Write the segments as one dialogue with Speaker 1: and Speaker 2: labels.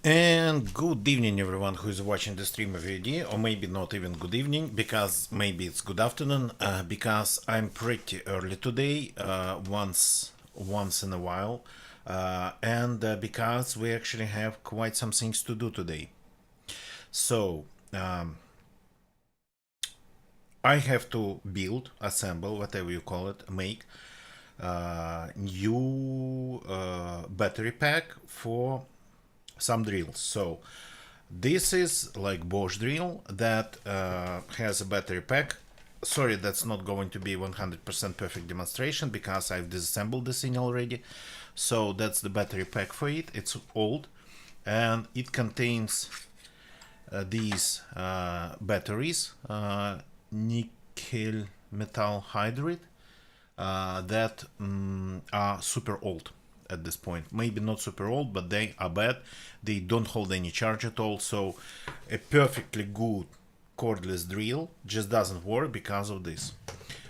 Speaker 1: And good evening, everyone who is watching the stream of VD, or maybe not even good evening, because maybe it's good afternoon, because I'm pretty early today, once in a while, and because we actually have quite some things to do today. So I have to build, assemble, whatever you call it, make new battery pack for some drills. So this is like Bosch drill that has a battery pack. Sorry, that's not going to be 100% perfect demonstration because I've disassembled this thing already. So that's the battery pack for it. It's old and it contains these batteries, nickel metal hydride, that are super old at this point. Maybe not super old, but they are bad. They don't hold any charge at all. So a perfectly good cordless drill just doesn't work because of this.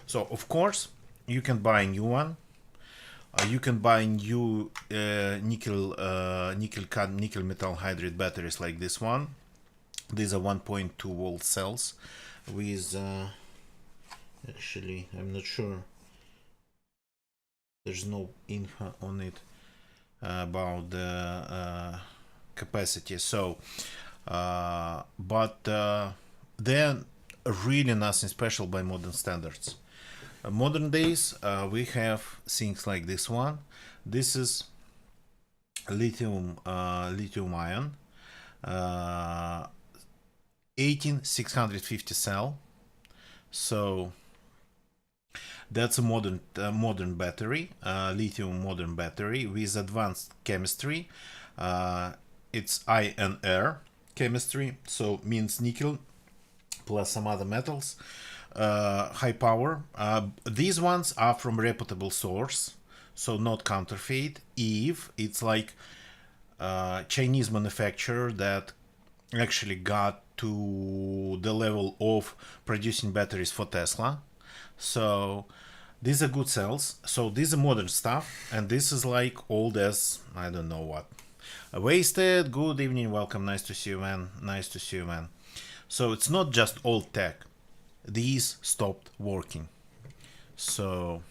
Speaker 1: So of course you can buy a new one. You can buy new nickel metal hydride batteries like this one. These are 1.2 volt cells with actually I'm not sure, there's no info on it about the capacity. So but they're really nothing special by modern standards. Modern days we have things like this one. This is lithium-ion 18650 cell. So that's a modern battery, lithium modern battery with advanced chemistry. It's INR chemistry, so means nickel plus some other metals. High power. These ones are from reputable source, so not counterfeit. If it's like Chinese manufacturer that actually got to the level of producing batteries for Tesla. So these are good cells. So these are modern stuff, and this is like old as I don't know what. Wasted. Good evening. Welcome. Nice to see you, man. Nice to see you, man. So it's not just old tech. These stopped working. So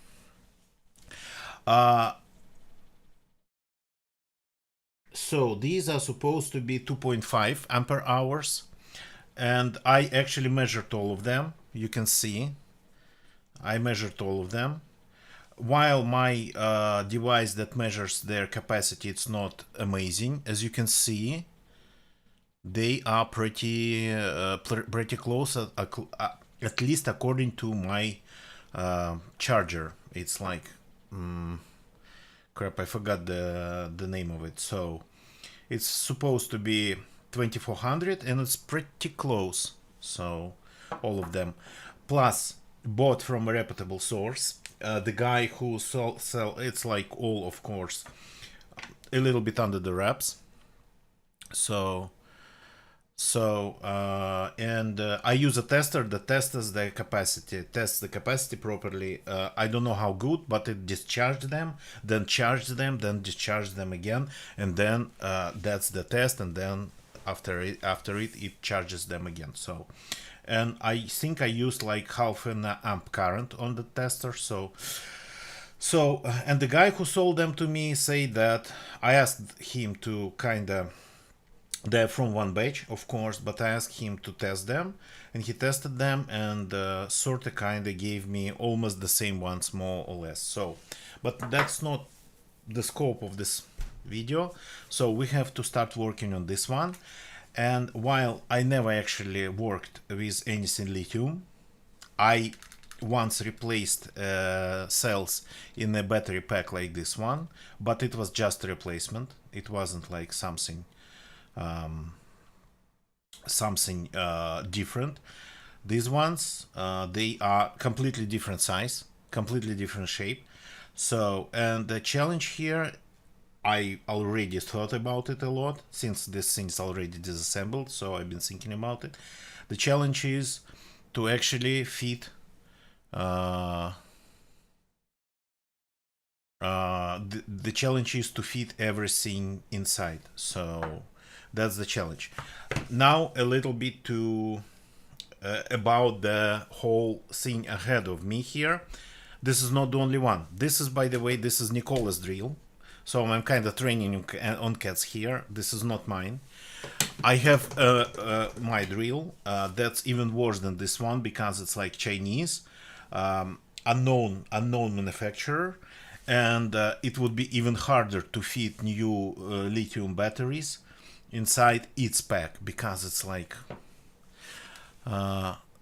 Speaker 1: so these are supposed to be 2.5 ampere hours, and I actually measured all of them. You can see I measured all of them. While my device that measures their capacity, it's not amazing. As you can see, they are pretty close, at least according to my charger. It's like crap, I forgot the name of it. So it's supposed to be 2400 and it's pretty close. So all of them, plus bought from a reputable source. The guy who sell it's like all, of course, a little bit under the wraps. So and I use a tester that tests the capacity properly. I don't know how good, but it discharged them, then charged them, then discharged them again, and then that's the test, and then after it charges them again. So, and I think I used like half an amp current on the tester. So and the guy who sold them to me said that I asked him to kind of, they're from one batch, of course, but I asked him to test them, and he tested them, and sort of kind of gave me almost the same ones, more or less. So, but that's not the scope of this video. So we have to start working on this one. And while I never actually worked with anything lithium, I once replaced cells in a battery pack like this one, but it was just a replacement. It wasn't like something different. These ones, they are completely different size, completely different shape. So, and the challenge here, I already thought about it a lot since this thing's already disassembled, so I've been thinking about it. The challenge is to actually fit the challenge is to fit everything inside. So That's the challenge. Now a little bit to about the whole thing ahead of me here. This is not the only one. This is, by the way, this is Nicola's drill. So I'm kind of training on cats here. This is not mine. I have my drill that's even worse than this one because it's like Chinese, unknown manufacturer, and it would be even harder to fit new lithium batteries inside its pack because it's like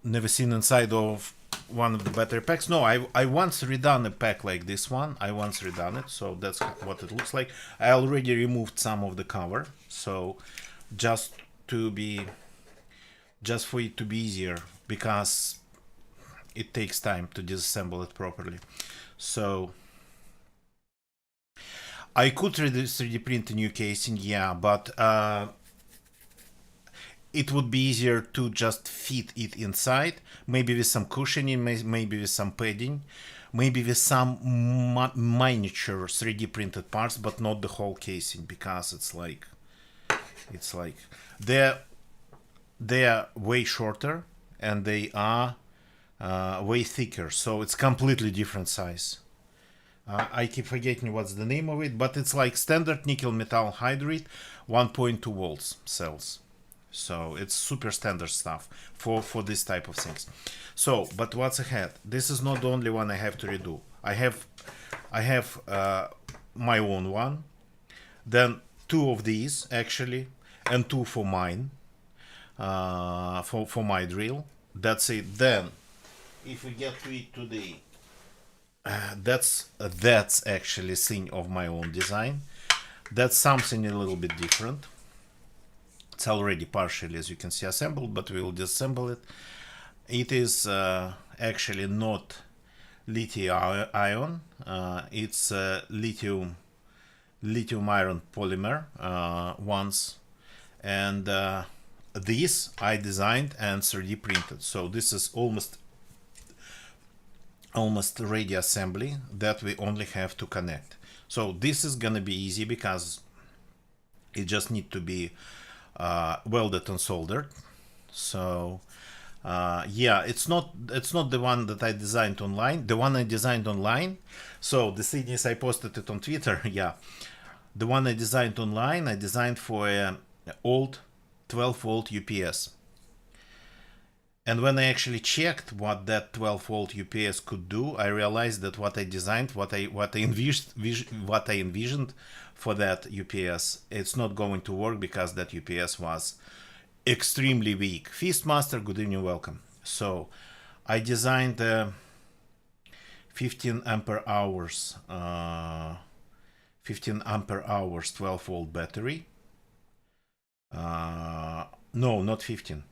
Speaker 1: never seen inside of one of the battery packs. No, I once redone a pack like this one. I once redone it, so that's what it looks like. I already removed some of the cover, so just for it to be easier, because it takes time to disassemble it properly. So I could 3D print a new casing, yeah, but it would be easier to just fit it inside, maybe with some cushioning, maybe with some padding, maybe with some miniature 3D printed parts, but not the whole casing, because it's like they're way shorter and they are way thicker, so it's completely different size. I keep forgetting what's the name of it, but it's like standard nickel metal hydride 1.2 volts cells. So it's super standard stuff for this type of things. So, but what's ahead? This is not the only one I have to redo. I have my own one, then two of these actually, and two for mine, for my drill. That's it. Then, if we get to it today, that's actually thing of my own design. That's something a little bit different. It's already partially, as you can see, assembled, but we will disassemble it. It is actually not lithium-ion. It's lithium-ion polymer ones, and this I designed and 3D printed. So this is almost ready assembly that we only have to connect. So this is gonna be easy because it just need to be welded and soldered. So yeah, it's not the one that I designed online. The one I designed online, so the thing is, I posted it on Twitter. Yeah, the one I designed online, I designed for an old 12-volt UPS. And when I actually checked what that 12-volt UPS could do, I realized that what I designed, what I envisioned for that UPS, it's not going to work because that UPS was extremely weak. Feastmaster, good evening, welcome. So I designed 15 ampere hours 12-volt battery. No, not 15.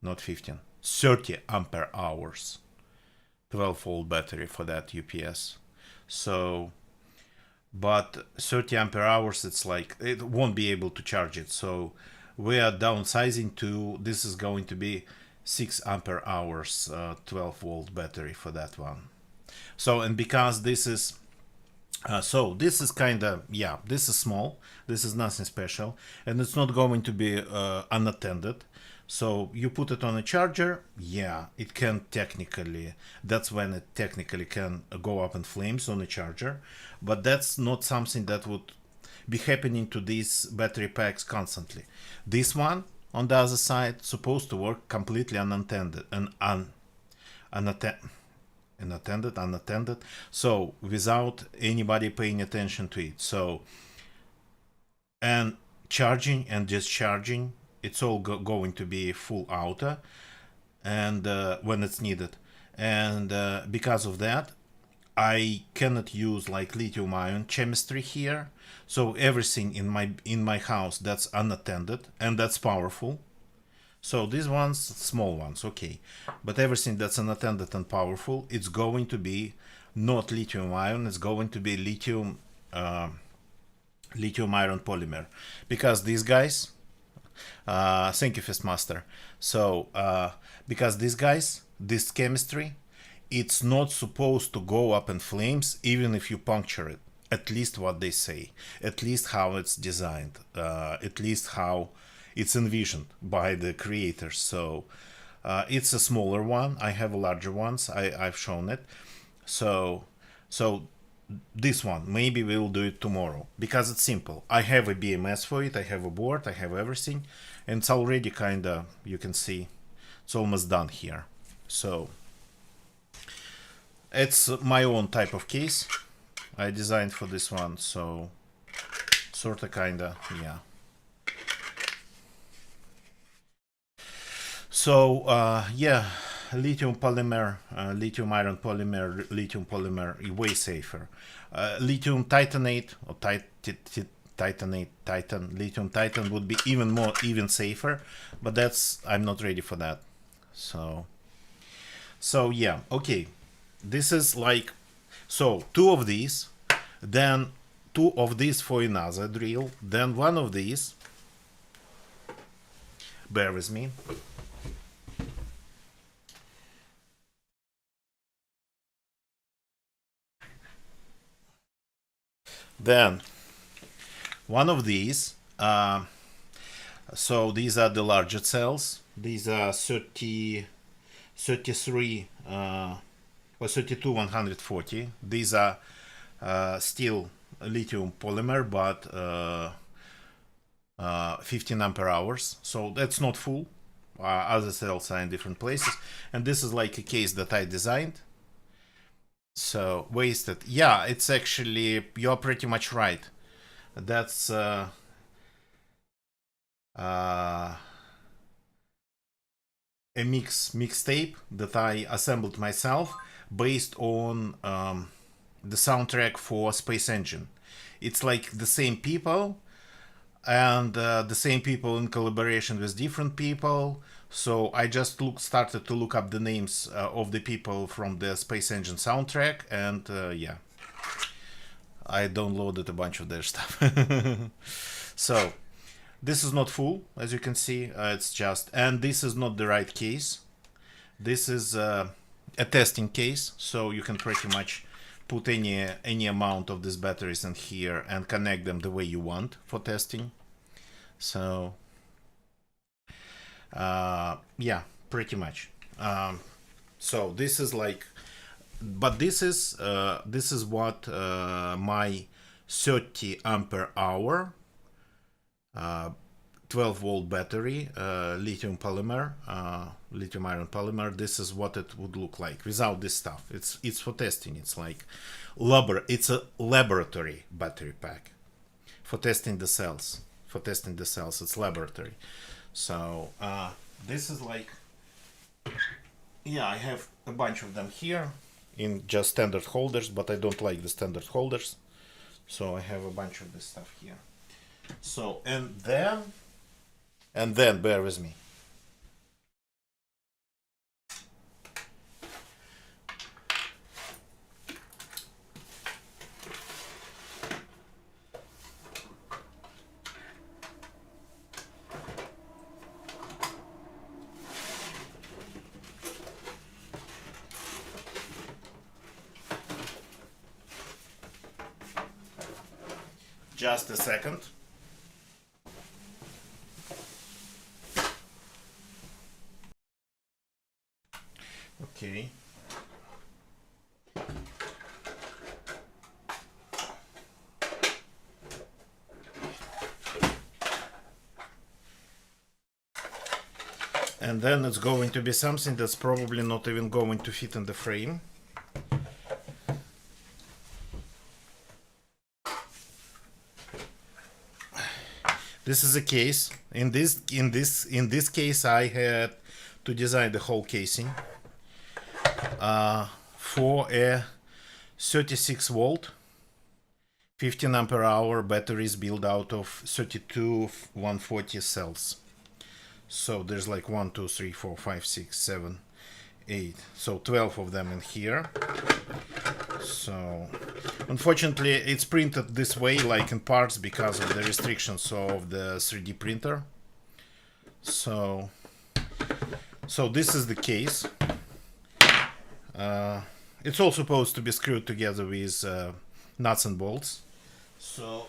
Speaker 1: Not 15, 30 ampere hours 12-volt battery for that UPS. So, but 30 ampere hours, it's like it won't be able to charge it. So we are downsizing to, this is going to be 6 ampere hours 12-volt battery for that one. So, and because this is so this is kind of, yeah, this is small, this is nothing special, and it's not going to be unattended. So you put it on a charger, yeah, it can technically, that's when it technically can go up in flames on a charger, but that's not something that would be happening to these battery packs constantly. This one, on the other side, supposed to work completely unattended, so without anybody paying attention to it. So, and charging and discharging, it's all going to be full auto, and when it's needed. And because of that, I cannot use like lithium-ion chemistry here. So everything in my house that's unattended and that's powerful. So these ones, small ones, okay, but everything that's unattended and powerful, it's going to be not lithium-ion. It's going to be lithium-ion polymer, because these guys. Thank you, Fistmaster. So, because these guys, this chemistry, it's not supposed to go up in flames even if you puncture it. at least what they say, at least how it's designed, at least how it's envisioned by the creators. So it's a smaller one. I have larger ones. I've shown it. So this one, maybe we'll do it tomorrow because it's simple. I have a BMS for it. I have a board. I have everything, and it's already kind of, you can see, it's almost done here. So it's my own type of case I designed for this one. So sort of, kind of, yeah. So yeah, lithium polymer, lithium iron polymer, lithium polymer, way safer. Lithium titanate or lithium titan would be even safer, but that's, I'm not ready for that. So yeah, okay. This is like, so 2 of these, then 2 of these for another drill, then 1 of these. Bear with me. Then 1 of these. So these are the larger cells. These are 33 or 32 140. These are still lithium polymer, but 15 ampere hours. So that's not full. Other cells are in different places. And this is like a case that I designed. So wasted. Yeah, it's actually, you're pretty much right. That's a mixtape that I assembled myself based on the soundtrack for Space Engine. It's like the same people, and the same people in collaboration with different people. So I just started to look up the names of the people from the Space Engine soundtrack, and yeah, I downloaded a bunch of their stuff. So this is not full, as you can see. It's just, and this is not the right case. This is a testing case, so you can pretty much put any amount of these batteries in here and connect them the way you want for testing. So yeah, pretty much. So this is like, but this is what my 30 ampere hour 12-volt battery, lithium polymer, lithium iron polymer. This is what it would look like without this stuff. It's for testing. It's like it's a laboratory battery pack for testing the cells. It's laboratory. So this is like, yeah, I have a bunch of them here in just standard holders, but I don't like the standard holders, so I have a bunch of this stuff here. So and then bear with me. Just a second. Okay. And then it's going to be something that's probably not even going to fit in the frame. This is a case. In this case, I had to design the whole casing for a 36 volt 15 ampere hour batteries built out of 32 140 cells. So there's like 1 2 3 4 5 6 7 8, so 12 of them in here. So unfortunately it's printed this way, like in parts, because of the restrictions of the 3D printer. So this is the case. It's all supposed to be screwed together with nuts and bolts. So,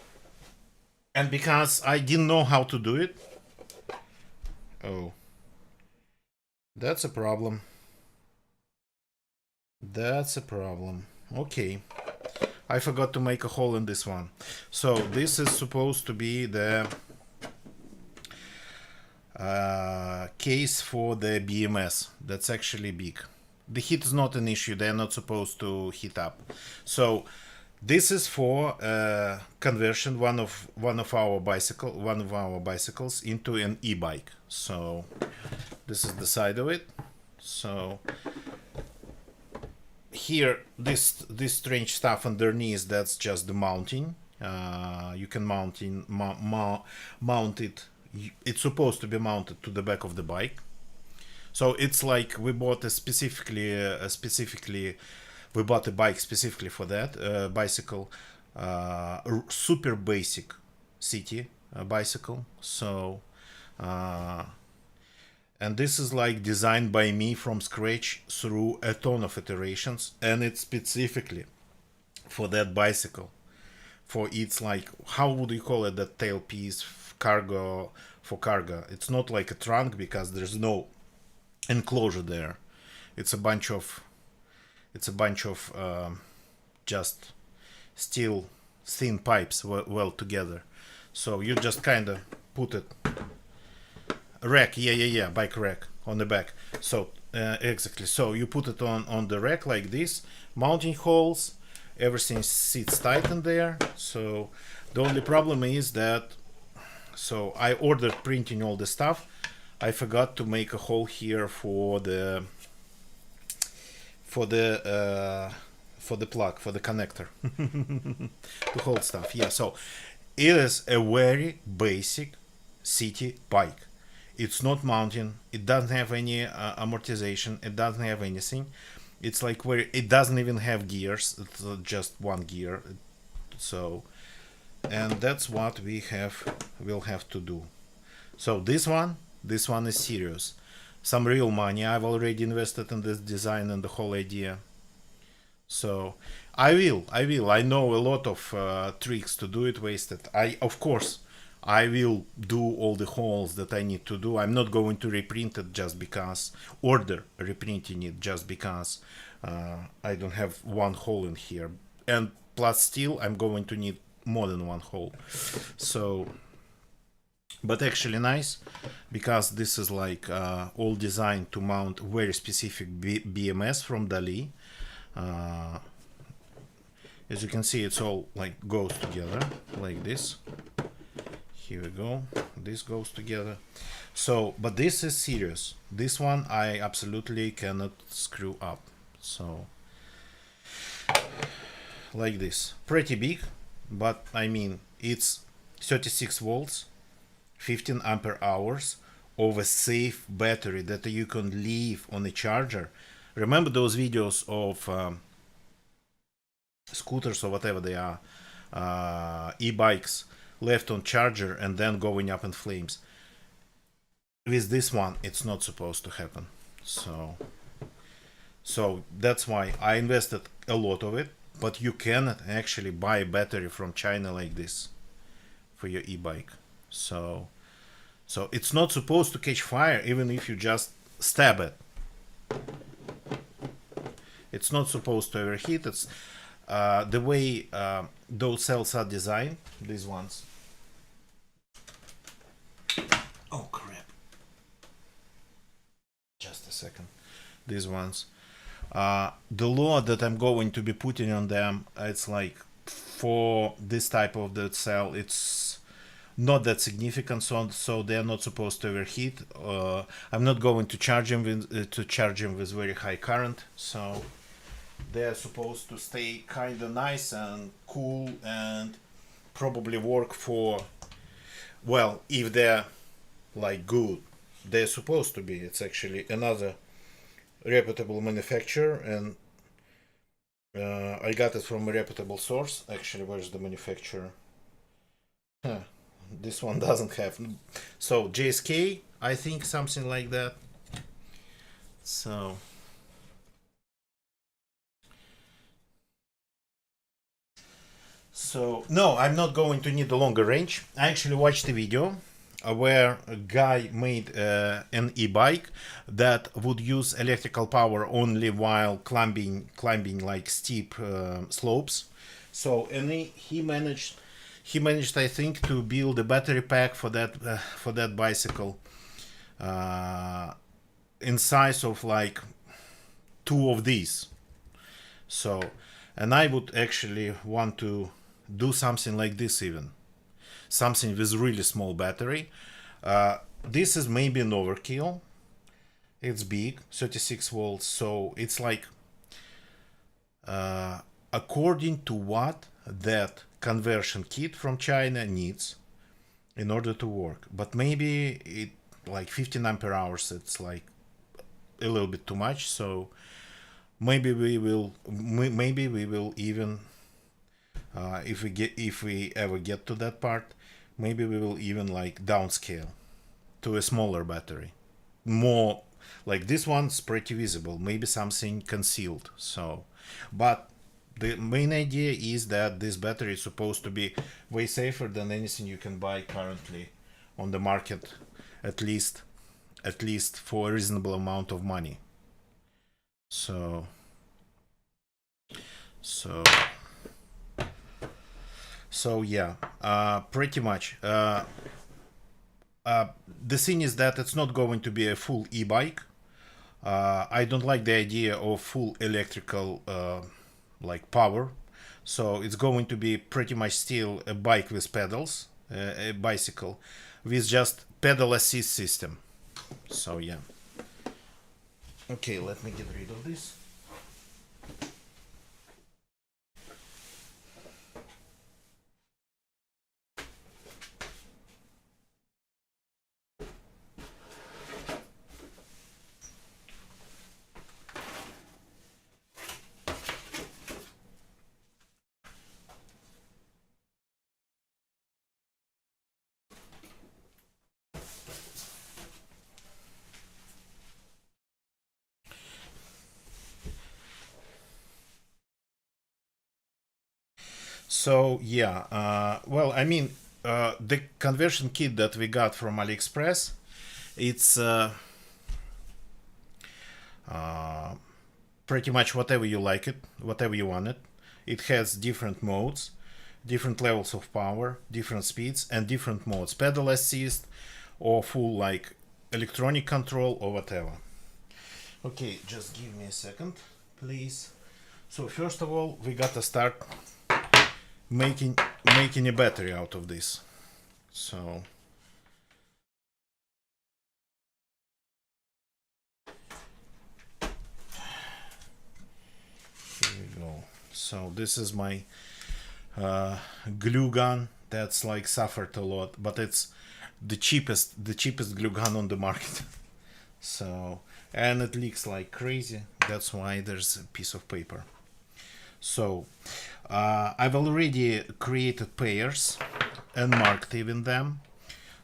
Speaker 1: and because I didn't know how to do it, oh, that's a problem. That's a problem. Okay, I forgot to make a hole in this one. So this is supposed to be the case for the BMS. That's actually big. The heat is not an issue. They're not supposed to heat up. So this is for conversion one of our bicycles into an e-bike. So this is the side of it. So here, this strange stuff underneath, that's just the mounting. You can mount it. It's supposed to be mounted to the back of the bike. So it's like we bought a we bought a bike specifically for that bicycle, super basic city bicycle. So and this is like designed by me from scratch through a ton of iterations, and it's specifically for that bicycle. For its, like, how would you call it, that tailpiece, cargo, for cargo. It's not like a trunk because there's no enclosure there. It's a bunch of just steel thin pipes well together. So you just kind of put it rack, bike rack on the back. So exactly, so you put it on the rack like this, mounting holes, everything sits tight in there. So the only problem is that, so I ordered printing all the stuff, I forgot to make a hole here for the plug, for the connector to hold stuff. Yeah, so it is a very basic city bike. It's not mounting, it doesn't have any amortization, it doesn't have anything. It's like it doesn't even have gears, it's just one gear. So, and that's what we'll have to do. So this one is serious. Some real money. I've already invested in this design and the whole idea. So I will. I know a lot of tricks to do it wasted. Of course, I will do all the holes that I need to do. I'm not going to reprint it just because, order reprinting it just because I don't have one hole in here. And plus still, I'm going to need more than one hole. So, but actually nice, because this is like all designed to mount very specific BMS from Dali. As you can see, it's all like goes together like this. Here we go, this goes together. So, but this is serious. This one I absolutely cannot screw up. So, like this, pretty big, but I mean, it's 36 volts, 15 ampere hours of a safe battery that you can leave on a charger. Remember those videos of scooters or whatever they are, e-bikes, left on charger and then going up in flames? With this one, it's not supposed to happen. So that's why I invested a lot of it. But you cannot actually buy a battery from China like this for your e-bike. So it's not supposed to catch fire even if you just stab it. It's not supposed to overheat. It's the way those cells are designed, these ones. Oh crap. Just a second. These ones. The load that I'm going to be putting on them, it's like for this type of the cell, it's not that significant, so they're not supposed to overheat. I'm not going to charge them with very high current, so they're supposed to stay kind of nice and cool and probably work for, well, if they're like good, they're supposed to be. It's actually another reputable manufacturer, and I got it from a reputable source. Actually, where's the manufacturer? This one doesn't have. So JSK, I think, something like that. So So no, I'm not going to need a longer range. I actually watched a video where a guy made an e-bike that would use electrical power only while climbing like steep slopes. So and he managed I think to build a battery pack for that bicycle in size of like two of these. So, and I would actually want to do something like this, even something with really small battery. This is maybe an overkill. It's big, 36 volts, so it's like according to what that conversion kit from China needs in order to work. But maybe it like 15 ampere hours, it's like a little bit too much. So maybe we will even if we ever get to that part, maybe we will even like downscale to a smaller battery, more like this one's pretty visible, maybe something concealed. So but the main idea is that this battery is supposed to be way safer than anything you can buy currently on the market, at least for a reasonable amount of money. So yeah, pretty much. The thing is that it's not going to be a full e-bike. I don't like the idea of full electrical like power. So it's going to be pretty much still a bike with pedals, a bicycle with just pedal assist system. So yeah. Okay, let me get rid of this. So yeah, well, I mean, the conversion kit that we got from AliExpress, it's pretty much whatever you like it, whatever you want it. It has different modes, different levels of power, different speeds, and different modes: pedal assist, or full like electronic control, or whatever. Okay, just give me a second, please. So first of all, we gotta start making a battery out of this. So here we go. So this is my glue gun that's like suffered a lot, but it's the cheapest glue gun on the market. So, and it leaks like crazy. That's why there's a piece of paper. So I've already created pairs and marked even them.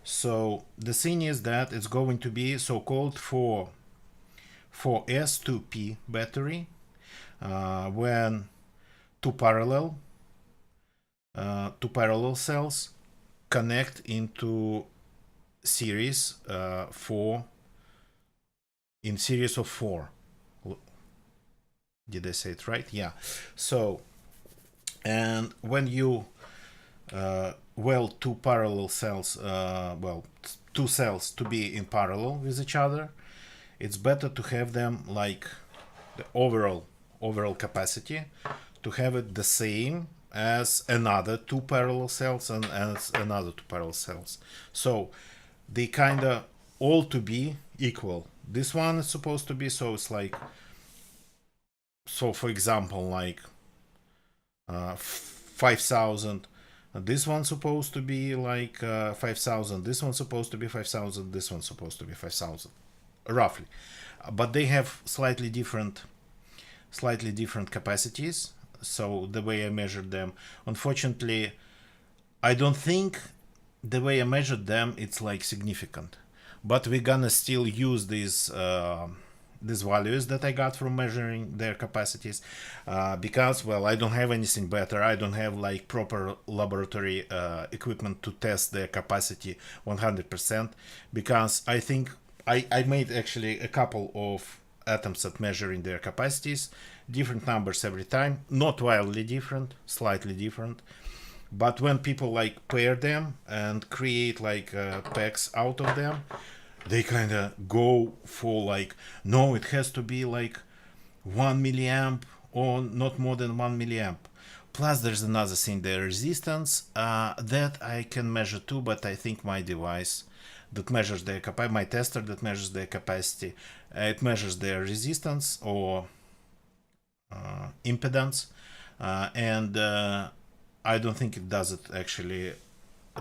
Speaker 1: So the thing is that it's going to be so-called 4S2P battery when two parallel cells connect into series in series of 4. Did I say it right? Yeah. So, and when you weld two parallel cells, two cells to be in parallel with each other, it's better to have them like the overall capacity, to have it the same as another two parallel cells and as another two parallel cells. So they kind of all to be equal. This one is supposed to be, so it's like, so for example, like 5,000. This one's supposed to be like 5,000. This one's supposed to be 5,000. This one's supposed to be 5,000, roughly. But they have slightly different capacities. So the way I measured them, unfortunately, I don't think the way I measured them it's like significant. But we're gonna still use these these values that I got from measuring their capacities, because, well, I don't have anything better. I don't have like proper laboratory equipment to test their capacity 100%, because I think I made actually a couple of attempts at measuring their capacities, different numbers every time, not wildly different, slightly different. But when people like pair them and create like packs out of them, they kind of go for like, no, it has to be like 1 milliamp or not more than 1 milliamp. Plus there's another thing, the resistance, that I can measure too, but I think my device that measures their capacity, my tester that measures their capacity, it measures their resistance or impedance, and I don't think it does it actually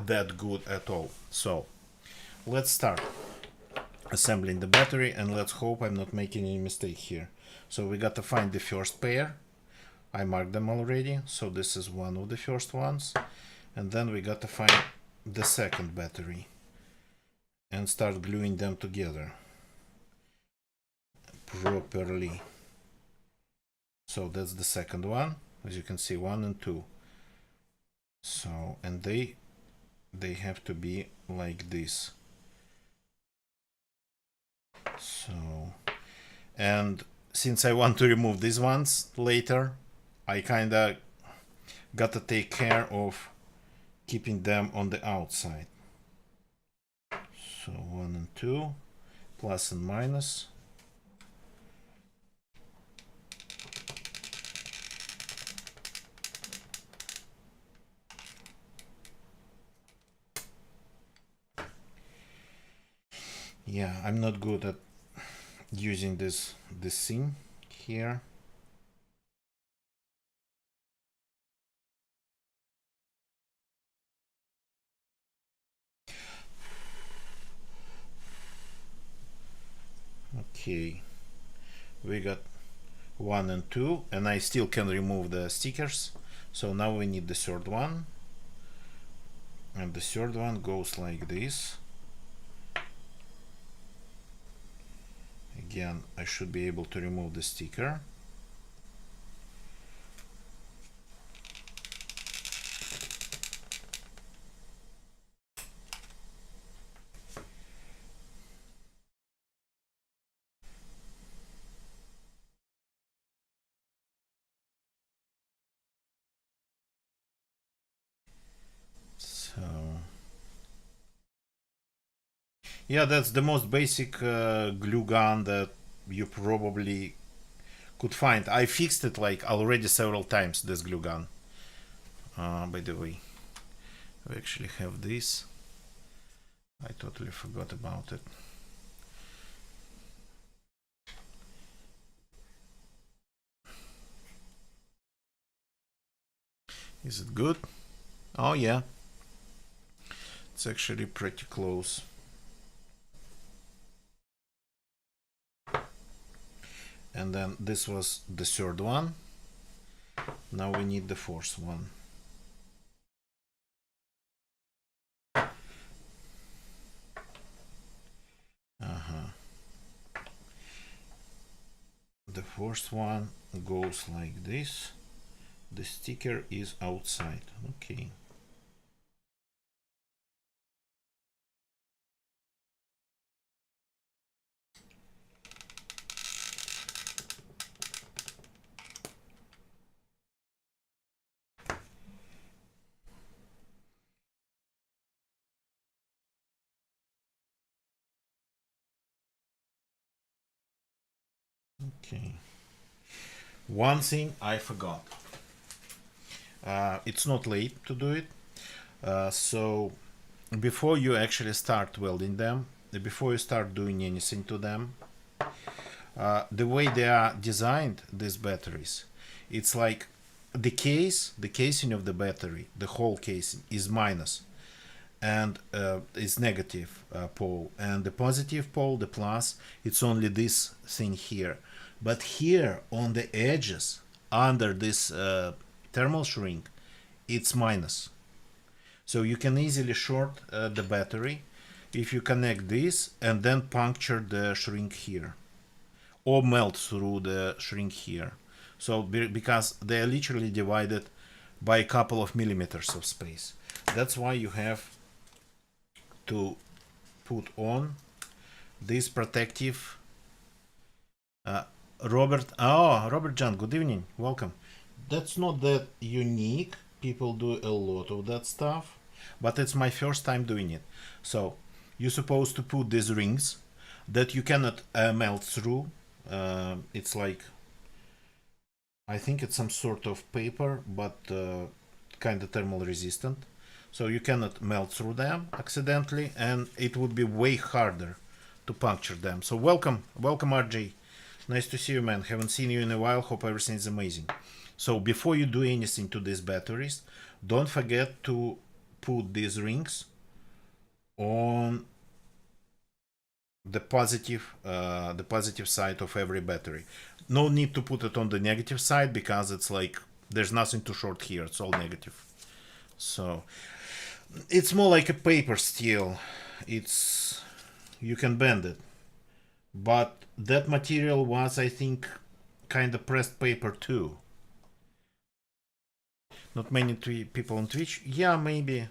Speaker 1: that good at all. So let's start assembling the battery, and let's hope I'm not making any mistake here. So we got to find the first pair. I marked them already, so this is one of the first ones. And then we got to find the second battery and start gluing them together properly. So that's the second one, as you can see, 1 and 2. So, and they have to be like this. So, and since I want to remove these ones later, I kinda gotta take care of keeping them on the outside. So 1 and 2, plus and minus. Yeah, I'm not good at using this thing here. Okay, we got 1 and 2, and I still can remove the stickers. So now we need the third one, and the third one goes like this. Again, I should be able to remove the sticker. So yeah, that's the most basic glue gun that you probably could find. I fixed it like already several times, this glue gun. By the way, we actually have this. I totally forgot about it. Is it good? Oh yeah, it's actually pretty close. And then this was the third one. Now we need the fourth one. The first one goes like this. The sticker is outside. Okay. Okay. One thing I forgot. It's not late to do it. So before you actually start welding them, before you start doing anything to them, the way they are designed, these batteries, it's like the casing of the battery, the whole casing is minus, and is negative pole, and the positive pole, the plus, it's only this thing here. But here on the edges, under this thermal shrink, it's minus. So you can easily short the battery if you connect this and then puncture the shrink here. or melt through the shrink here. So because they are literally divided by a couple of millimeters of space. That's why you have to put on this protective Robert John, good evening, welcome. That's not that unique, people do a lot of that stuff, but it's my first time doing it. So you're supposed to put these rings that you cannot melt through. It's like, I think it's some sort of paper, but kind of thermal resistant, so you cannot melt through them accidentally, and it would be way harder to puncture them. So welcome RJ, nice to see you, man. Haven't seen you in a while, hope everything is amazing. So before you do anything to these batteries, don't forget to put these rings on the positive side of every battery. No need to put it on the negative side, because it's like there's nothing to short here, it's all negative. So it's more like a paper steel. It's, you can bend it, but that material was, I think, kind of pressed paper too. Not many people on Twitch. Yeah, maybe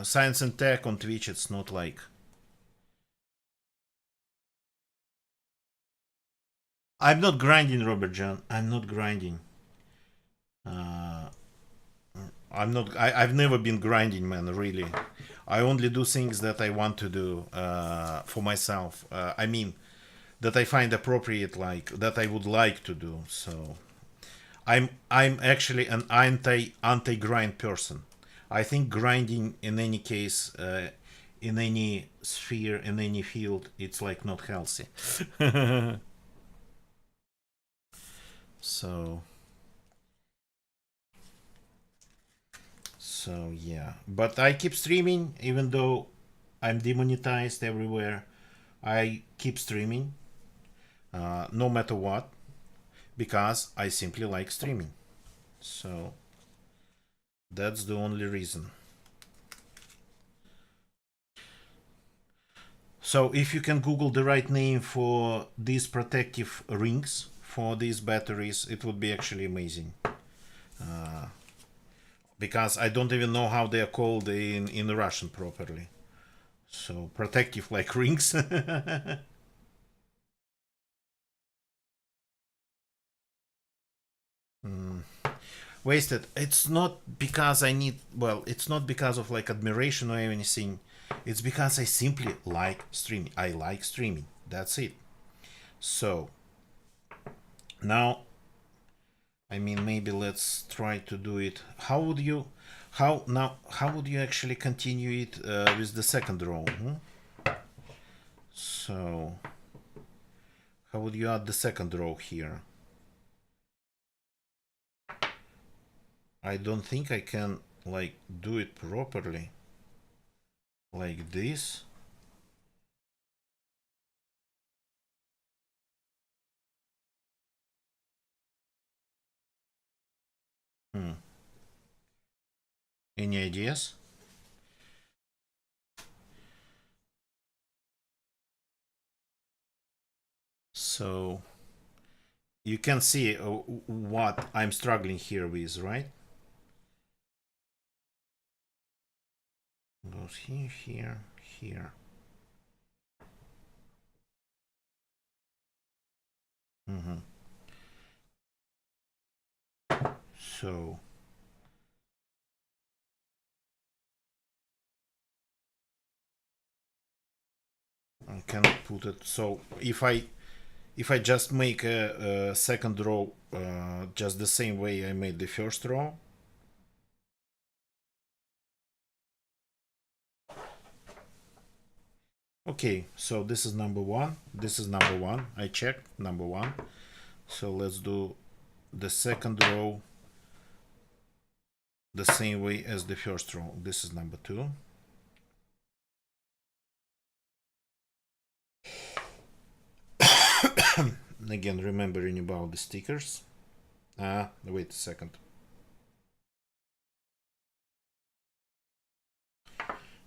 Speaker 1: science and tech on Twitch, it's not like. I'm not grinding, Robert John. I'm not grinding. I've never been grinding, man, really. I only do things that I want to do for myself. I mean, that I find appropriate, like that I would like to do. So I'm actually an anti grind person. I think grinding in any case, in any sphere, in any field, it's like not healthy. So yeah, but I keep streaming even though I'm demonetized everywhere. I keep streaming no matter what, because I simply like streaming. So that's the only reason. So if you can Google the right name for these protective rings for these batteries, it would be actually amazing. Because I don't even know how they are called in Russian properly. So protective like rings. Wasted. It's not because I need, well, it's not because of like admiration or anything. It's because I simply like streaming. I like streaming. That's it. So now, I mean, maybe let's try to do it. How would you actually continue it with the second row? So how would you add the second row here? I don't think I can like do it properly like this. Any ideas? So you can see what I'm struggling here with, right? Goes here, here, here. So I cannot put it. So if I just make a second row just the same way I made the first row. Okay, so this is number one. This is number one. I checked number one. So let's do the second row the same way as the first row. This is number two. Again, remembering about the stickers. Wait a second.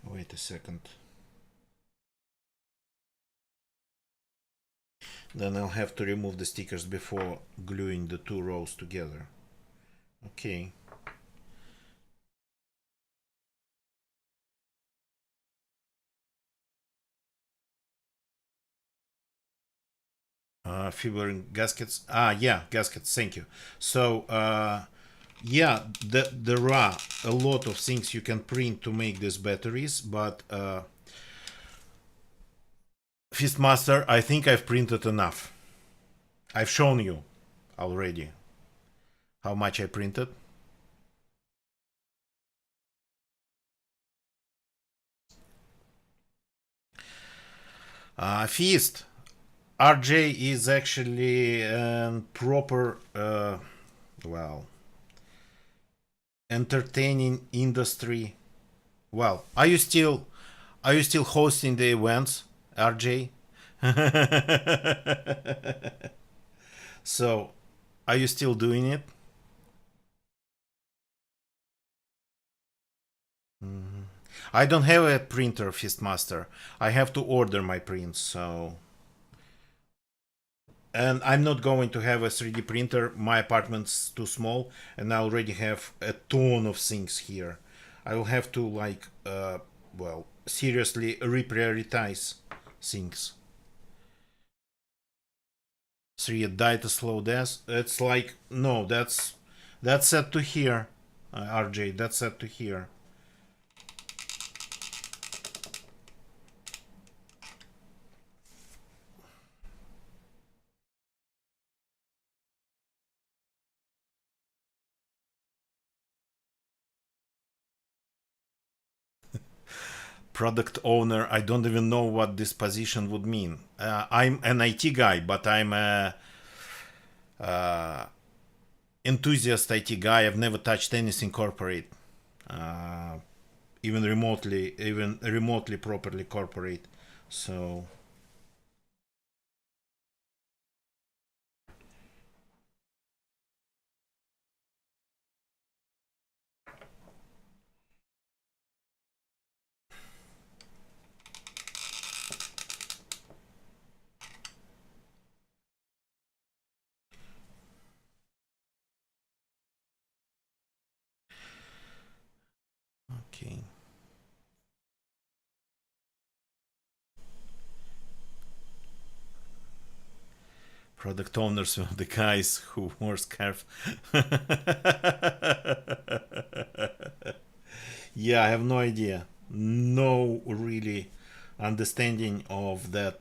Speaker 1: Wait a second. Then I'll have to remove the stickers before gluing the two rows together. Okay. Fibering gaskets. Yeah, gaskets. Thank you. So, yeah, there are a lot of things you can print to make these batteries, but Fistmaster, I think I've printed enough. I've shown you already how much I printed. Fist. RJ is actually a proper, well, entertaining industry. Well, are you still hosting the events, RJ? So, are you still doing it? I don't have a printer, Fistmaster. I have to order my prints, so. And I'm not going to have a 3D printer. My apartment's too small, and I already have a ton of things here. I will have to, like, well, seriously reprioritize things. 3 data slow death. It's like, no, that's set to here, RJ. That's set to here. Product owner, I don't even know what this position would mean. I'm an IT guy, but I'm a enthusiast IT guy. I've never touched anything corporate, even remotely properly corporate. So okay. Product owners are the guys who wear scarf. Yeah, I have no idea. No really understanding of that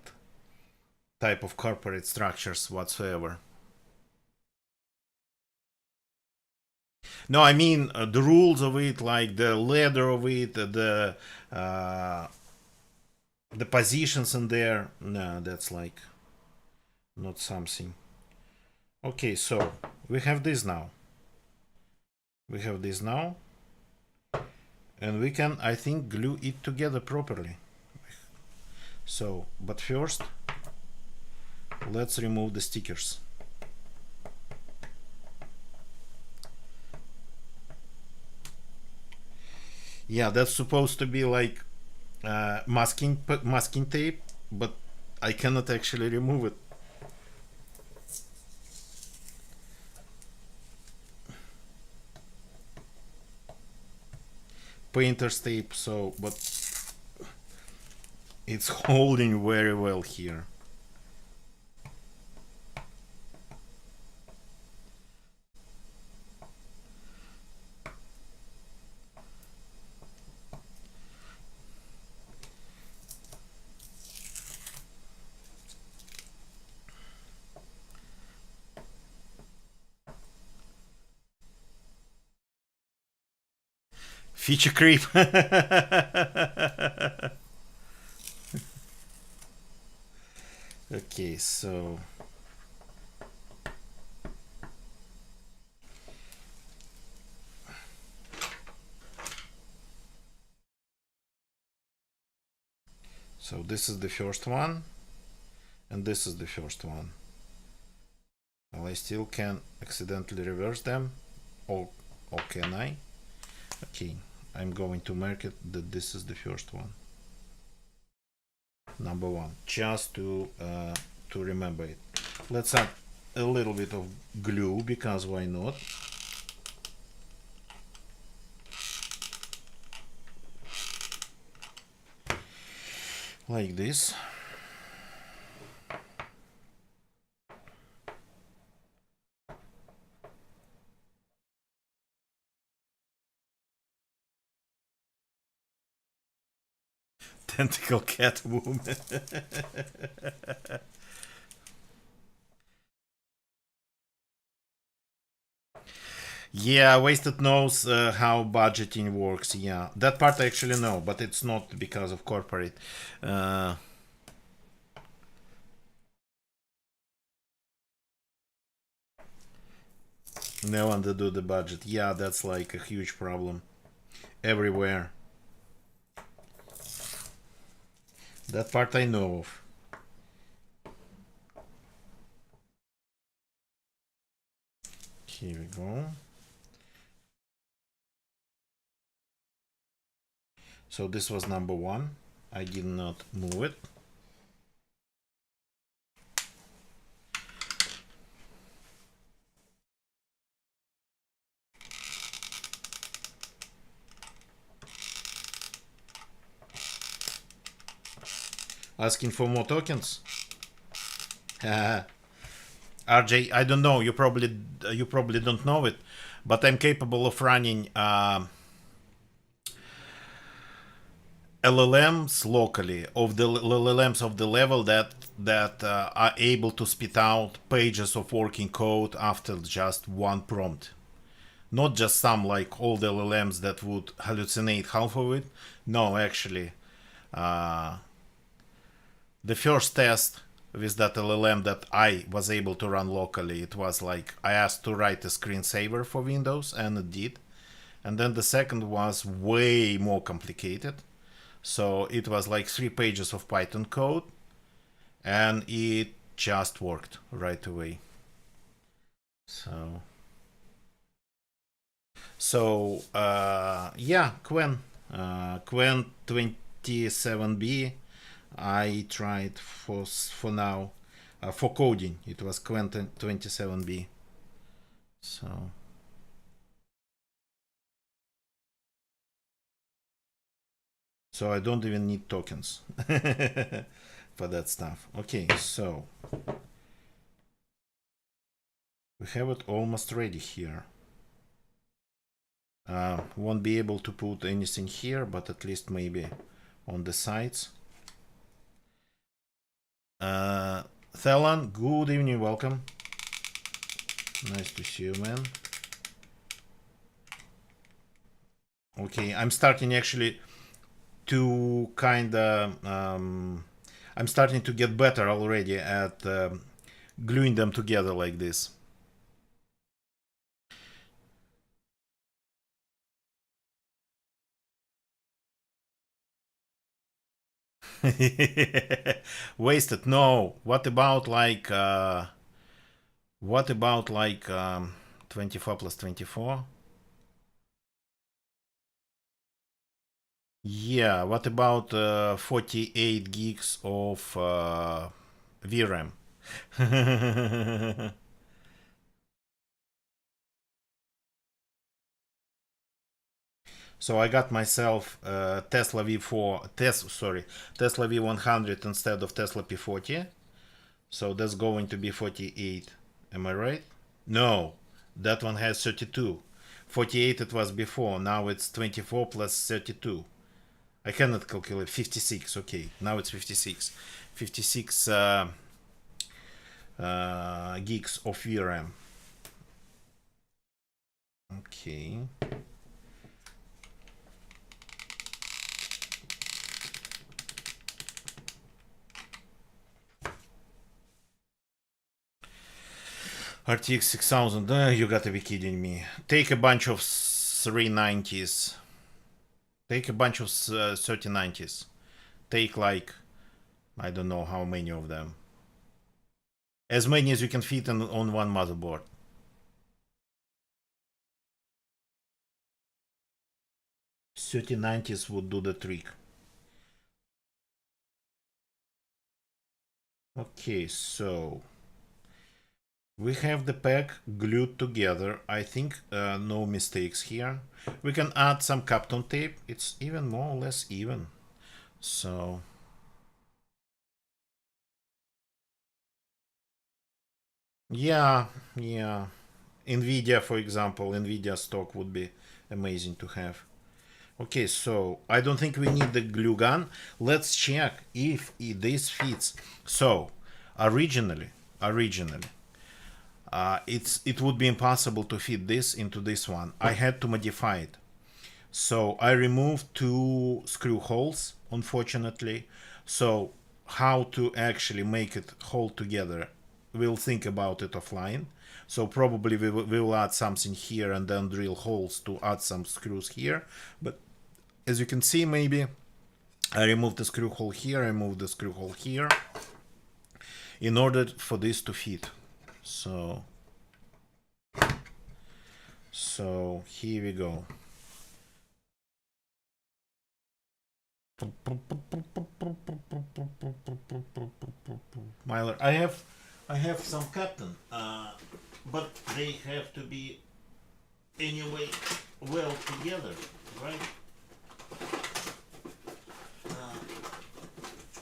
Speaker 1: type of corporate structures whatsoever. No, I mean the rules of it, like the ladder of it, the positions in there. No, that's like not something. Okay, so we have this now. We have this now, and we can, I think, glue it together properly. So, but first, let's remove the stickers. Yeah, that's supposed to be like masking tape, but I cannot actually remove it. Painter's tape, so, but it's holding very well here. Feature creep. Okay, so this is the first one, and this is the first one. Well, I still can accidentally reverse them, or can I? Okay, I'm going to mark it that this is the first one. Number one, just to to remember it. Let's add a little bit of glue, because why not? Like this. Tentacle cat woman. Yeah, Wasted knows how budgeting works. Yeah, that part I actually know, but it's not because of corporate. Uh, no one to do the budget. Yeah, that's like a huge problem everywhere. That part I know of. Here we go. So this was number one. I did not move it. Asking for more tokens. RJ, I don't know. You probably don't know it, but I'm capable of running LLMs locally, of the LLMs of the level that are able to spit out pages of working code after just one prompt. Not just some like old LLMs that would hallucinate half of it. No, actually, uh, the first test with that LLM that I was able to run locally, it was like I asked to write a screensaver for Windows, and it did. And then the second was way more complicated. So it was like 3 pages of Python code, and it just worked right away. Yeah, Qwen 27B. I tried for now for coding. It was Qwen 27B. So I don't even need tokens for that stuff. Okay, so we have it almost ready here. Won't be able to put anything here, but at least maybe on the sides. Thalan, good evening, welcome. Nice to see you, man. Okay, I'm starting actually to I'm starting to get better already at gluing them together like this. Wasted? No. What about like 24 plus 24? Yeah, what about 48 gigs of VRAM? So I got myself Tesla V4, Tesla V100 instead of Tesla P40. So that's going to be 48. Am I right? No, that one has 32. 48 it was before, now it's 24 plus 32. I cannot calculate. 56, okay, now it's 56. 56 gigs of VRAM. Okay. RTX 6000, you gotta be kidding me. Take a bunch of 390s. Take a bunch of 3090s. Take like, I don't know how many of them. As many as you can fit on one motherboard. 3090s would do the trick. Okay, so we have the pack glued together. I think no mistakes here. We can add some Kapton tape. It's even more or less even. So yeah, yeah. NVIDIA, for example, NVIDIA stock would be amazing to have. Okay, so I don't think we need the glue gun. Let's check if this fits. So originally, it would be impossible to fit this into this one. I had to modify it. So I removed two screw holes, unfortunately. So how to actually make it hold together, we'll think about it offline. So probably we will add something here and then drill holes to add some screws here. But as you can see, maybe I removed the screw hole here, I removed the screw hole here in order for this to fit. So here we go. Myler, I have some Kapton, but they have to be anyway well together, right?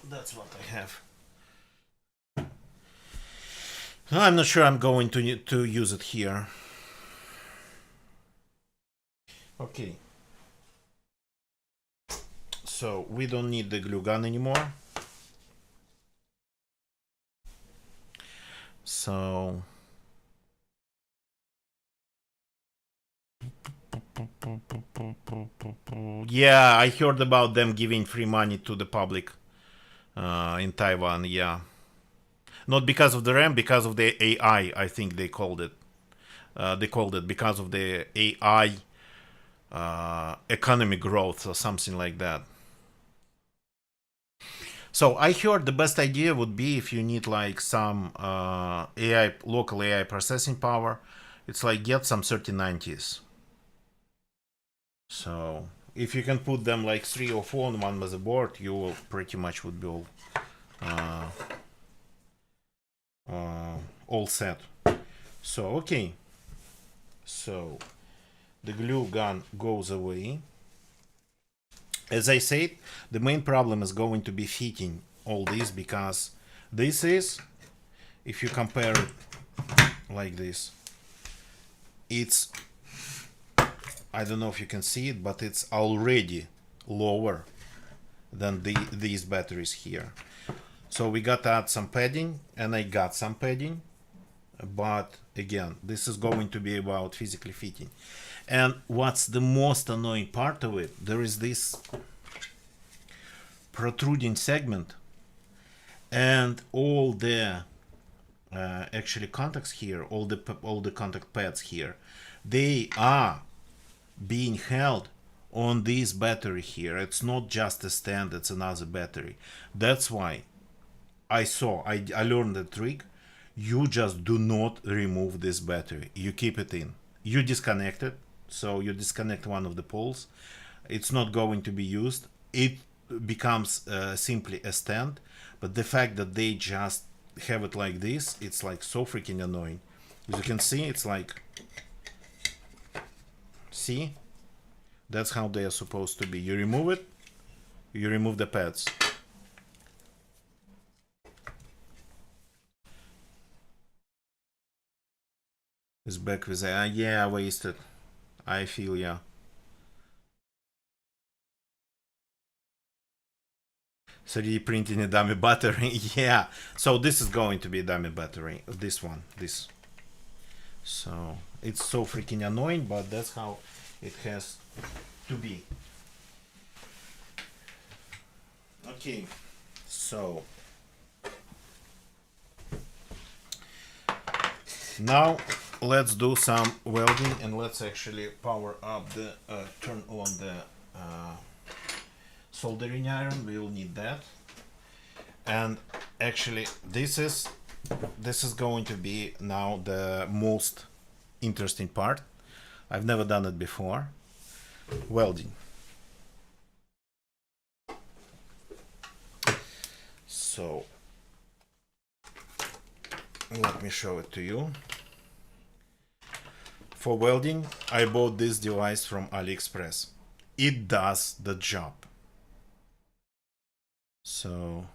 Speaker 1: That's what I have. I'm not sure I'm going to use it here. Okay. So we don't need the glue gun anymore. So yeah, I heard about them giving free money to the public in Taiwan. Yeah, not because of the RAM, because of the AI. I think they called it. They called it because of the AI economic growth or something like that. So I heard the best idea would be if you need like some AI, local AI processing power. It's like get some 3090s. So if you can put them like 3 or 4 on one motherboard, you will pretty much would be uh, all set. So okay, so the glue gun goes away. As I said, the main problem is going to be fitting all this, because this is, if you compare it like this, it's, I don't know if you can see it, but it's already lower than these batteries here. So we got to add some padding, and I got some padding, but again, this is going to be about physically fitting. And what's the most annoying part of it, there is this protruding segment, and all the actually contacts here, all the contact pads here, they are being held on this battery here. It's not just a stand, it's another battery. That's why I learned the trick. You just do not remove this battery, you keep it in, you disconnect it. So you disconnect one of the poles, it's not going to be used, it becomes simply a stand. But the fact that they just have it like this, it's like so freaking annoying. As you can see, it's like, see, that's how they are supposed to be. You remove it, you remove the pads. It's back with yeah, wasted. I feel ya. 3D printing a dummy battery. Yeah, so this is going to be a dummy battery, this one, this. So it's so freaking annoying, but that's how it has to be. Okay, so now let's do some welding, and let's actually power up the turn on the soldering iron. We will need that. And actually this is going to be now the most interesting part. I've never done it before. Welding. So Let me show it to you. For welding, I bought this device from AliExpress. It does the job. So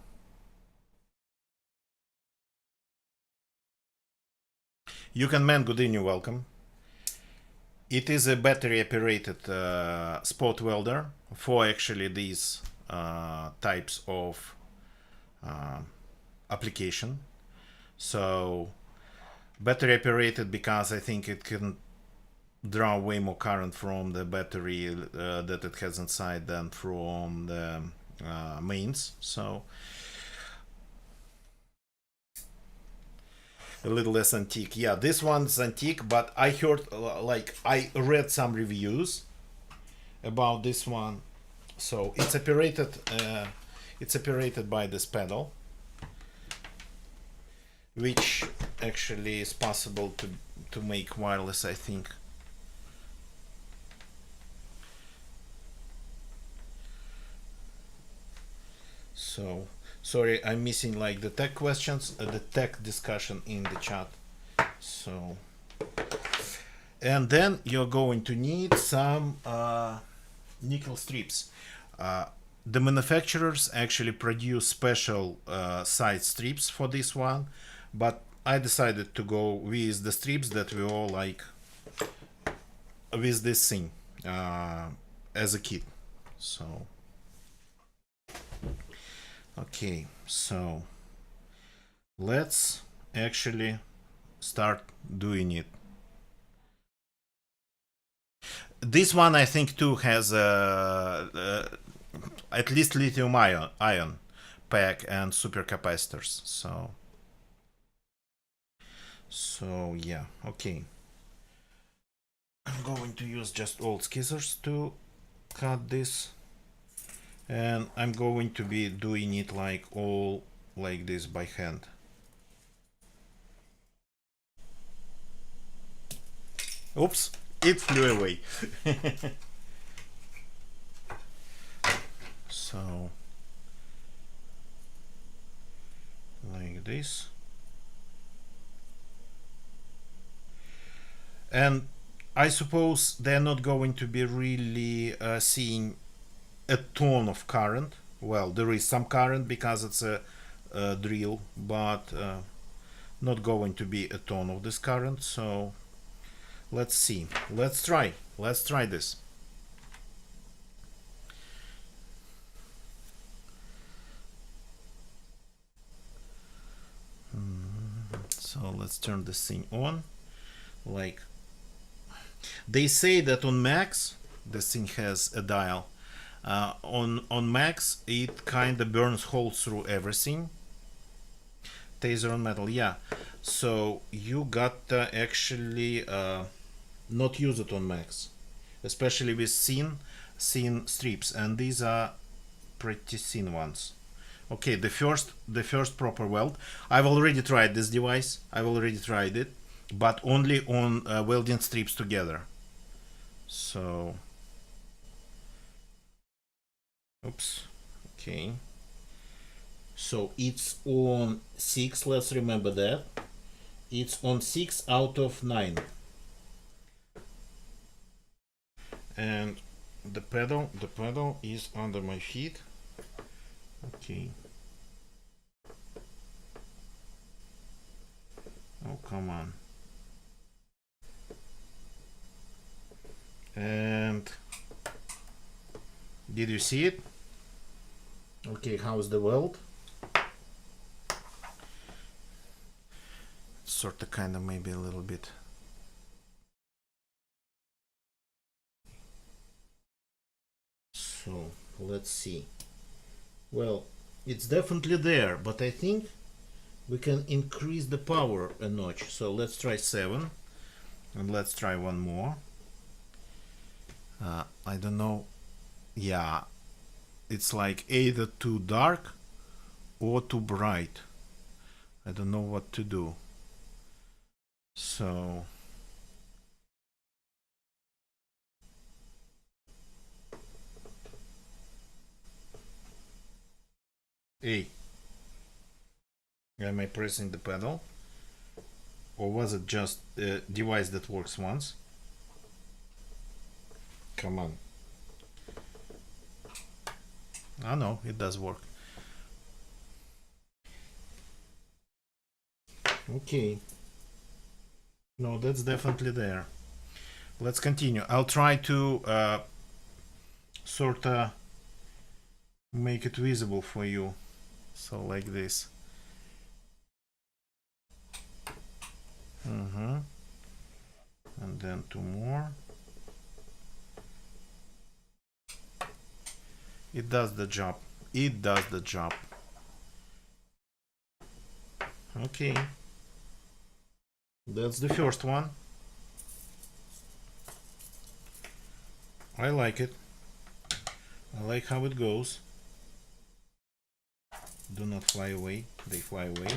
Speaker 1: you can man, good evening, welcome. It is a battery operated spot welder for actually these types of application. So battery operated because I think it can draw way more current from the battery that it has inside than from the mains. So a little less antique. Yeah, this one's antique, but I heard like I read some reviews about this one. So it's operated by this pedal, which actually is possible to make wireless, I think. So sorry, I'm missing like the tech questions, the tech discussion in the chat. So, and then you're going to need some nickel strips. The manufacturers actually produce special side strips for this one, but I decided to go with the strips that we all like with this thing as a kit. So okay, so let's actually start doing it. This one I think too has at least lithium-ion pack and supercapacitors. So yeah, okay. I'm going to use just old scissors to cut this, and I'm going to be doing it like all like this by hand. Oops, it flew away. So like this, and I suppose they're not going to be really seeing a ton of current. Well, there is some current because it's a drill, but not going to be a ton of this current. So let's see, let's try this. So let's turn this thing on. Like they say that on Max this thing has a dial. On Max it kind of burns holes through everything. Taser on metal, yeah. So you got to actually not use it on Max, especially with thin strips, and these are pretty thin ones. Okay, the first proper weld. I've already tried this device. I've already tried it, but only on welding strips together. So, oops. Okay. So it's on 6. Let's remember that. It's on 6 out of 9. And the pedal is under my feet. Okay. Oh, come on. And did you see it? Okay, how's the weld? Sort of kind of maybe a little bit. So let's see. Well, it's definitely there, but I think we can increase the power a notch. So let's try 7, and let's try one more. I don't know. Yeah, it's like either too dark or too bright. I don't know what to do. So am I pressing the pedal? Or was it just a device that works once? Come on. Oh no, it does work. Okay. No, that's definitely there. Let's continue. I'll try to sort of make it visible for you. So like this. And then two more. It does the job. It does the job. Okay. That's the first one. I like it. I like how it goes. Do not fly away. They fly away.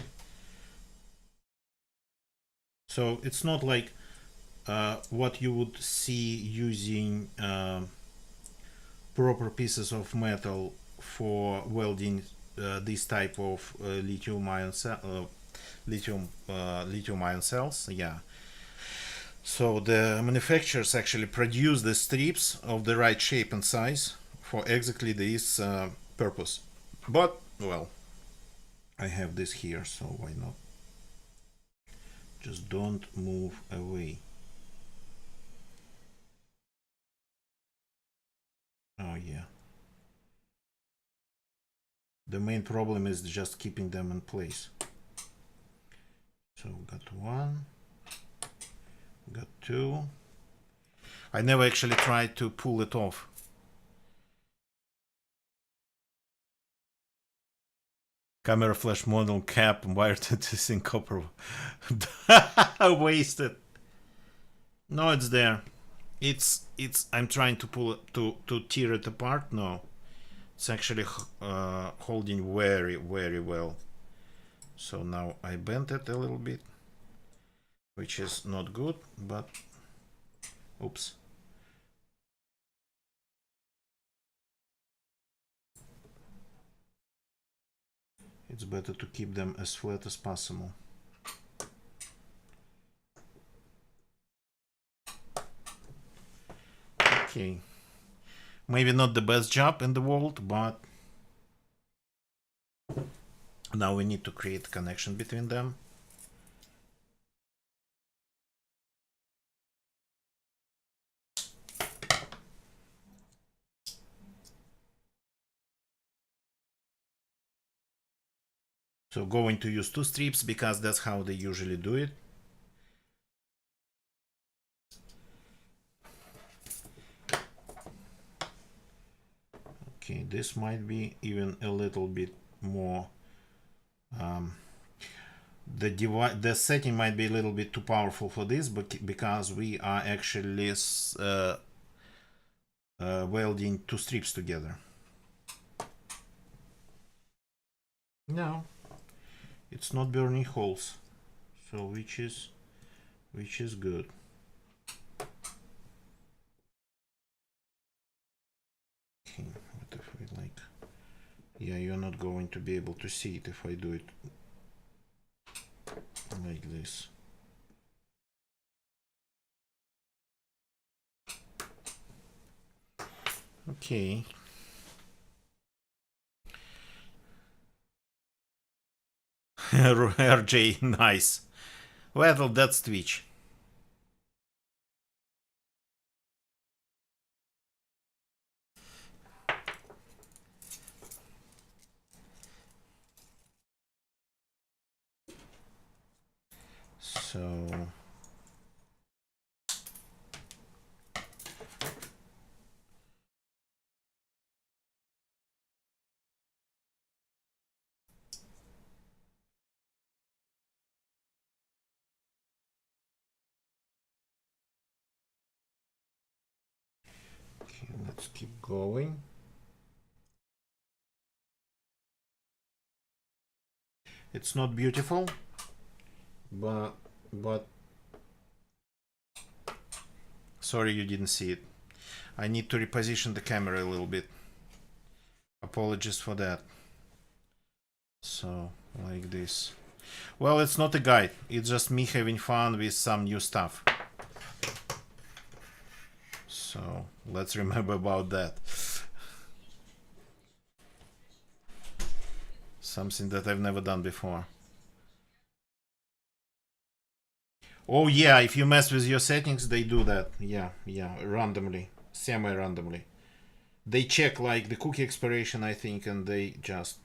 Speaker 1: So it's not like what you would see using proper pieces of metal for welding this type of lithium-ion lithium-ion cells. Yeah. So the manufacturers actually produce the strips of the right shape and size for exactly this purpose. But well, I have this here, so why not? Just don't move away. Oh yeah. The main problem is just keeping them in place. So got one, got two. I never actually tried to pull it off. Camera flash model cap wired to zinc copper. Wasted. No, it's there. It's I'm trying to pull it to tear it apart. No, it's actually holding very well. So now I bent it a little bit, which is not good, but oops. It's better to keep them as flat as possible. Okay. Maybe not the best job in the world, but now we need to create a connection between them. So going to use two strips because that's how they usually do it. Okay, this might be even a little bit more. The setting might be a little bit too powerful for this, but because we are actually welding two strips together. No, it's not burning holes, so which is good. Okay, what if we like? Yeah, you're not going to be able to see it if I do it like this. Okay. RJ, nice. Well, that's Twitch. So okay, let's keep going. It's not beautiful, but sorry you didn't see it. I need to reposition the camera a little bit. Apologies for that. So like this. Well, it's not a guide. It's just me having fun with some new stuff. So let's remember about that. Something that I've never done before. Oh yeah, if you mess with your settings, they do that. Yeah, randomly, semi-randomly. They check like the cookie expiration, I think, and they just...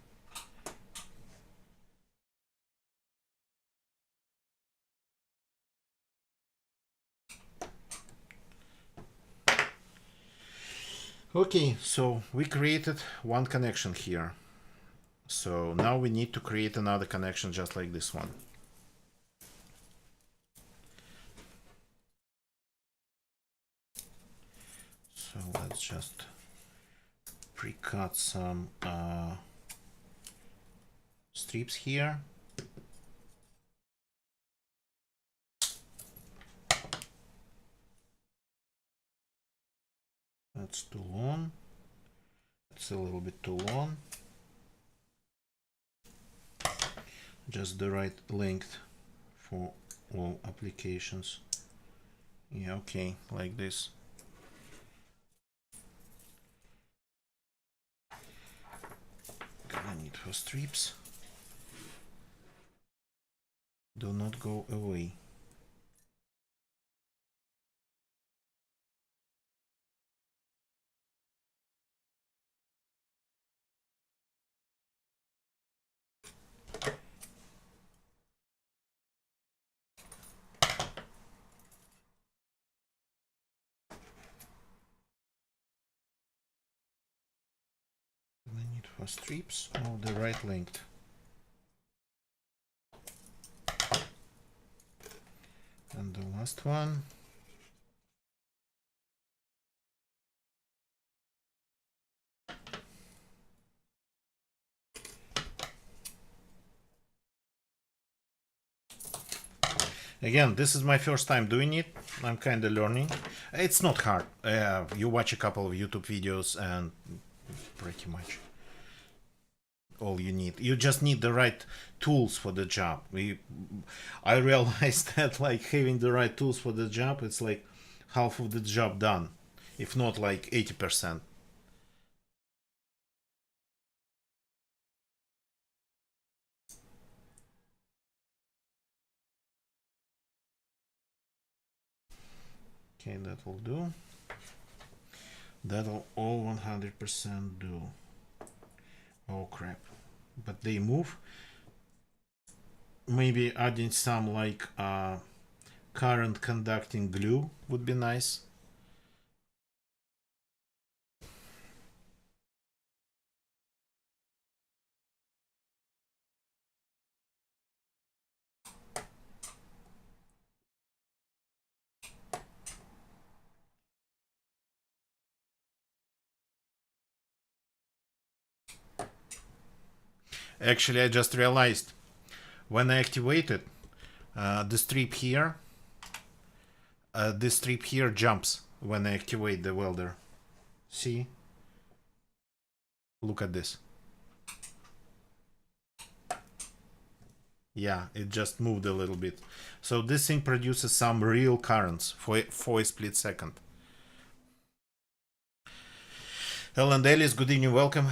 Speaker 1: Okay, so we created one connection here. So now we need to create another connection just like this one. So let's just pre-cut some strips here. That's too long. It's a little bit too long. Just the right length for all applications. Yeah, okay, like this. Gonna need for strips. Do not go away. For strips of the right length. And the last one. Again, this is my first time doing it. I'm kind of learning. It's not hard. You watch a couple of YouTube videos and pretty much all you need. You just need the right tools for the job. I realized that like having the right tools for the job, it's like half of the job done, if not like 80%. Okay, that will do. That'll all 100% do. Oh crap. But they move. Maybe adding some like current conducting glue would be nice. Actually, I just realized when I activated the strip here, this strip here jumps when I activate the welder. See? Look at this. Yeah, it just moved a little bit. So this thing produces some real currents for a split second. Ellen Ellis, good evening, welcome.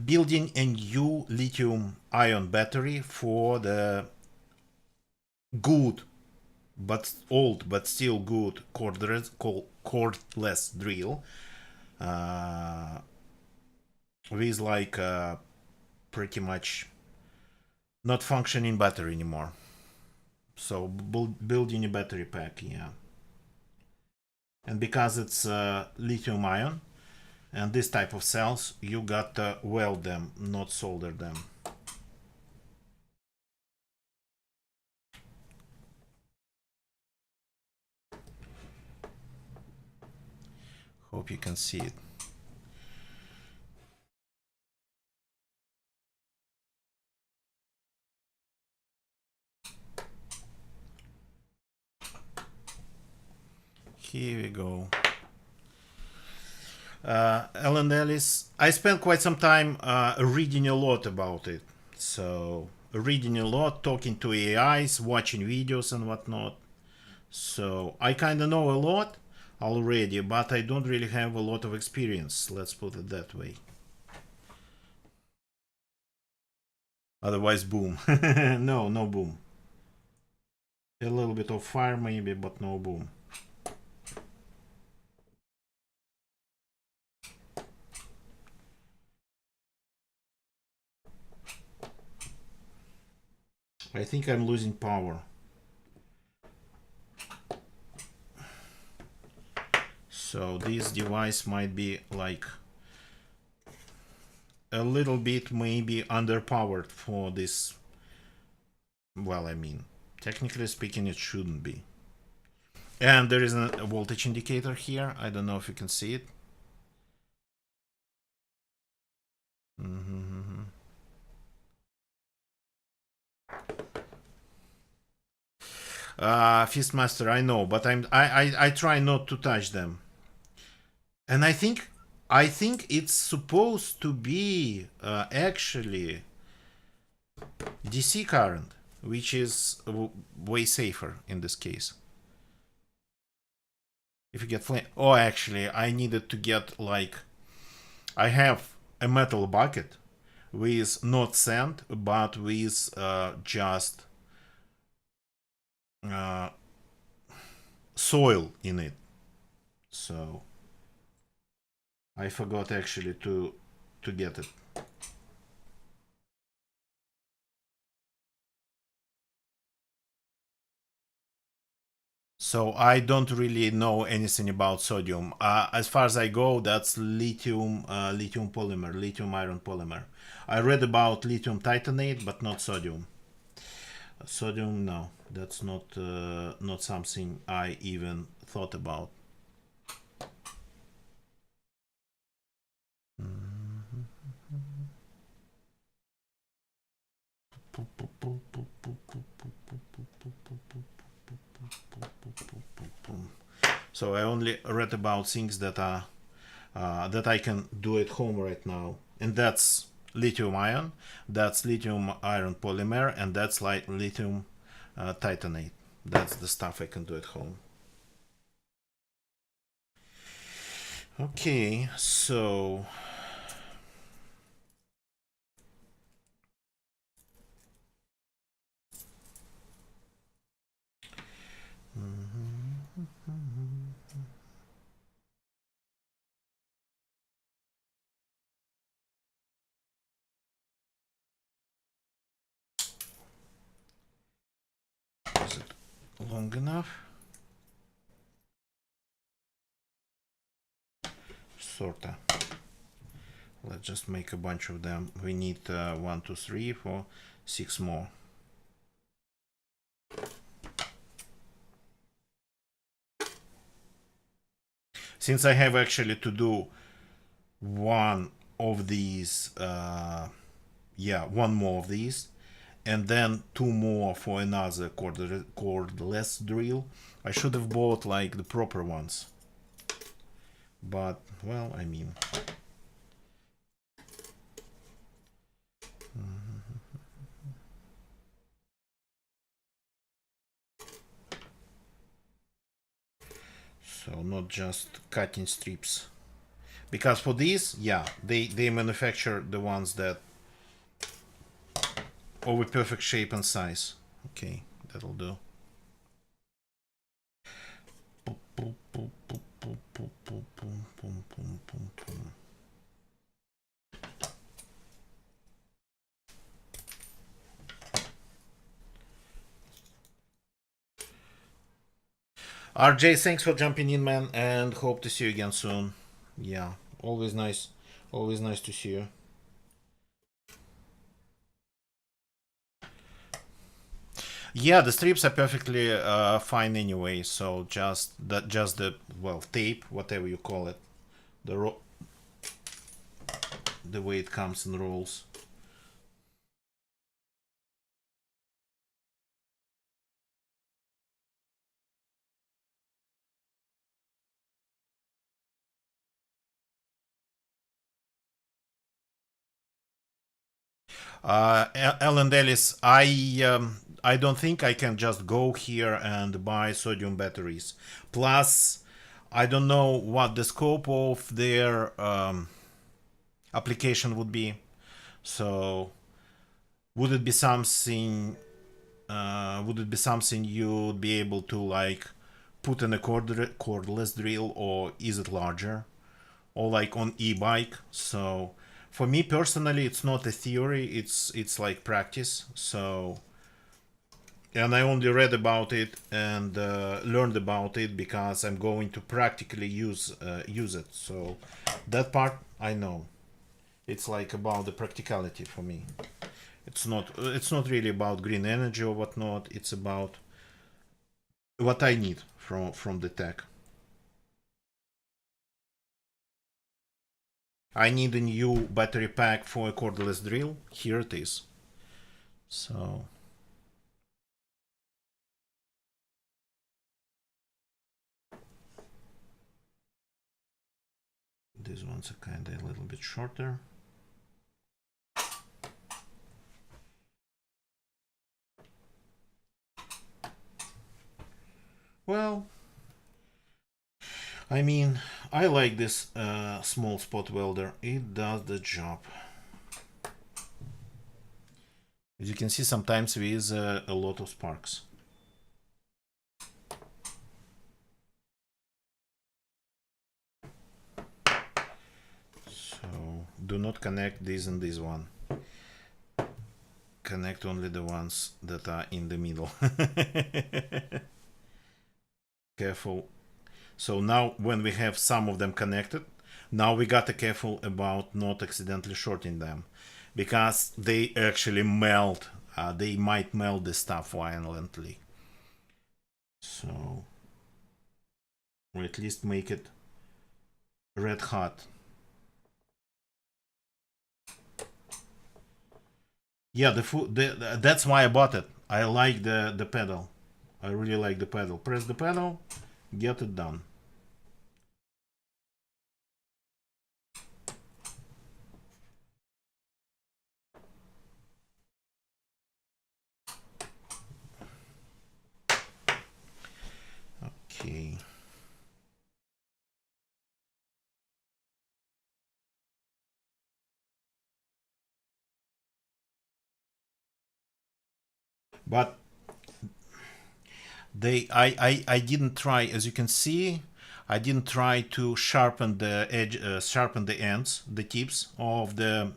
Speaker 1: Building a new lithium-ion battery for the good, but old, but still good cordless drill with like pretty much not functioning battery anymore. So building a battery pack, yeah. And because it's lithium-ion, and this type of cells, you got to weld them, not solder them. Hope you can see it. Here we go. Ellen Ellis, I spent quite some time reading a lot about it. So reading a lot, talking to AIs, watching videos and whatnot. So I kind of know a lot already, but I don't really have a lot of experience. Let's put it that way. Otherwise, boom. No, no boom. A little bit of fire maybe, but no boom. I think I'm losing power. So this device might be like a little bit maybe underpowered for this. Well, I mean, technically speaking, it shouldn't be. And there is a voltage indicator here. I don't know if you can see it. Fistmaster, I know, but I try not to touch them. And I think it's supposed to be actually DC current, which is way safer in this case. If you get flame, oh, actually, I needed to get like, I have a metal bucket with not sand, but with just soil in it. So I forgot actually to get it. So I don't really know anything about sodium. As far as I go, that's lithium polymer, lithium iron polymer. I read about lithium titanate, but not sodium. Sodium, no, that's not something I even thought about. So I only read about things that are that I can do at home right now, and that's lithium ion, that's lithium iron polymer, and that's like lithium titanate. That's the stuff I can do at home. Okay, so is it long enough? Sorta. Let's just make a bunch of them. We need 1, 2, 3, 4, 6 more. Since I have actually to do one of these, one more of these, and then 2 more for another cordless drill, I should have bought like the proper ones. But, well, I mean... So not just cutting strips. Because for these, yeah, they manufacture the ones that are with perfect shape and size. Okay, that'll do. RJ, thanks for jumping in, man, and hope to see you again soon. Yeah, always nice to see you. Yeah, the strips are perfectly fine anyway. So just the well, tape, whatever you call it, the way it comes in rolls. Ellen Ellis, I don't think I can just go here and buy sodium batteries. Plus, I don't know what the scope of their application would be. So, would it be something? Would it be something you'd be able to like put in a cordless drill, or is it larger, or like on e-bike? So, for me personally, it's not a theory. It's like practice. So, and I only read about it and learned about it because I'm going to practically use it. So that part I know. It's like about the practicality for me. It's not really about green energy or whatnot. It's about what I need from the tech. I need a new battery pack for a cordless drill. Here it is. So these ones are kind of a little bit shorter. Well, I mean, I like this small spot welder. It does the job. As you can see, sometimes with a lot of sparks. So do not connect this and this one. Connect only the ones that are in the middle. Careful. So now when we have some of them connected, now we gotta careful about not accidentally shorting them, because they actually melt. They might melt the stuff violently. So, or at least make it red hot. Yeah, that's why I bought it. I like the pedal. I really like the pedal. Press the pedal, get it done. Okay. But I didn't try, as you can see, I didn't try to sharpen the edge, sharpen the ends, the tips of the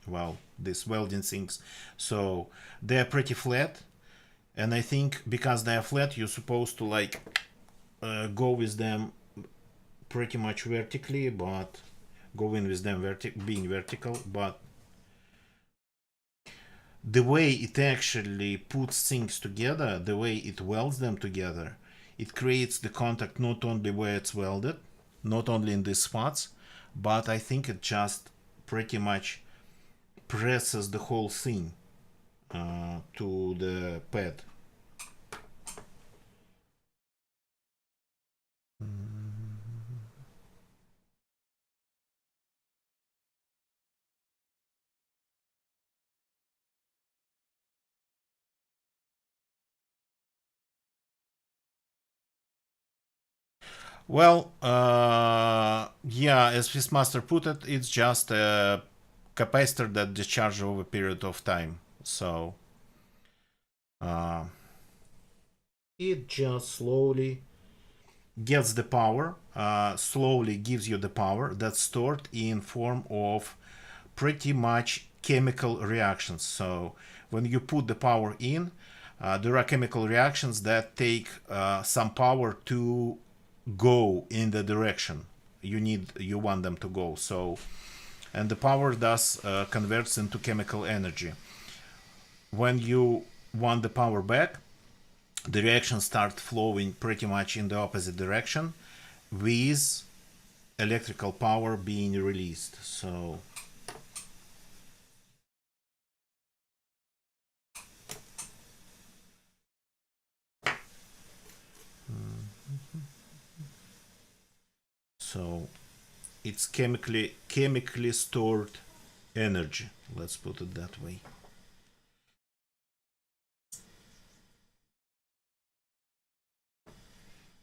Speaker 1: well, these welding things. So they're pretty flat, and I think because they're flat, you're supposed to like go with them pretty much vertically, but going with them being vertical, but the way it actually puts things together, the way it welds them together, it creates the contact not only where it's welded, not only in these spots, but I think it just pretty much presses the whole thing to the pad. Well, yeah, as Fistmaster put it, it's just a capacitor that discharges over a period of time. So uh, it just slowly gets the power, slowly gives you the power that's stored in form of pretty much chemical reactions. So when you put the power in, there are chemical reactions that take some power to go in the direction you want them to go. So, and the power thus converts into chemical energy. When you want the power back, the reactions start flowing pretty much in the opposite direction, with electrical power being released. So so it's chemically stored energy. Let's put it that way.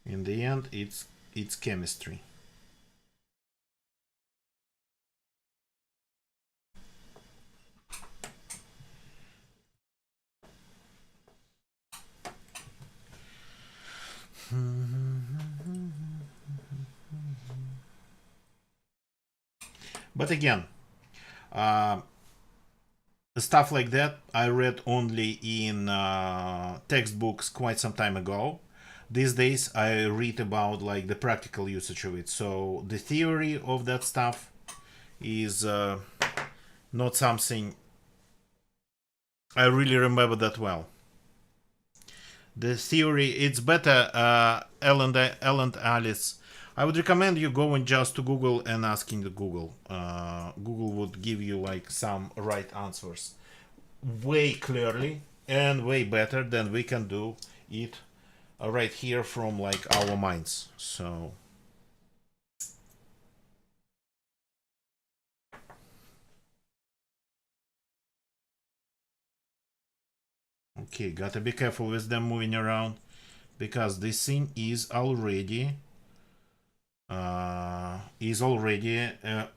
Speaker 1: In the end, it's chemistry. But again, stuff like that I read only in textbooks quite some time ago. These days I read about like the practical usage of it. So the theory of that stuff is not something I really remember that well. The theory, it's better, Ellen Alice. I would recommend you going just to Google and asking the Google. Google would give you like some right answers way clearly and way better than we can do it right here from like our minds. So okay, gotta be careful with them moving around because this thing is already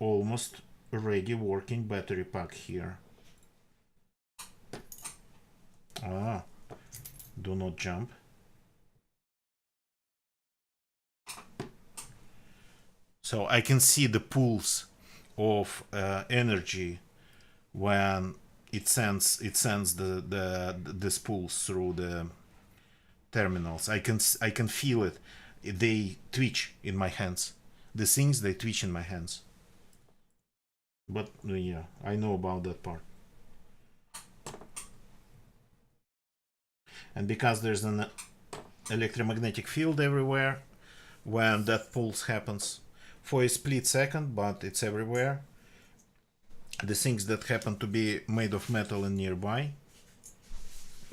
Speaker 1: almost ready working battery pack here. Do not jump. So I can see the pulse of energy when it sends this pulse through the terminals. I can feel it. They twitch in my hands. The things, they twitch in my hands. But yeah, I know about that part. And because there's an electromagnetic field everywhere when that pulse happens for a split second, but it's everywhere, the things that happen to be made of metal and nearby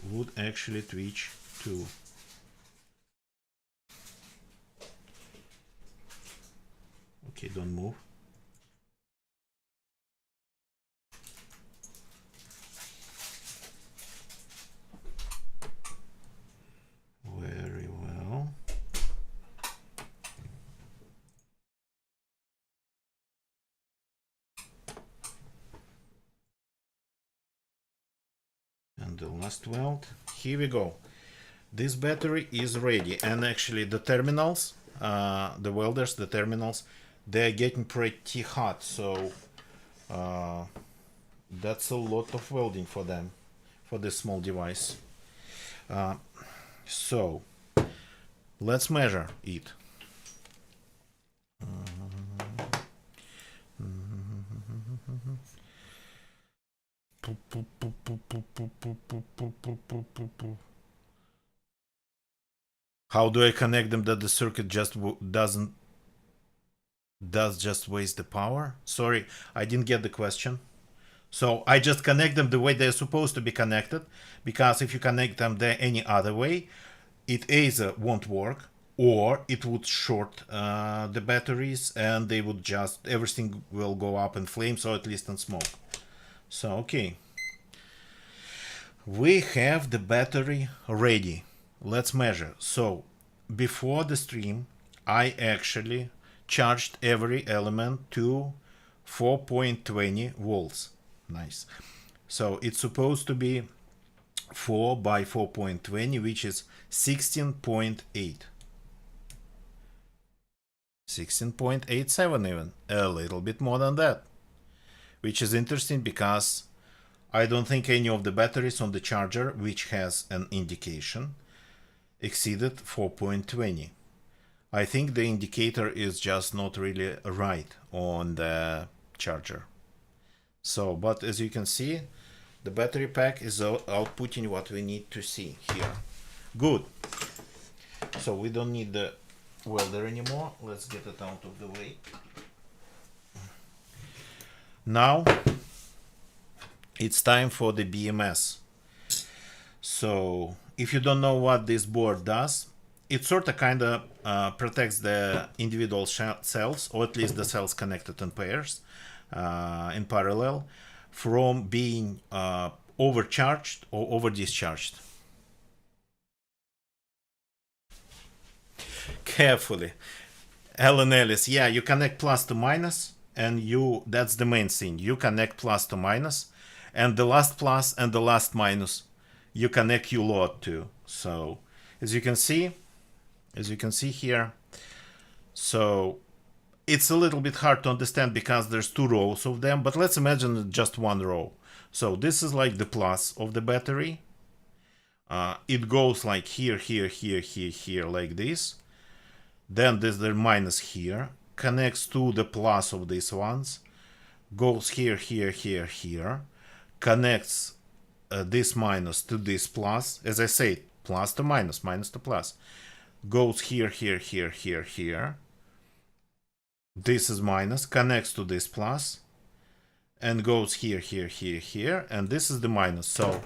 Speaker 1: would actually twitch too. Okay, don't move. Very well. And the last weld. Here we go. This battery is ready, and actually the terminals, the welders, the terminals, they're getting pretty hot, so that's a lot of welding for them, for this small device. So let's measure it. How do I connect them that the circuit just does just waste the power? Sorry, I didn't get the question. So I just connect them the way they're supposed to be connected, because if you connect them any other way, it either won't work or it would short the batteries and they would just, everything will go up in flames or at least in smoke. So okay, we have the battery ready. Let's measure. So before the stream I actually charged every element to 4.20 volts. Nice. So it's supposed to be 4 by 4.20, which is 16.8. 16.87 even. A little bit more than that. Which is interesting because I don't think any of the batteries on the charger, which has an indication, exceeded 4.20. I think the indicator is just not really right on the charger. So, but as you can see, the battery pack is outputting what we need to see here. Good. So we don't need the welder anymore. Let's get it out of the way. Now it's time for the BMS. So if you don't know what this board does, it sort of kind of protects the individual cells, or at least the cells connected in pairs, in parallel. from being overcharged or over discharged. Carefully. Alan Ellis, yeah, you connect plus to minus, and that's the main thing. You connect plus to minus, and the last plus and the last minus, you connect U load to. So as you can see here, so it's a little bit hard to understand because there's two rows of them, but let's imagine just one row. So this is like the plus of the battery. It goes like here, here, here, here, here, like this. Then there's the minus here, connects to the plus of these ones, goes here, here, here, here, connects this minus to this plus, as I say, plus to minus, minus to plus, goes here, here, here, here, here. This is minus, connects to this plus, and goes here, here, here, here, and this is the minus. So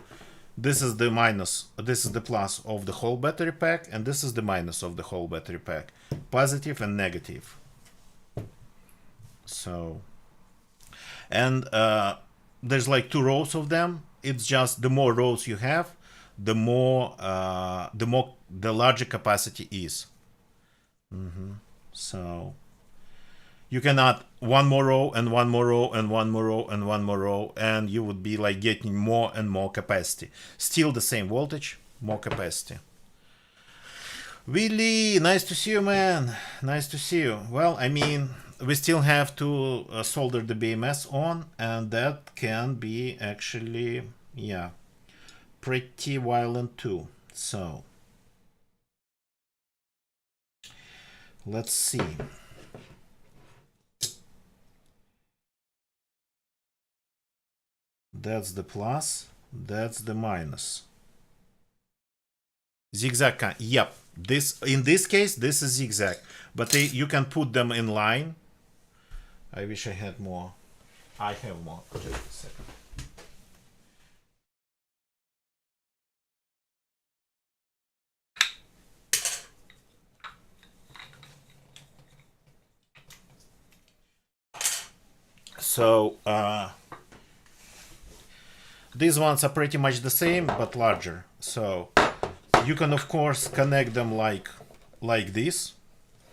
Speaker 1: this is the minus, this is the plus of the whole battery pack, and this is the minus of the whole battery pack, positive and negative. So, and there's like two rows of them. It's just the more rows you have, the larger capacity is. So you can add one more row and one more row and one more row and one more row, and you would be like getting more and more capacity. Still the same voltage, more capacity. Willie, nice to see you, man. Nice to see you. Well, I mean, we still have to solder the BMS on, and that can be actually, yeah, pretty violent too. So let's see. That's the plus, that's the minus. Zigzag, yep. In this case, this is zigzag, but you can put them in line. I wish I had more. I have more. Just a second. So these ones are pretty much the same but larger. So you can of course connect them like this.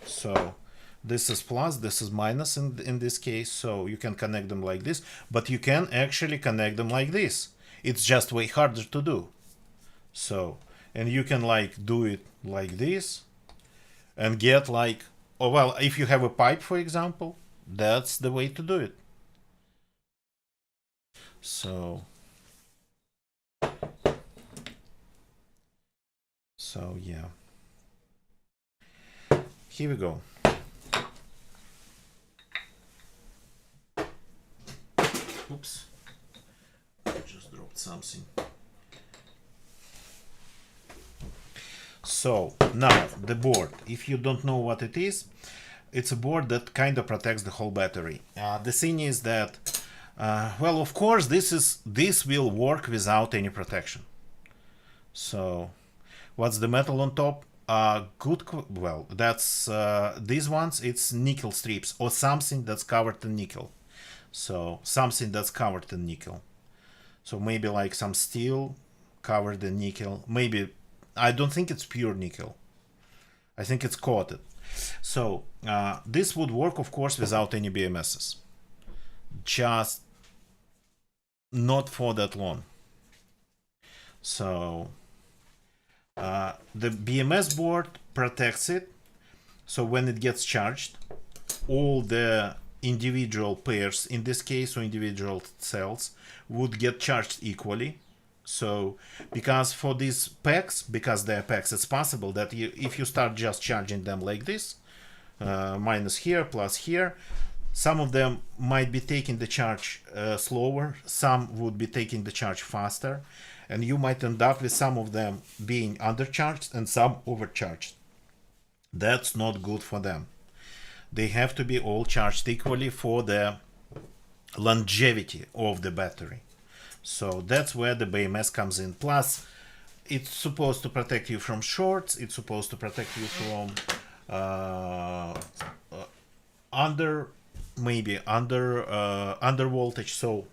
Speaker 1: So this is plus, this is minus in this case. So you can connect them like this, but you can actually connect them like this. It's just way harder to do. So, and you can like do it like this and get like, oh well, if you have a pipe, for example, that's the way to do it. So yeah, here we go. Oops, I just dropped something. So now the board, if you don't know what it is, it's a board that kind of protects the whole battery. The thing is that well, of course, this will work without any protection. So what's the metal on top? Well, that's these ones, it's nickel strips or something that's covered in nickel. So something that's covered in nickel. So maybe like some steel covered in nickel. Maybe, I don't think it's pure nickel. I think it's coated. So this would work, of course, without any BMSs. Just not for that long. So the BMS board protects it. So when it gets charged, all the individual pairs, in this case, or individual cells, would get charged equally. So because for these packs, because they're packs, it's possible that if you start just charging them like this, minus here, plus here, some of them might be taking the charge slower, some would be taking the charge faster, and you might end up with some of them being undercharged and some overcharged. That's not good for them. They have to be all charged equally for the longevity of the battery. So that's where the BMS comes in. Plus, it's supposed to protect you from shorts, it's supposed to protect you from under voltage. So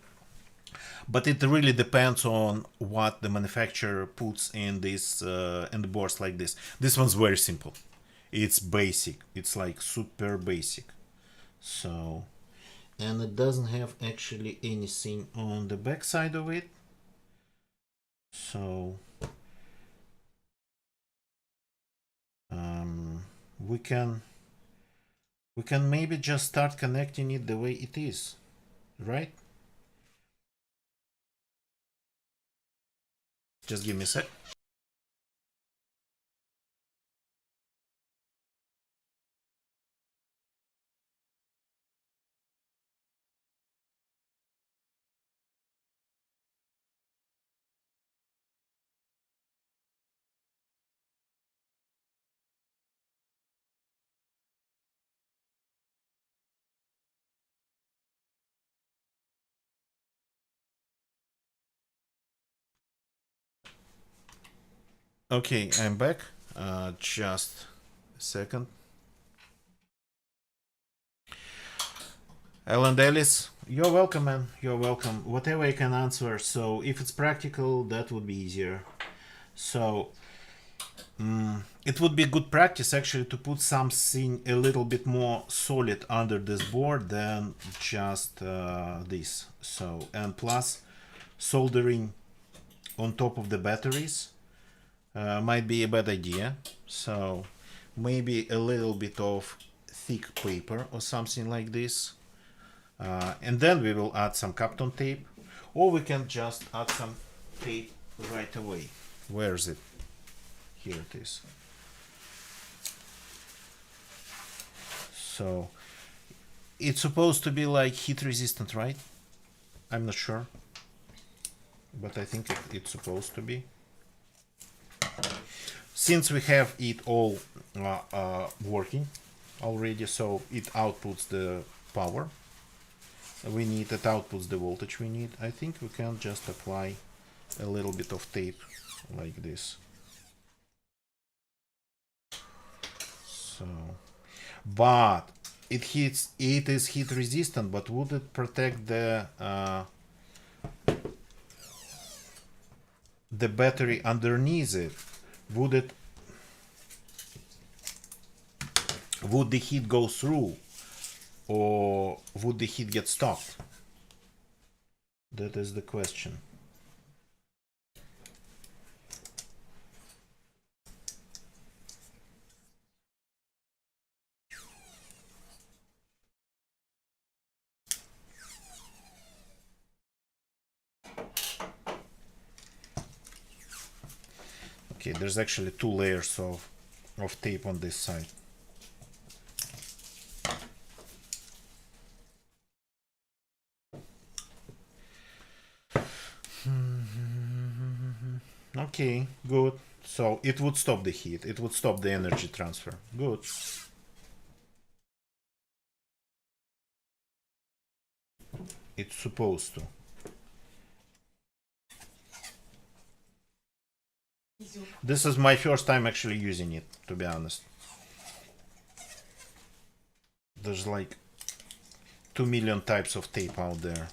Speaker 1: But it really depends on what the manufacturer puts in this in the boards like this. This one's very simple. It's basic. It's like super basic. So, and it doesn't have actually anything on the back side of it. So we can maybe just start connecting it the way it is, right? Just give me a sec. Okay, I'm back. Just a second. Alan Ellis, you're welcome, man. You're welcome. Whatever I can answer. So if it's practical, that would be easier. So it would be good practice actually to put something a little bit more solid under this board than just this. So, and plus soldering on top of the batteries might be a bad idea. So maybe a little bit of thick paper or something like this. And then we will add some Kapton tape, or we can just add some tape right away. Where is it? Here it is. So it's supposed to be like heat resistant, right? I'm not sure, but I think it's supposed to be. Since we have it all working already, so it outputs the power we need, it outputs the voltage we need, I think we can just apply a little bit of tape like this. So, but it is heat resistant, but would it protect the battery underneath it? Would the heat go through, or would the heat get stopped? That is the question. Okay, there's actually 2 layers of tape on this side. Okay, good. So it would stop the heat, it would stop the energy transfer. Good. It's supposed to. This is my first time actually using it, to be honest. There's like 2 million types of tape out there.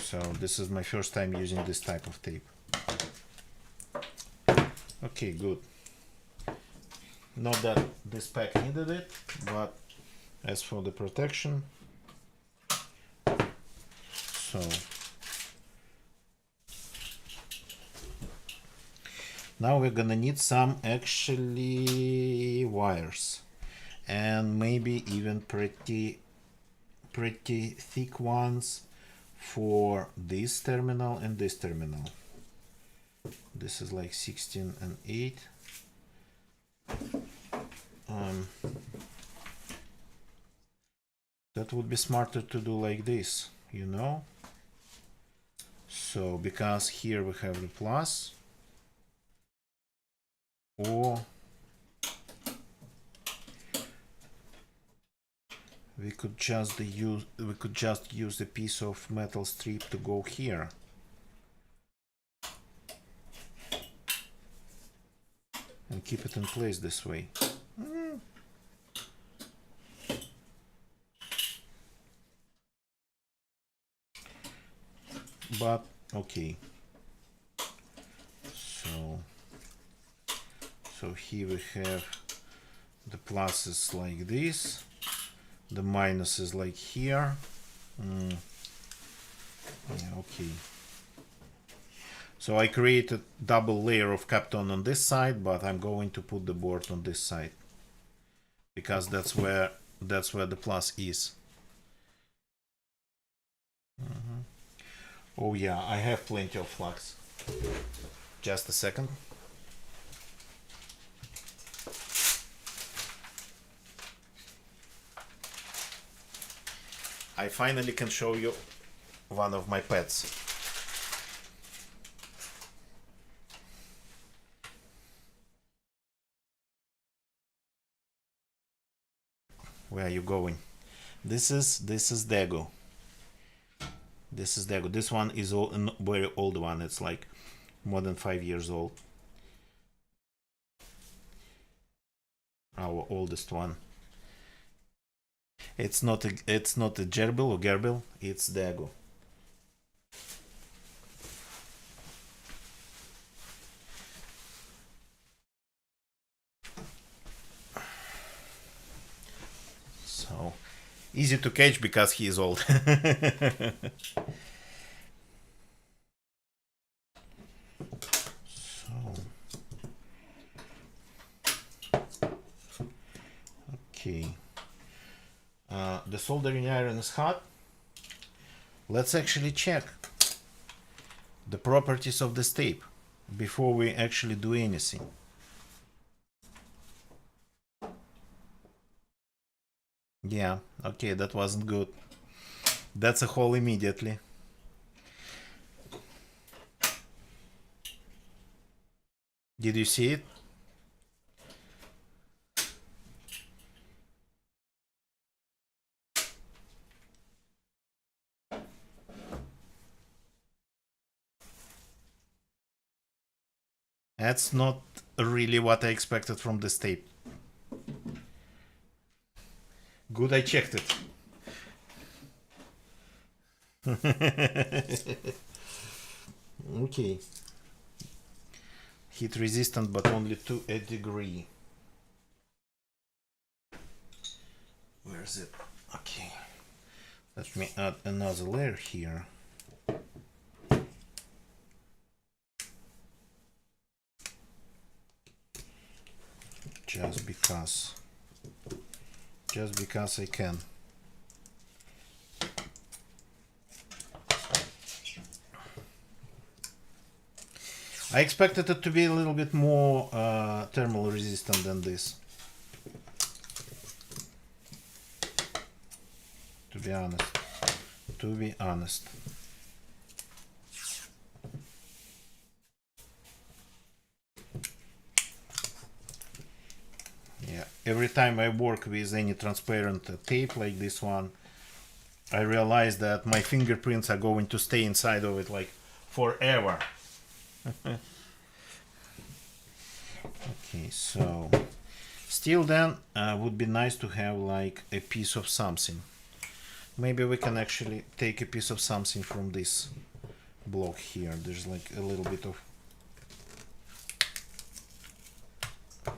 Speaker 1: So this is my first time using this type of tape. Okay, good. Not that this pack needed it, but as for the protection, so now we're gonna need some actually wires, and maybe even pretty thick ones for this terminal and this terminal. This is like 16 and 8. That would be smarter to do like this, you know? So because here we have the plus, or we could just use a piece of metal strip to go here. And keep it in place this way. but okay. So here we have the pluses like this, the minuses like here. Yeah, okay. So I created double layer of Kapton on this side, but I'm going to put the board on this side because that's where the plus is. Oh yeah, I have plenty of flux. Just a second. I finally can show you one of my pets. Where are you going? This is Dago. This is Dago. This one is a very old one. It's like more than 5 years old. Our oldest one. It's not a gerbil or gerbil. It's Dago. So easy to catch because he is old. Okay. The soldering iron is hot. Let's actually check the properties of this tape before we actually do anything. Yeah, okay, that wasn't good. That's a hole immediately. Did you see it? That's not really what I expected from this tape. Good, I checked it. Okay. Heat resistant, but only to a degree. Where is it? Okay. Let me add another layer here. Just because I can. I expected it to be a little bit more thermal resistant than this. To be honest. Yeah, every time I work with any transparent tape like this one, I realize that my fingerprints are going to stay inside of it like forever. Okay, so still then would be nice to have like a piece of something. Maybe we can actually take a piece of something from this block here. There's like a little bit of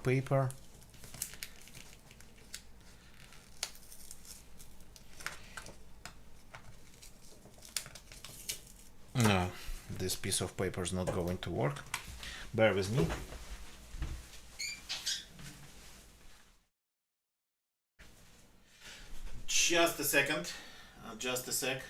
Speaker 1: paper. No, this piece of paper is not going to work. Bear with me. Just a second. Just a sec.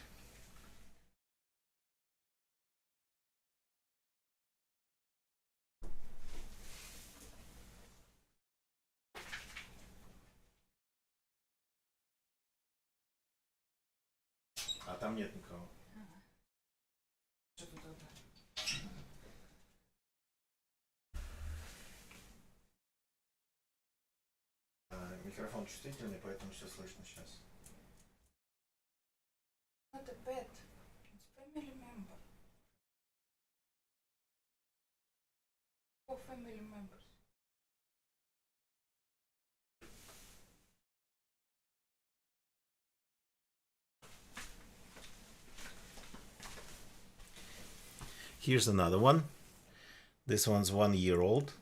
Speaker 1: А там нет никого. Микрофон чувствительный, поэтому все слышно сейчас.
Speaker 2: Not a pet. It's family member. 4 family members.
Speaker 1: Here's another one. This one's 1 year old.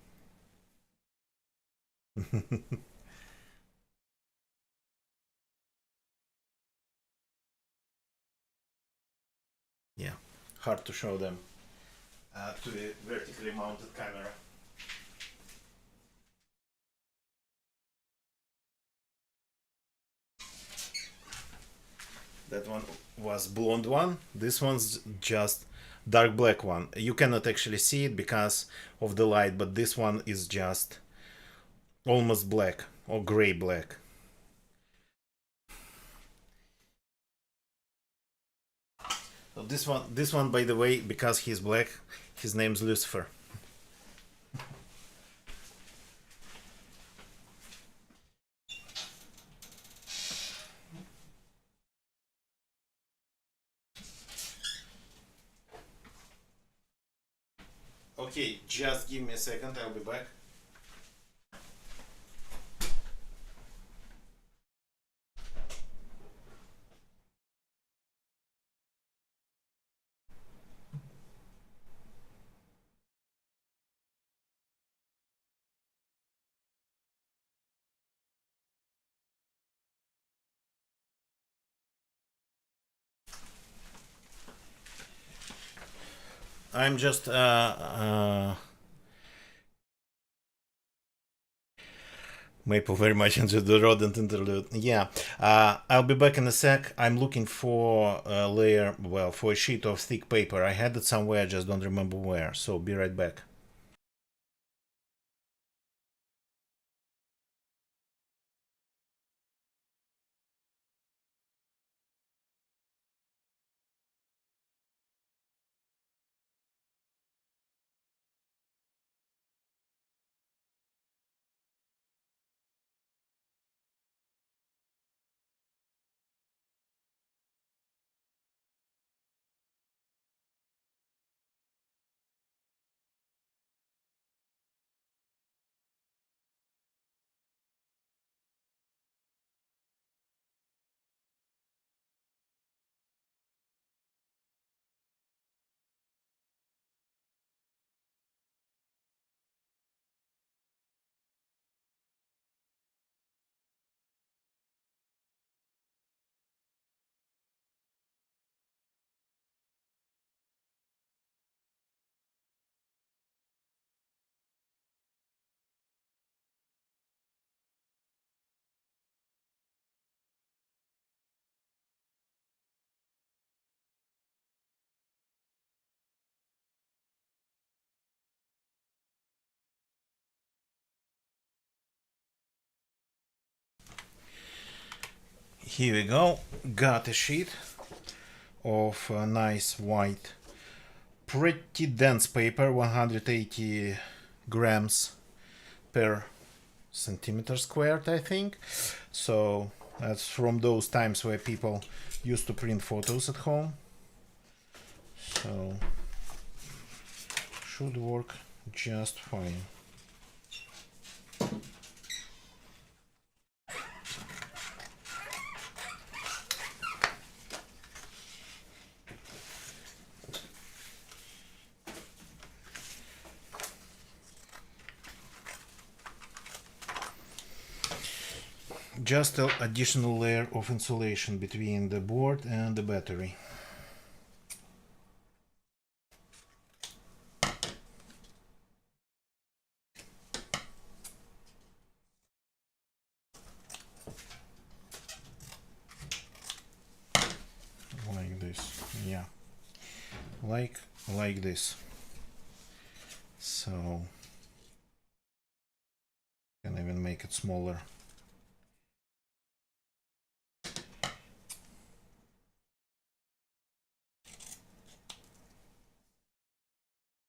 Speaker 1: Yeah, hard to show them to a vertically mounted camera. That one was blonde one. This one's just dark black one. You cannot actually see it because of the light, but this one is just almost black or gray black. So this one, by the way, because he's black, his name's Lucifer. Okay, just give me a second, I'll be back. I'm just Maple very much into the rodent interlude. Yeah, I'll be back in a sec. I'm looking for a layer, well, for a sheet of thick paper. I had it somewhere, I just don't remember where. So be right back. Here we go. Got a sheet of nice white, pretty dense paper, 180 grams per centimeter squared, I think. So that's from those times where people used to print photos at home. So should work just fine. Just an additional layer of insulation between the board and the battery. Like this, yeah, like this. So can even make it smaller.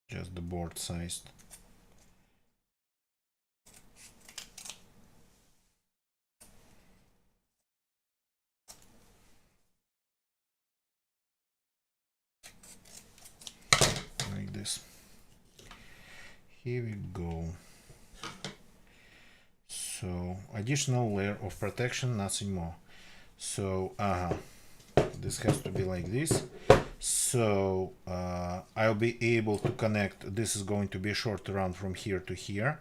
Speaker 1: Just the board sized. Like this. Here we go. So additional layer of protection, nothing more. So this has to be like this. So I'll be able to connect. This is going to be a short run from here to here.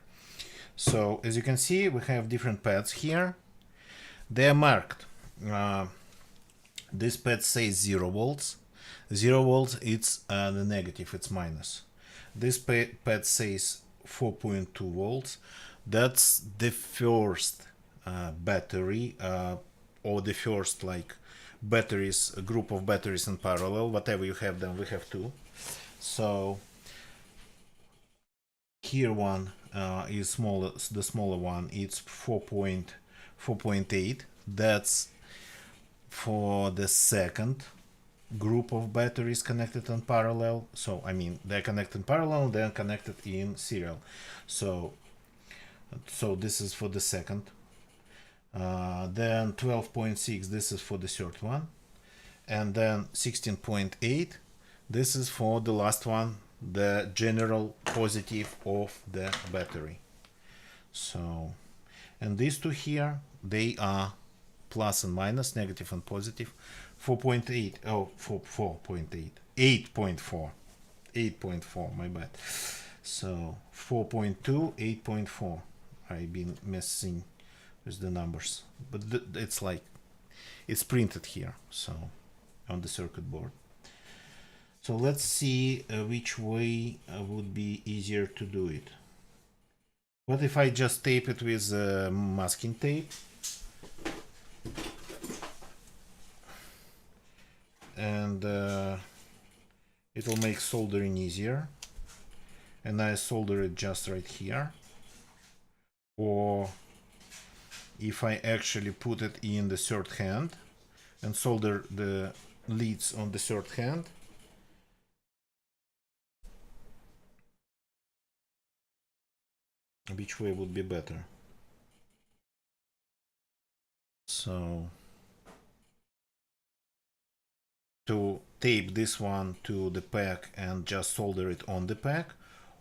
Speaker 1: So as you can see, we have different pads here. They are marked. This pad says 0 volts. 0 volts, it's the negative, it's minus. This pad says 4.2 volts. That's the first battery, or the first like batteries, a group of batteries in parallel. Whatever you have, then we have two. So here one is smaller, the smaller one, it's 4.8. That's for the second group of batteries connected in parallel. So I mean, they're connected in parallel, they're connected in serial. So this is for the second. Then 12.6, this is for the third one, and then 16.8, this is for the last one, the general positive of the battery. So, and these two here, they are plus and minus, negative and positive. 4.8, oh, 4.8, 8.4, 8.4, my bad. So 4.2, 8.4. I've been messing with the numbers, but it's like, it's printed here, so on the circuit board. So let's see which way would be easier to do it. What if I just tape it with masking tape? And it will make soldering easier. And I solder it just right here. Or if I actually put it in the third hand and solder the leads on the third hand. Which way would be better? So to tape this one to the pack and just solder it on the pack,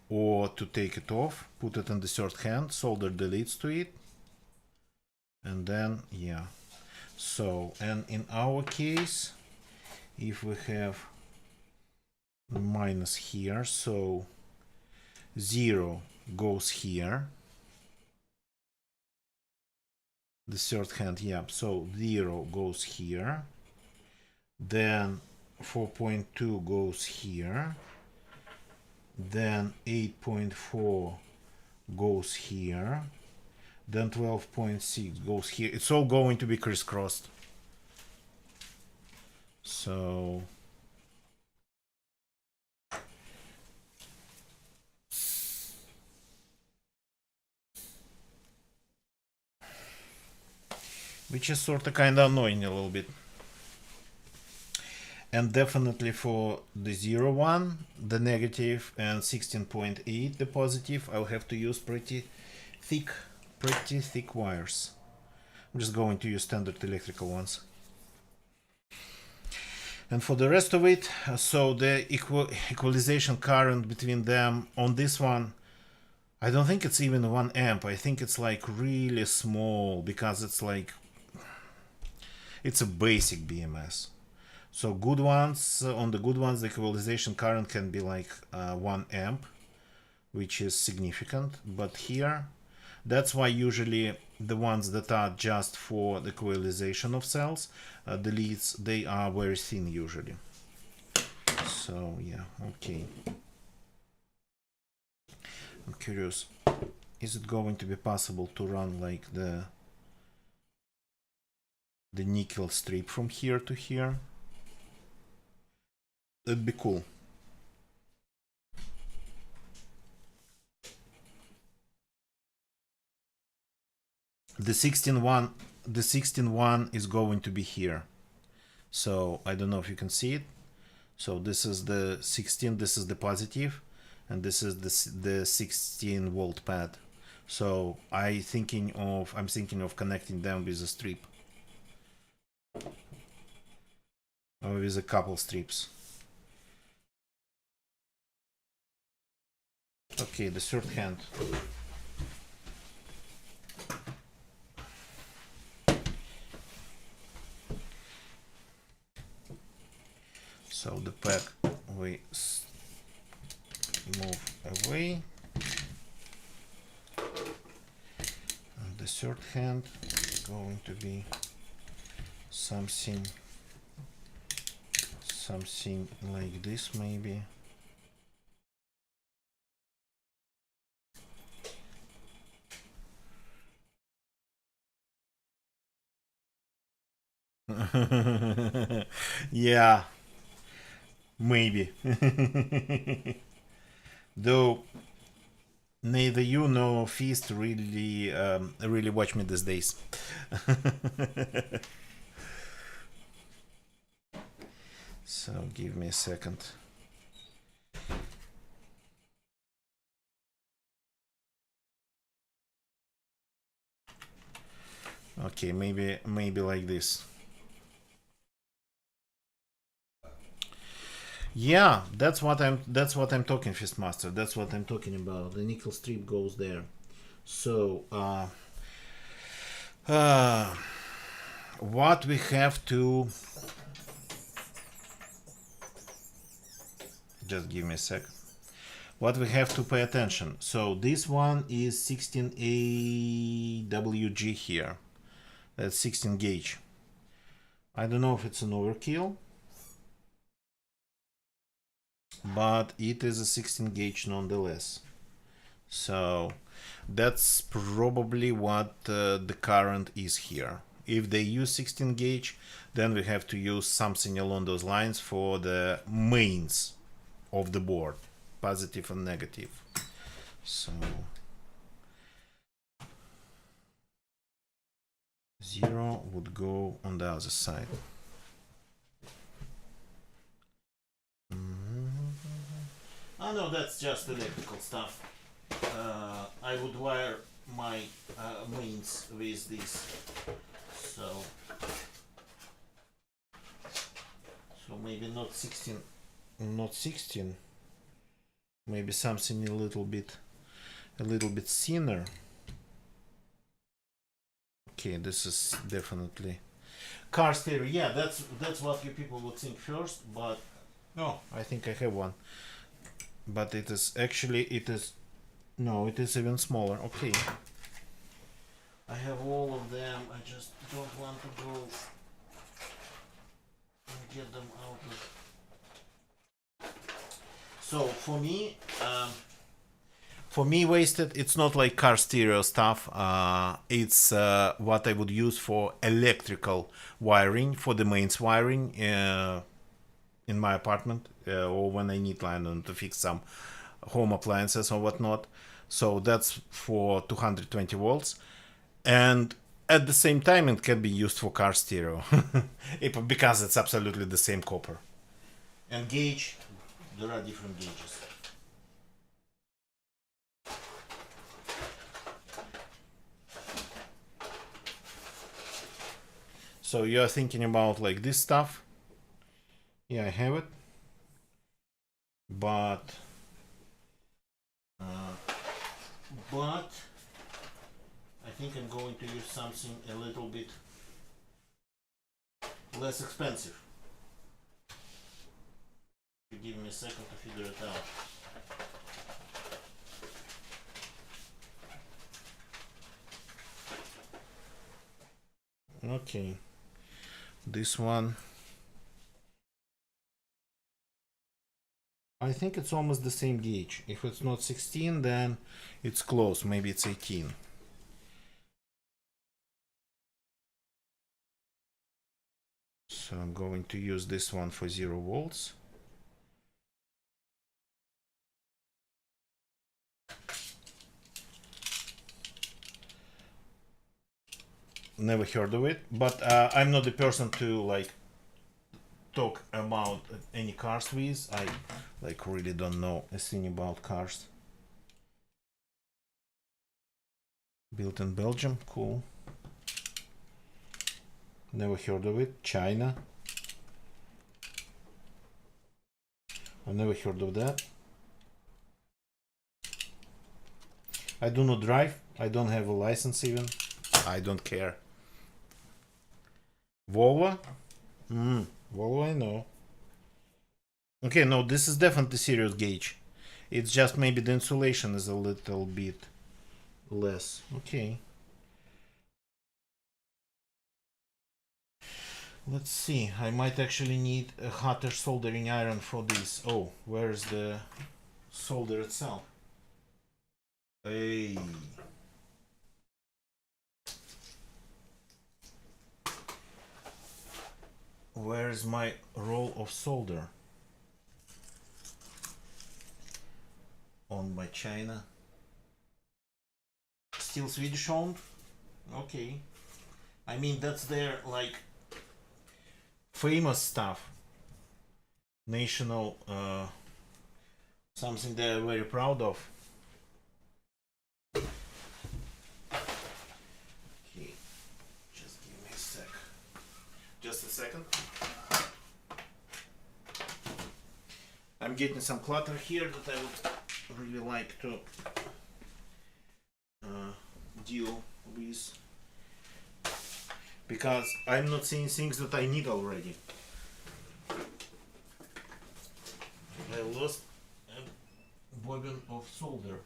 Speaker 1: or to take it off, put it in the third hand, solder the leads to it, and then yeah. So, and in our case, if we have minus here, so 0 goes here, the third hand, yeah, so 0 goes here, then 4.2 goes here, then 8.4 goes here, then 12.6 goes here. It's all going to be crisscrossed. So which is sort of kind of annoying a little bit. And definitely for the 0 one, the negative, and 16.8, the positive, I'll have to use pretty thick wires. I'm just going to use standard electrical ones. And for the rest of it, so the equalization current between them on this one, I don't think it's even 1 amp. I think it's like really small, because it's like, it's a basic BMS. So good ones, on the good ones, the equalization current can be like 1 amp, which is significant. But here, that's why usually the ones that are just for the equalization of cells, the leads, they are very thin usually. So yeah, okay. I'm curious, is it going to be possible to run like the nickel strip from here to here? That'd be cool. The 16.1 is going to be here. So I don't know if you can see it. So this is the 16, this is the positive, and this is the 16 volt pad. So I'm thinking of connecting them with a strip, or with a couple strips. Okay, the third hand. So the pack we move away. And the third hand is going to be something like this, maybe. Yeah, maybe. Though neither you nor Feast really watch me these days. So give me a second. Okay, maybe like this. Yeah, that's what I'm talking, Fistmaster. That's what I'm talking about. The nickel strip goes there. So what we have to, just give me a sec. What we have to pay attention. So this one is 16AWG here. That's 16 gauge. I don't know if it's an overkill, but it is a 16 gauge nonetheless. So that's probably what the current is here. If they use 16 gauge, then we have to use something along those lines for the mains of the board, positive and negative. So 0 would go on the other side. Oh no, that's just electrical stuff. I would wire my mains with this, so maybe not 16, maybe something a little bit thinner. Okay, this is definitely car stereo. Yeah, that's what you people would think first, but no, I think I have one. But it is actually, no, it is even smaller. Okay, I have all of them. I just don't want to go and get them out of. So for me, wasted, it's not like car stereo stuff. It's what I would use for electrical wiring, for the mains wiring in my apartment, or when I need to fix some home appliances or whatnot. So that's for 220 volts, and at the same time it can be used for car stereo because it's absolutely the same copper. And gauge, there are different gauges. So you're thinking about like this stuff. Yeah, I have it, but I think I'm going to use something a little bit less expensive. Give me a second to figure it out. Okay, this one, I think it's almost the same gauge. If it's not 16, then it's close. Maybe it's 18. So I'm going to use this one for 0 volts. Never heard of it, but I'm not the person to like talk about any cars with. I like really don't know a thing about cars. Built in Belgium, cool. Never heard of it. China, I never heard of that. I do not drive. I don't have a license even. I don't care. Volvo? Volvo I know. Okay, no, this is definitely serious gauge. It's just maybe the insulation is a little bit less. Okay. Let's see. I might actually need a hotter soldering iron for this. Oh, where's the solder itself? Hey. Where's my roll of solder? Owned by China. Still Swedish owned? Okay. I mean, that's their, like, famous stuff. National, something they're very proud of. Okay. Just give me a sec. Just a second. I'm getting some clutter here that I would really like to deal with, because I'm not seeing things that I need already. I lost a bobbin of solder.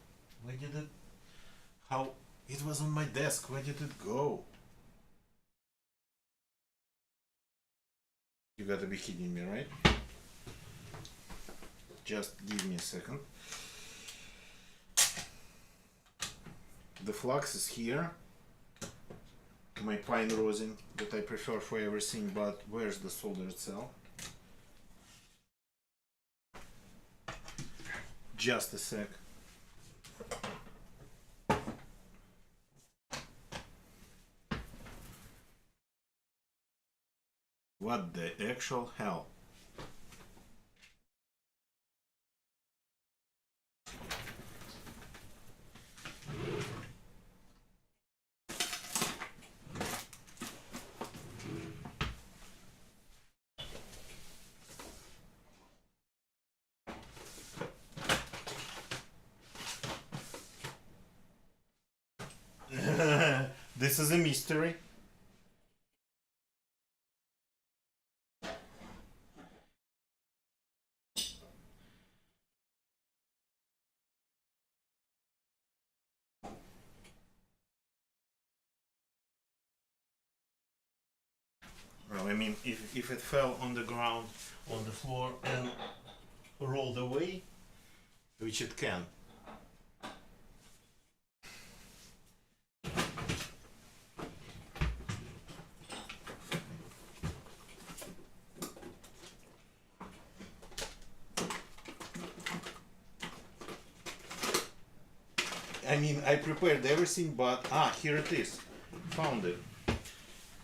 Speaker 1: Where did it? How? It was on my desk. Where did it go? You gotta be kidding me, right? Just give me a second. The flux is here. My pine rosin that I prefer for everything, but where's the solder itself? Just a sec. What the actual hell? This is a mystery. Well, I mean, if it fell on the ground, on the floor, and rolled away, which it can. I mean, I prepared everything, but here it is. Found it.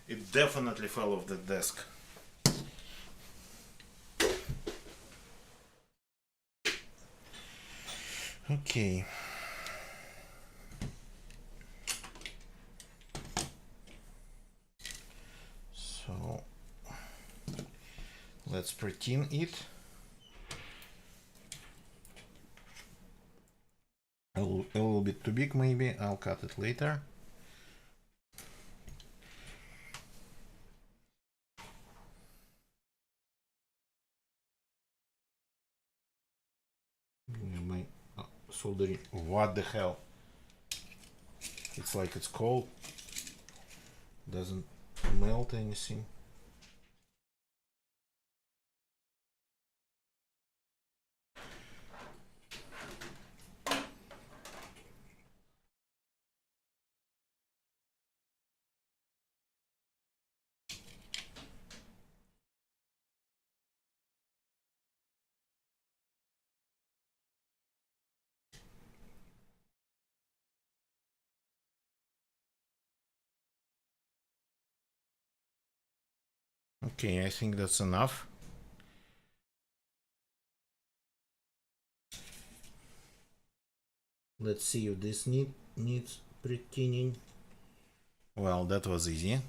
Speaker 1: It definitely fell off the desk. Okay. So let's pre-tin it. A little bit too big, maybe. I'll cut it later. My soldering. What the hell? It's like it's cold. Doesn't melt anything. Okay, I think that's enough. Let's see if this needs pre-tinning. Well, that was easy.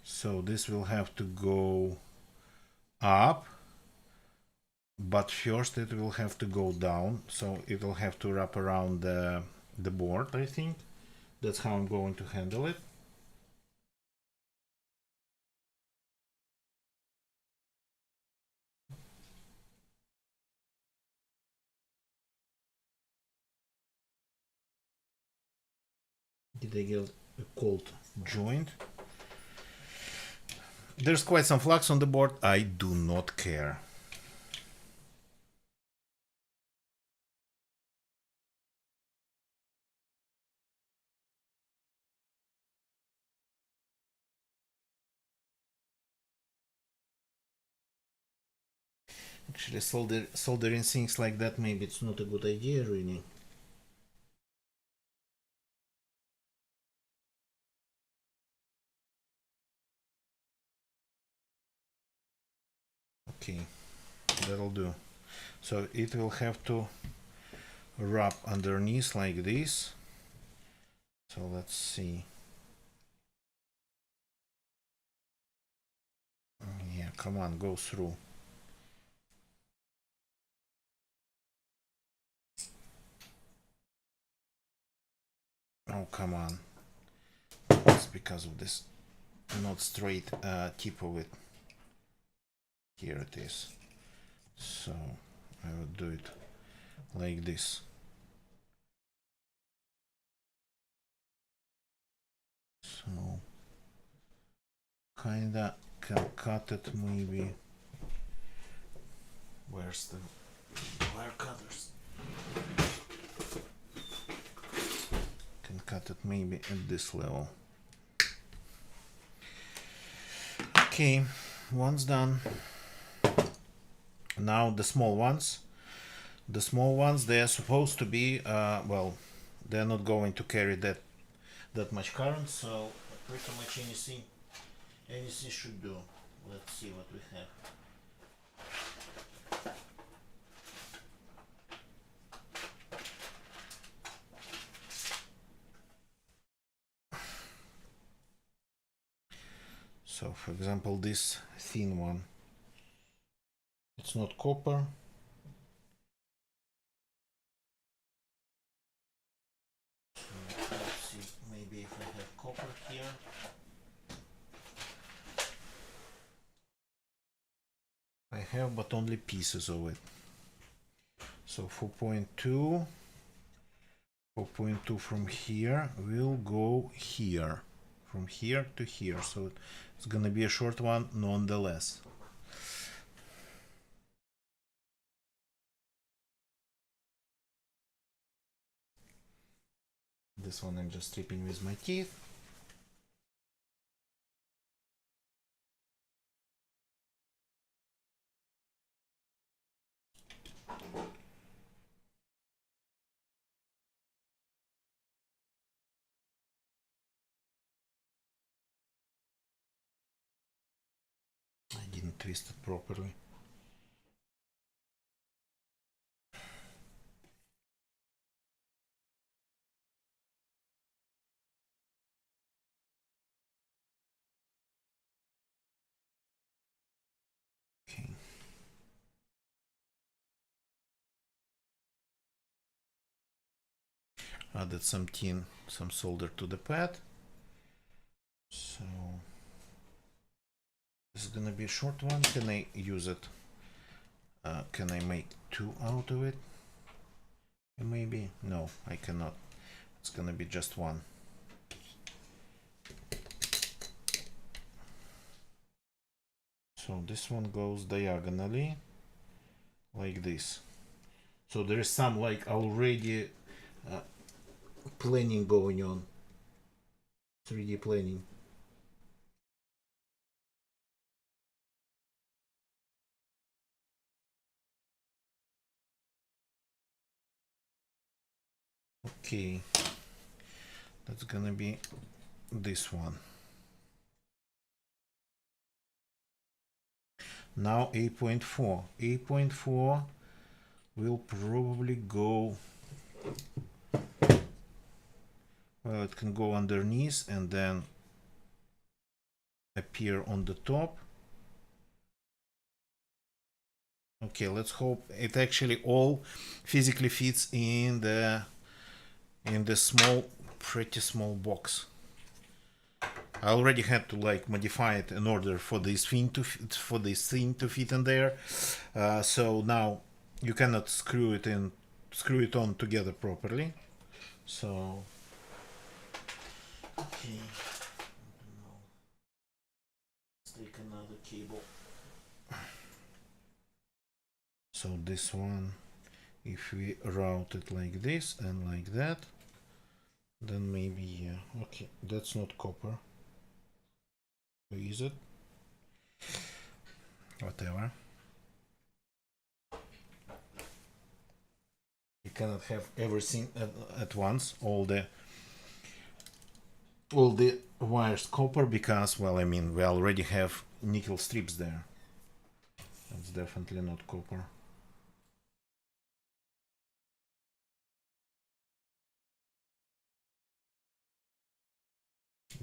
Speaker 1: So this will have to go up, but first it will have to go down. So it will have to wrap around the board, I think. That's how I'm going to handle it. they get a cold joint. There's quite some flux on the board. I do not care. Actually, soldering things like that, maybe it's not a good idea, really. Okay, that'll do. So it will have to wrap underneath like this. So let's see. Yeah, come on, go through. Oh, come on. It's because of this not straight tip of it. Here it is. So I would do it like this. So kinda can cut it maybe. Where's the wire cutters? Can cut it maybe at this level. Okay, one's done. Now the small ones. The small ones, they are supposed to be well, they're not going to carry that much current, so pretty much anything should do. Let's see what we have. So for example, this thin one, it's not copper. Let's see, maybe if I have copper here. I have, but only pieces of it. So 4.2 from here will go here, from here to here. So it's gonna be a short one nonetheless. This one I'm just stripping with my teeth. I didn't twist it properly. Okay. Added some tin, some solder to the pad. So this is gonna be a short one. Can I use it? Can I make two out of it? Maybe. No, I cannot. It's gonna be just one. So this one goes diagonally like this. So there is some like already planning going on, 3D planning. Okay, that's gonna be this one. Now 8.4. 8.4 will probably go, well, it can go underneath and then appear on the top. Okay, let's hope it actually all physically fits in the small, pretty small box. I already had to like modify it in order for this thing to fit in there. So now you cannot screw it on together properly. So Okay, I don't know. Let's take another cable. So this one, if we route it like this and like that, then maybe, yeah. Okay, that's not copper. Or is it? Whatever. You cannot have everything at once, all the wires copper, because, well, I mean, we already have nickel strips there. That's definitely not copper.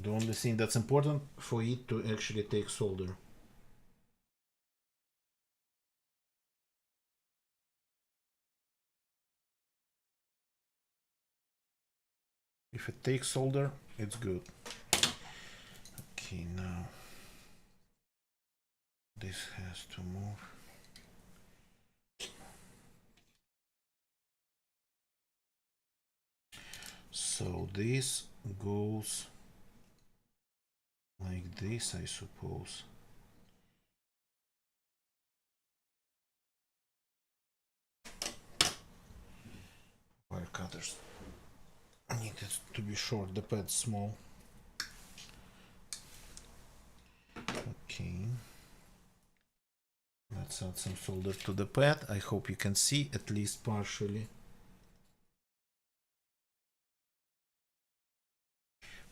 Speaker 1: The only thing that's important for it to actually take solder. If it takes solder, it's good. Okay, now this has to move. So this goes like this, I suppose. Wire cutters needed to be short, the pad's small. Okay. Let's add some solder to the pad. I hope you can see at least partially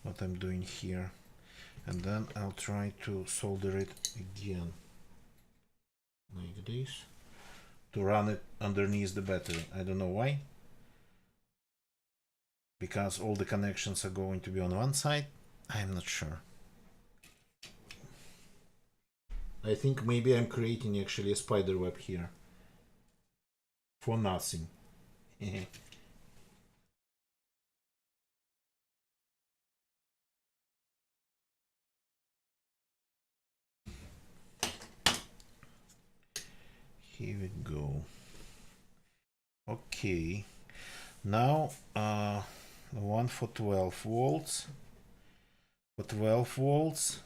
Speaker 1: what I'm doing here. And then I'll try to solder it again. Like this. To run it underneath the battery. I don't know why. Because all the connections are going to be on one side. I'm not sure. I think maybe I'm creating actually a spider web here. For nothing. Here we go. Okay. Now one for 12 volts. For 12 volts.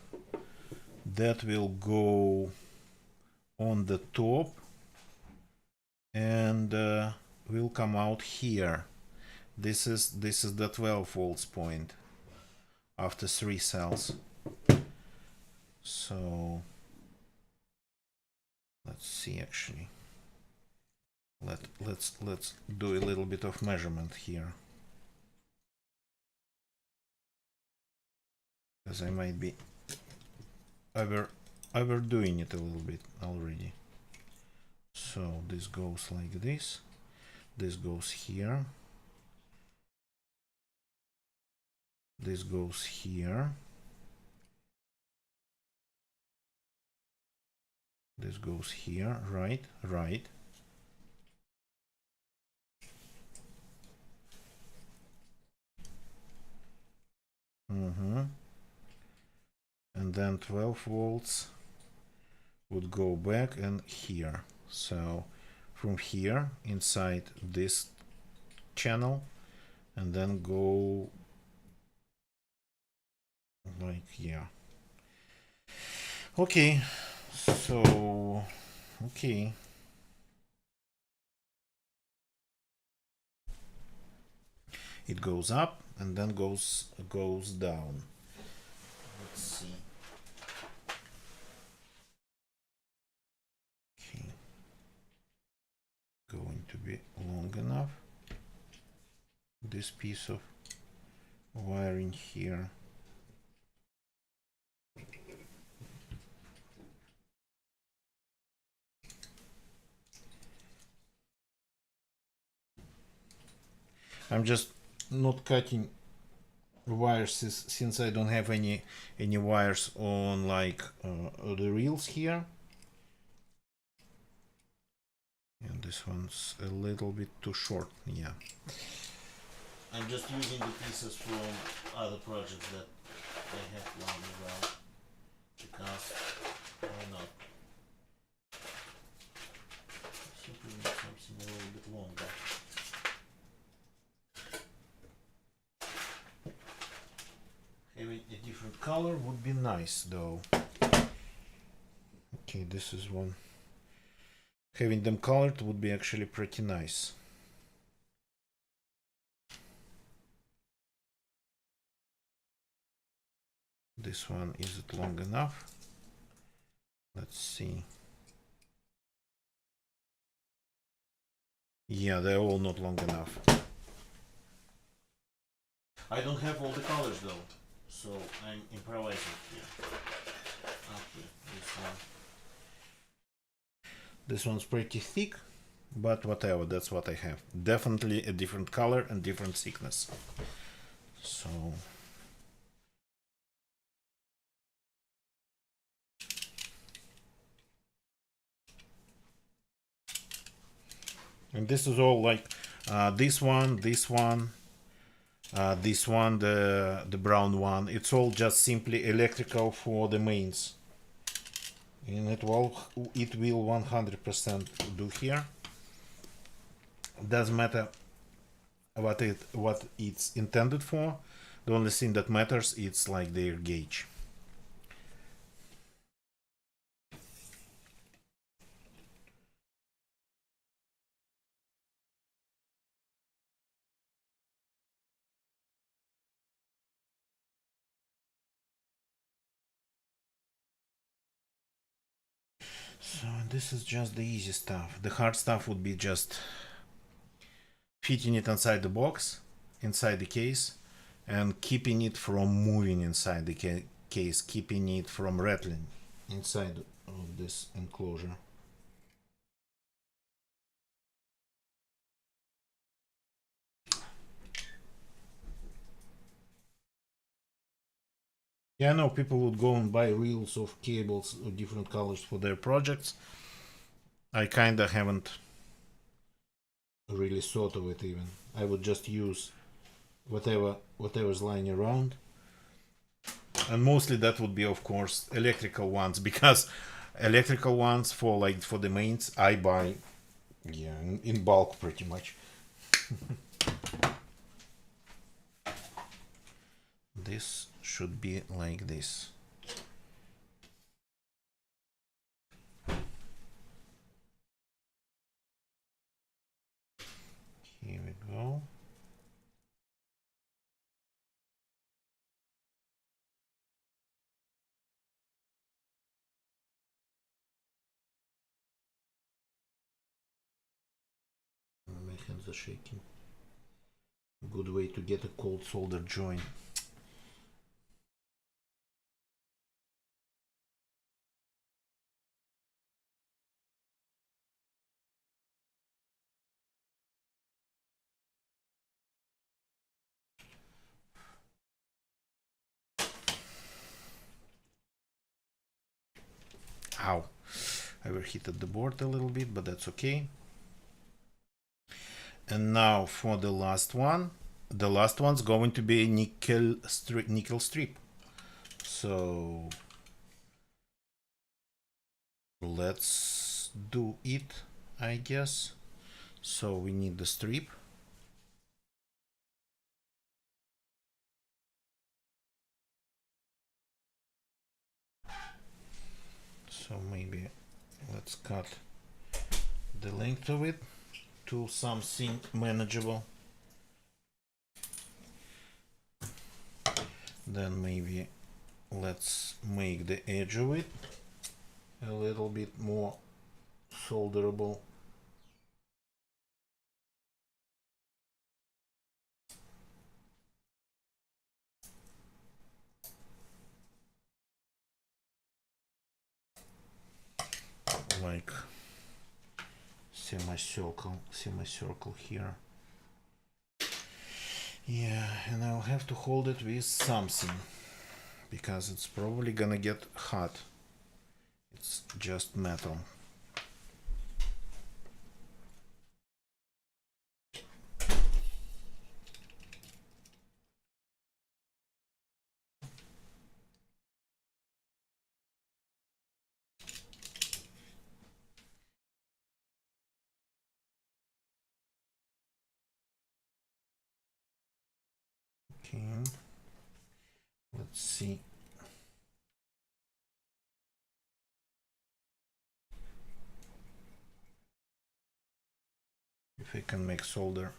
Speaker 1: That will go on the top and will come out here. This is the 12 volts point after 3 cells. So let's see, actually. Let's do a little bit of measurement here, because I might be overdoing it a little bit already. So this goes like this. This goes here. This goes here. This goes here, right, right. And then 12 volts would go back and here. So from here inside this channel, and then go like, yeah. Okay, so okay. It goes up and then goes down. Let's see. Okay. Going to be long enough. This piece of wiring here. I'm just not cutting wires since I don't have any wires on like the reels here. And this one's a little bit too short, yeah. I'm just using the pieces from other projects that I have lying around, because why not? Simply need something a little bit longer. color would be nice though. Okay, this is one. Having them colored would be actually pretty nice. This one, is it long enough? Let's see. Yeah, they're all not long enough. I don't have all the colors though, so I'm improvising here. Okay, this one. This one's pretty thick, but whatever, that's what I have. Definitely a different color and different thickness. So and this is all like this one, this one, the brown one. It's all just simply electrical for the mains, and it will 100% do here. Doesn't matter what it's intended for. The only thing that matters it's like their gauge. So this is just the easy stuff. The hard stuff would be just fitting it inside the box, inside the case, and keeping it from moving inside the case, keeping it from rattling inside of this enclosure. Yeah, I know people would go and buy reels of cables of different colors for their projects. I kinda haven't really thought of it even. I would just use whatever's lying around. And mostly that would be of course electrical ones, because electrical ones for the mains I buy in bulk pretty much. This should be like this. Here we go. My hands are shaking. Good way to get a cold solder joint. Ow. I overheated the board a little bit, but that's okay. And now for the last one. The last one's going to be a nickel strip. So let's do it, I guess. So we need the strip. So maybe let's cut the length of it to something manageable. Then maybe let's make the edge of it a little bit more solderable. Like semicircle here. Yeah, and I'll have to hold it with something because it's probably gonna get hot. It's just metal. Okay, let's see. if I can make solder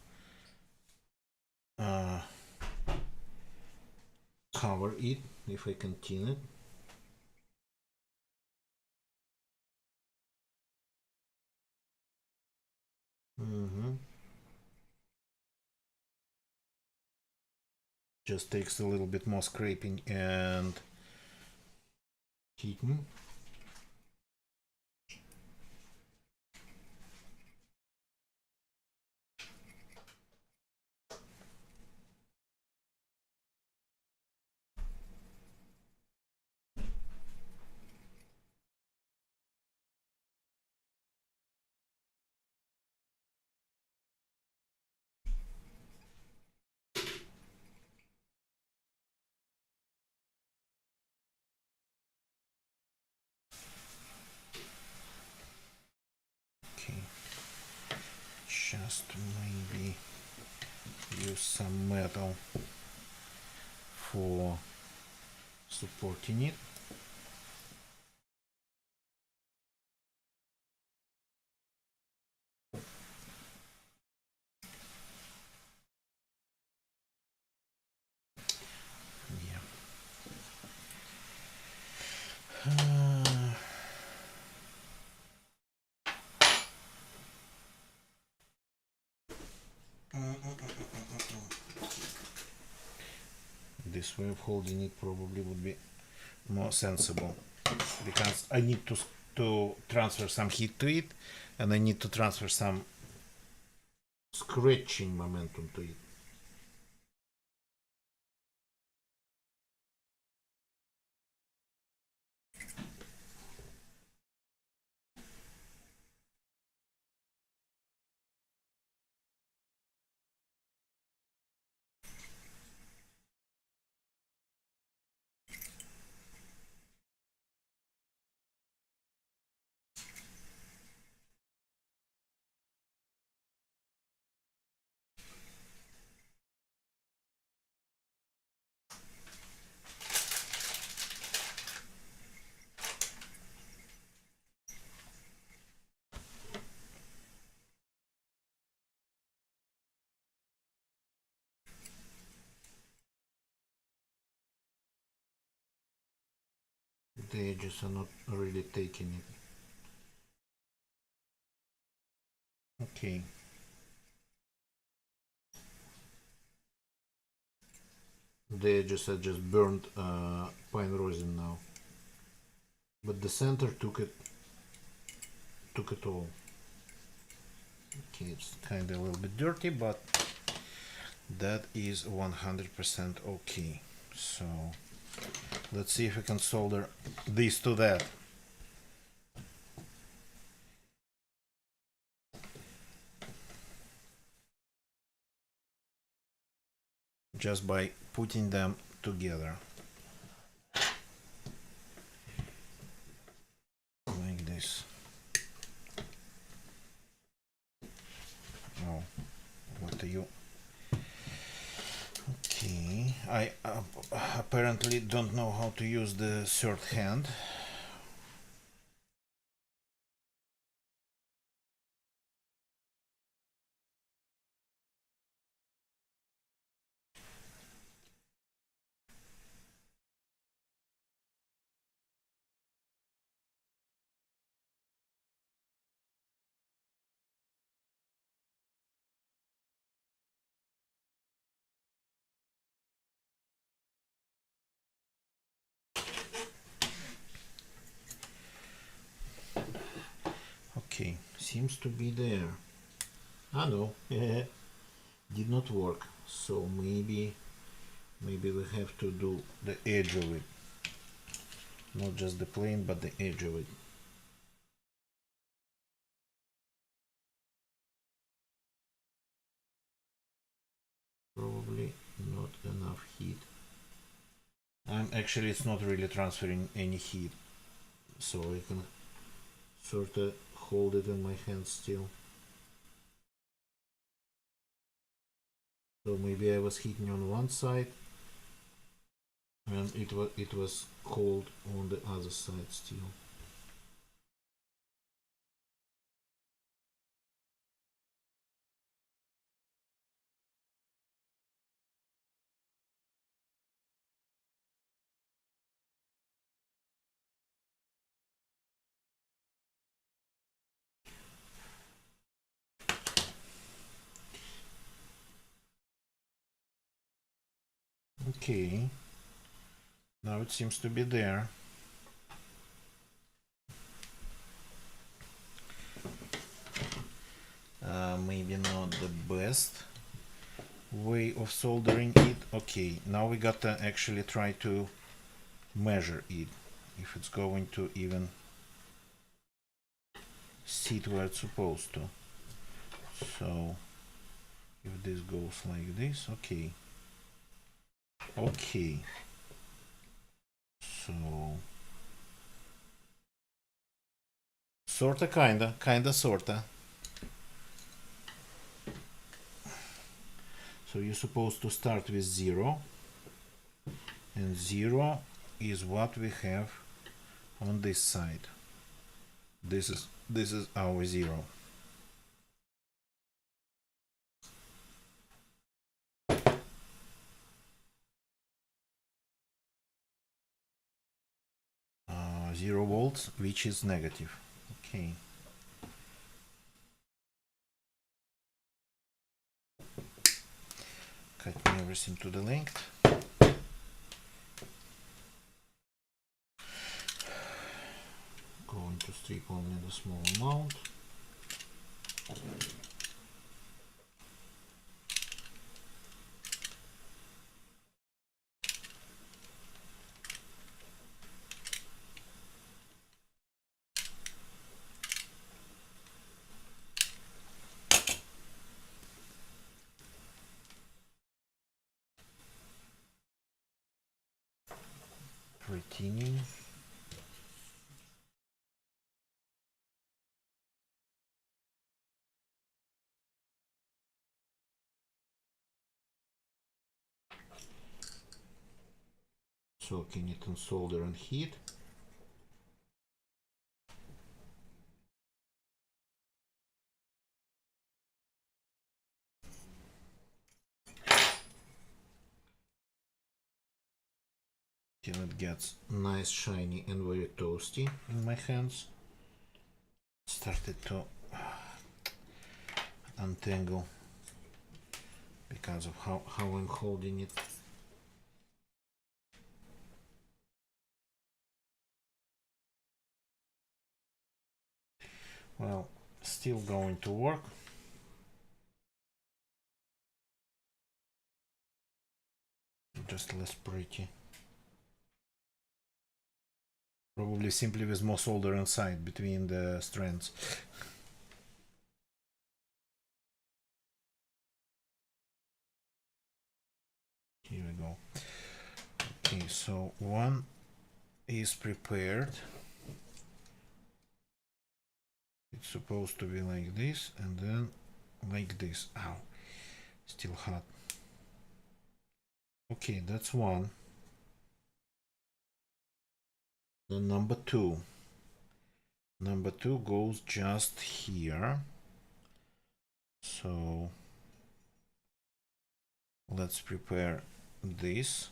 Speaker 1: cover it, if I can tin it. Just takes a little bit more scraping and heating. Okay, just maybe use some metal for supporting it. This way of holding it probably would be more sensible, because I need to transfer some heat to it, and I need to transfer some scratching momentum to it. The edges are not really taking it. Okay. The edges are just burnt pine rosin now, but the center took it all. Okay, it's kind of a little bit dirty, but that is 100% okay. So let's see if we can solder this to that. Just by putting them together. Like this. Oh, what are you? Okay, I apparently don't know how to use the third hand. Okay, seems to be there. Ah no, did not work. So maybe we have to do the edge of it. Not just the plane, but the edge of it. Probably not enough heat. Actually, it's not really transferring any heat, so I can sort of hold it in my hand still. So maybe I was heating on one side and it was cold on the other side still. Okay. Now it seems to be there. Maybe not the best way of soldering it. Okay, now we gotta actually try to measure it, if it's going to even sit where it's supposed to. So if this goes like this, okay. Okay. So sorta, kinda, sorta. So you're supposed to start with 0, and 0 is what we have on this side. This is our 0. Uh, 0 volts, which is negative. Okay. Cutting everything to the length. Going to strip only the small amount. Retaining. Soaking it in solder and heat. Till it gets nice, shiny, and very toasty in my hands. Started to untangle because of how I'm holding it. Well, still going to work. Just less pretty. Probably simply with more solder inside between the strands. Here we go. Okay, so one is prepared. It's supposed to be like this, and then like this. Ow, still hot. Okay, that's one. Then number two. Number two goes just here. So let's prepare this.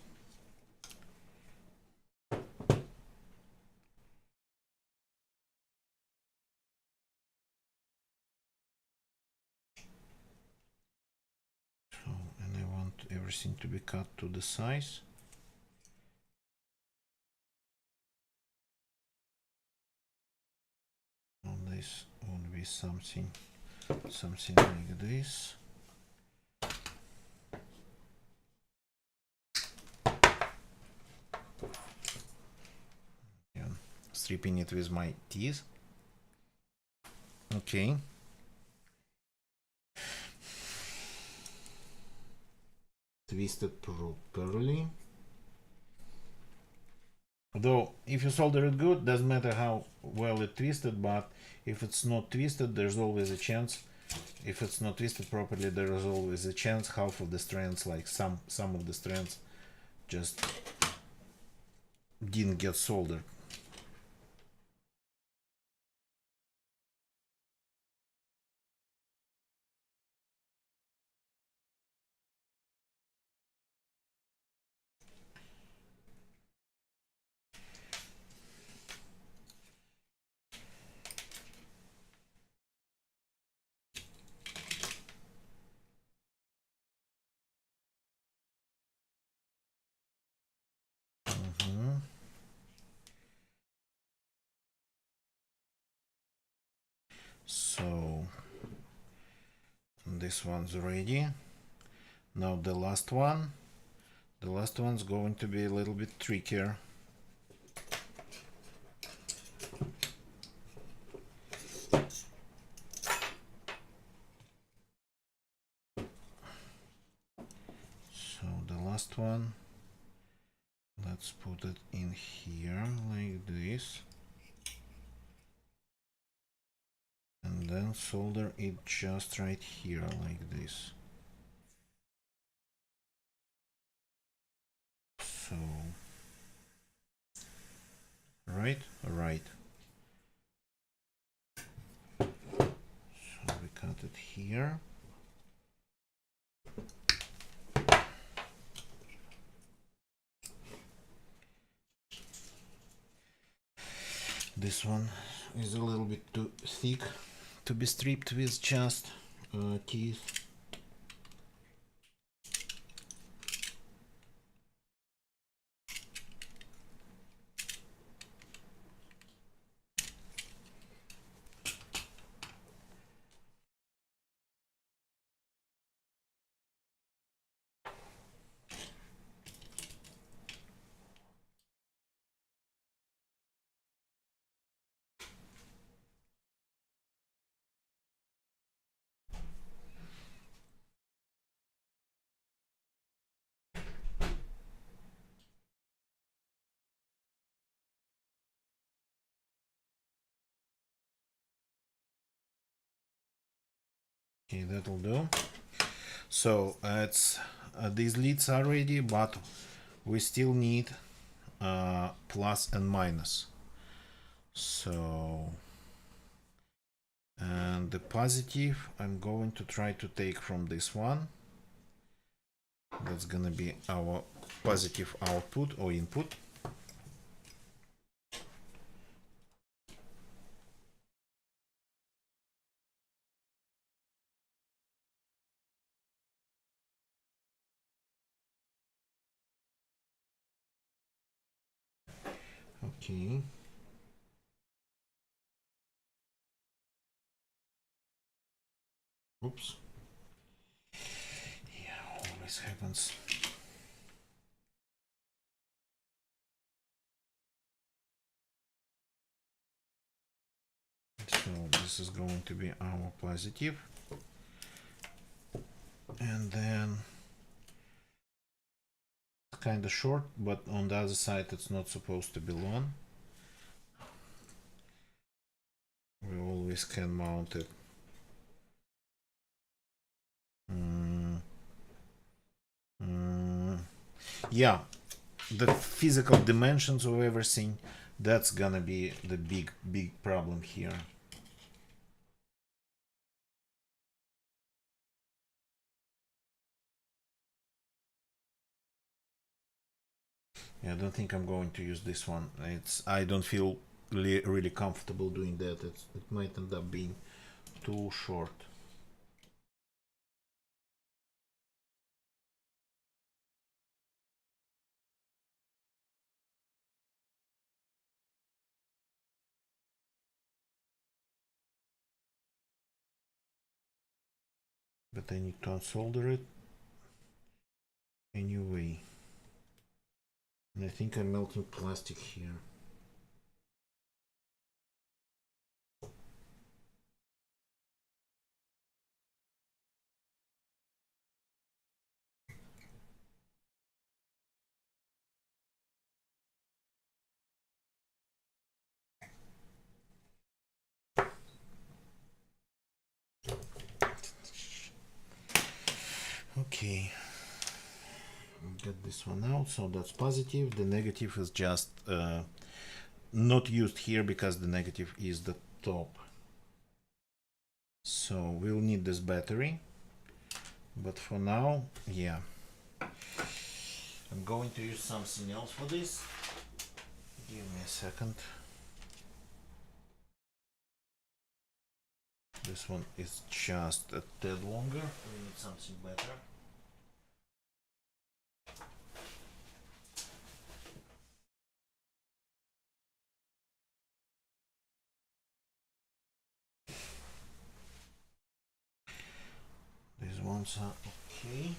Speaker 1: So, and I want everything to be cut to the size. On this would be something like this. Yeah, stripping it with my teeth. Okay. Twist it properly. Though, if you solder it good, doesn't matter how well it twisted, but if it's not twisted, there's always a chance. If it's not twisted properly, there is always a chance half of the strands, like some of the strands, just didn't get soldered. this one's ready. Now the last one. The last one's going to be a little bit trickier. So the last one, let's put it in here like this. And then solder it just right here like this. So, right. So we cut it here. This one is a little bit too thick to be stripped with just teeth. Okay, that'll do. So it's these leads are ready, but we still need plus and minus. So, and the positive I'm going to try to take from this one. That's gonna be our positive output or input. Okay. Oops. Yeah, always happens. So this is going to be our positive. And then kind of short, but on the other side it's not supposed to be long. We always can mount it. Yeah, the physical dimensions of everything, that's gonna be the big problem here. Yeah, I don't think I'm going to use this one. I don't feel really comfortable doing that. It might end up being too short. But I need to unsolder it anyway. And I think I'm melting plastic here. Okay, get this one out. So that's positive. The negative is just not used here because the negative is the top. So we'll need this battery, but for now, yeah, I'm going to use something else for this. Give me a second. This one is just a tad longer. We need something better. ones are okay.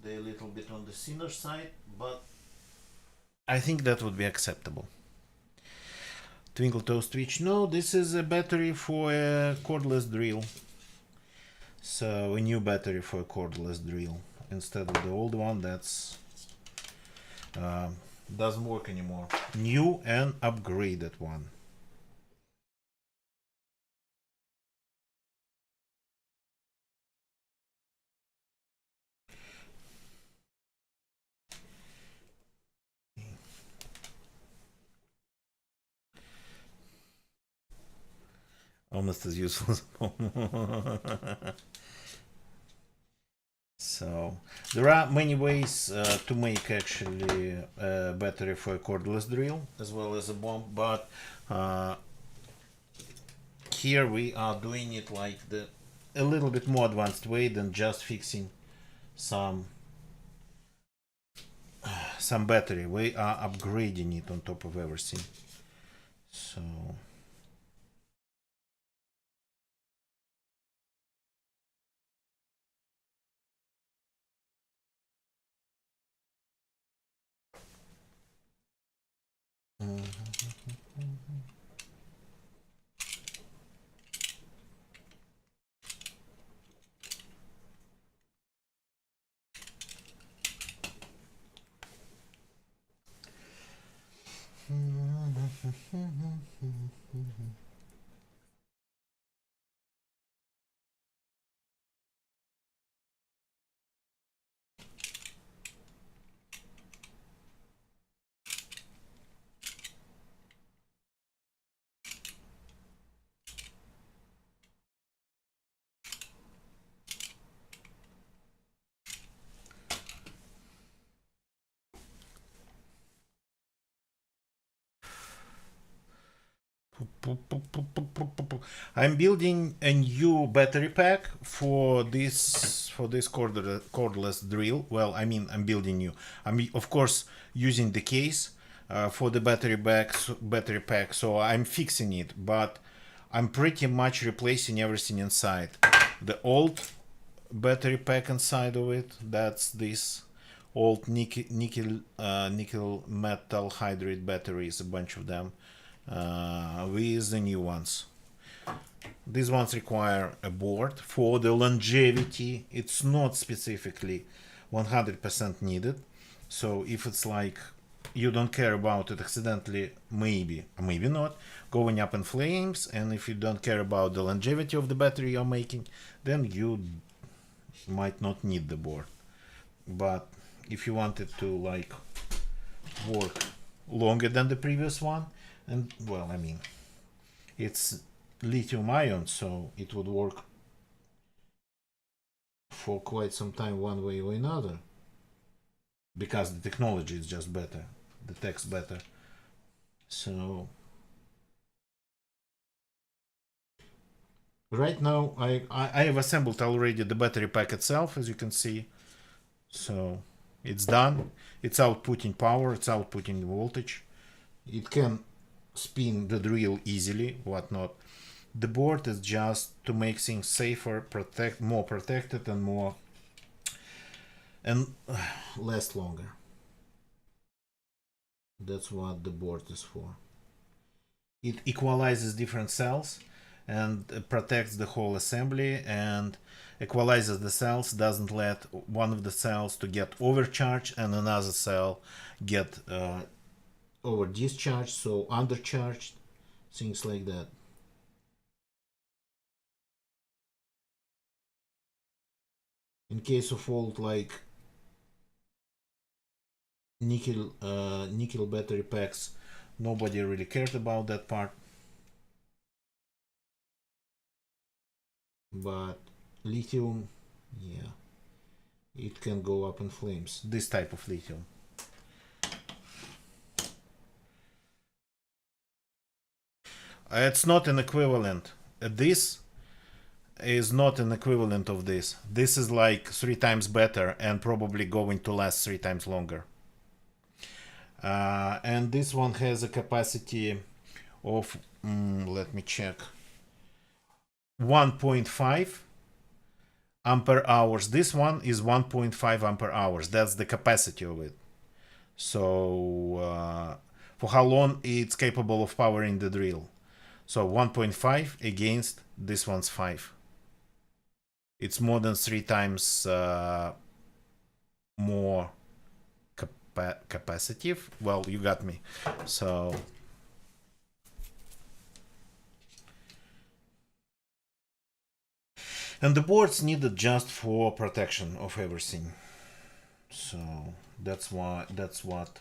Speaker 1: They're a little bit on the thinner side, but I think that would be acceptable. Twinkle toast switch. No, this is a battery for a cordless drill. So a new battery for a cordless drill instead of the old one that's doesn't work anymore. New and upgraded one. Almost as useful as So there are many ways to make actually a battery for a cordless drill as well as a bomb, but here we are doing it like a little bit more advanced way than just fixing some battery. We are upgrading it on top of everything. So I'm building a new battery pack for this cordless drill. Well, I mean, I'm building new. I'm of course using the case for the battery pack, so I'm fixing it, but I'm pretty much replacing everything inside. The old battery pack inside of it, that's this old nickel metal hydride batteries, a bunch of them. With the new ones. These ones require a board for the longevity. It's not specifically 100% needed. So if it's like you don't care about it accidentally, maybe not, going up in flames, and if you don't care about the longevity of the battery you're making, then you might not need the board. But if you want it to like work longer than the previous one, and well, I mean, it's lithium-ion, so it would work for quite some time one way or another, because the technology is just better, the tech's better. So right now I have assembled already the battery pack itself, as you can see. So it's done. It's outputting power, it's outputting voltage. It can spin the drill easily, whatnot. The board is just to make things safer, more protected, and more and last longer. That's what the board is for. It equalizes different cells and protects the whole assembly, and equalizes the cells, doesn't let one of the cells to get overcharged and another cell get over discharged, so undercharged, things like that. In case of old like nickel battery packs, nobody really cared about that part, but lithium, yeah, it can go up in flames. This type of lithium. It's not an equivalent. This is not an equivalent of this. This is like 3 times better and probably going to last 3 times longer. And this one has a capacity of, let me check, 1.5 ampere hours. This one is 1.5 ampere hours. That's the capacity of it. So for how long it's capable of powering the drill. So 1.5 against this one's 5. It's more than 3 times more capacitive. Well, you got me. So and the board's needed just for protection of everything. So that's what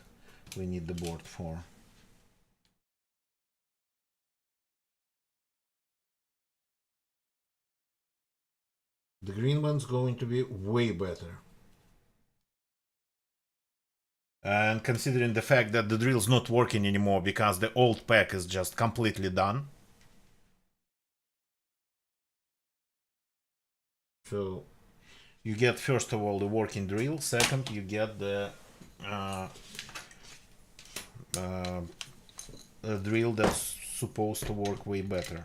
Speaker 1: we need the board for. The green one's going to be way better. And considering the fact that the drill's not working anymore because the old pack is just completely done. So you get, first of all, the working drill. Second, you get the a drill that's supposed to work way better.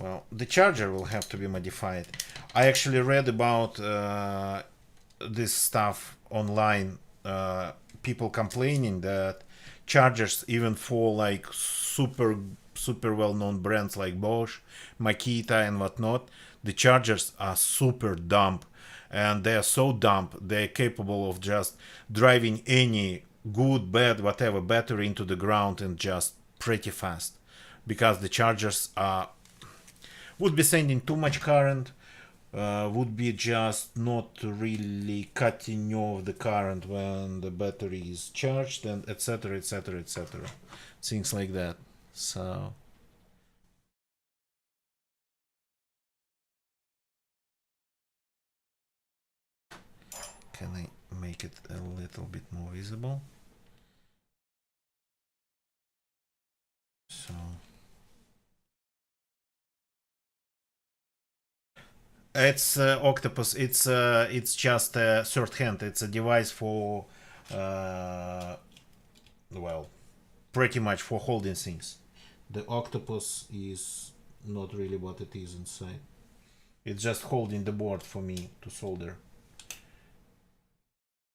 Speaker 1: Well, the charger will have to be modified. I actually read about this stuff online. People complaining that chargers, even for like super well-known brands like Bosch, Makita, and whatnot, the chargers are super dumb, and they are so dumb they're capable of just driving any good, bad, whatever battery into the ground and just pretty fast, because the chargers are would be sending too much current, would be just not really cutting off the current when the battery is charged, and etc, etc, etc, things like that. So can I make it a little bit more visible? So it's Octopus. It's just a third hand. It's a device for well, pretty much for holding things. The Octopus is not really what it is inside. It's just holding the board for me to solder,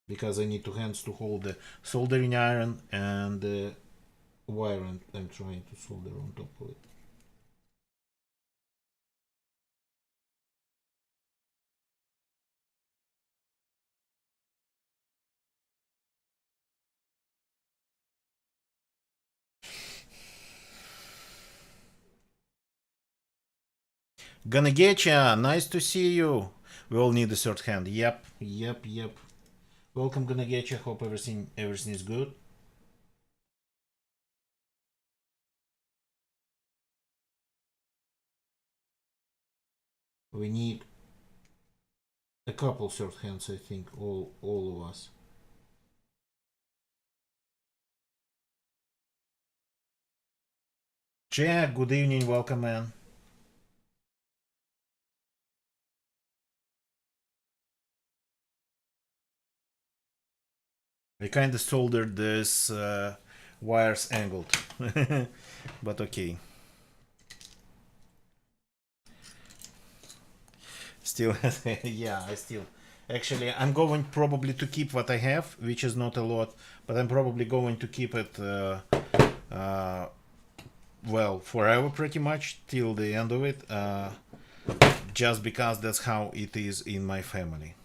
Speaker 1: because I need two hands to hold the soldering iron and the wire I'm trying to solder on top of it. Gonna get ya. Nice to see you. We all need a third hand. Yep. Welcome, gonna get ya. Hope everything is good. We need a couple third hands, I think, all of us. Jack, good evening, welcome, man. I kinda soldered this wires angled, but okay. Still, yeah, I still. Actually, I'm going probably to keep what I have, which is not a lot, but I'm probably going to keep it, well, forever pretty much, till the end of it, just because that's how it is in my family.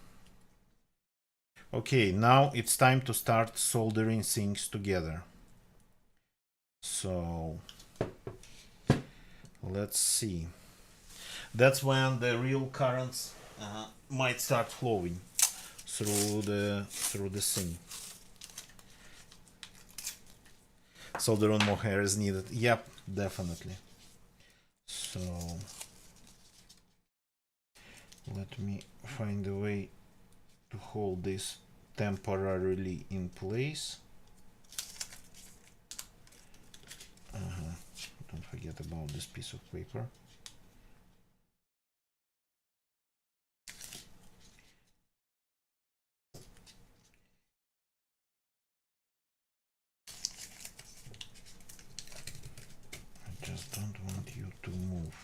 Speaker 1: Okay, now it's time to start soldering things together. So, let's see. That's when the real currents might start flowing through the thing. Solder on more hair is needed. Yep, definitely. So let me find a way to hold this temporarily in place. Don't forget about this piece of paper. I just don't want you to move.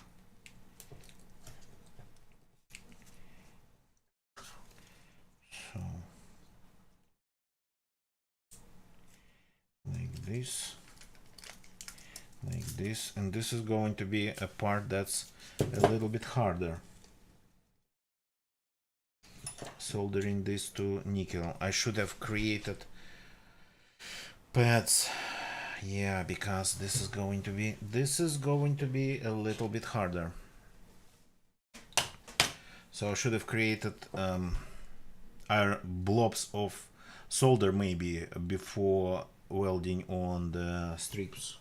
Speaker 1: this, like this, and this is going to be a part that's a little bit harder. Soldering this to nickel. I should have created pads. Yeah, because this is going to be a little bit harder. So I should have created blobs of solder maybe before welding on the strips.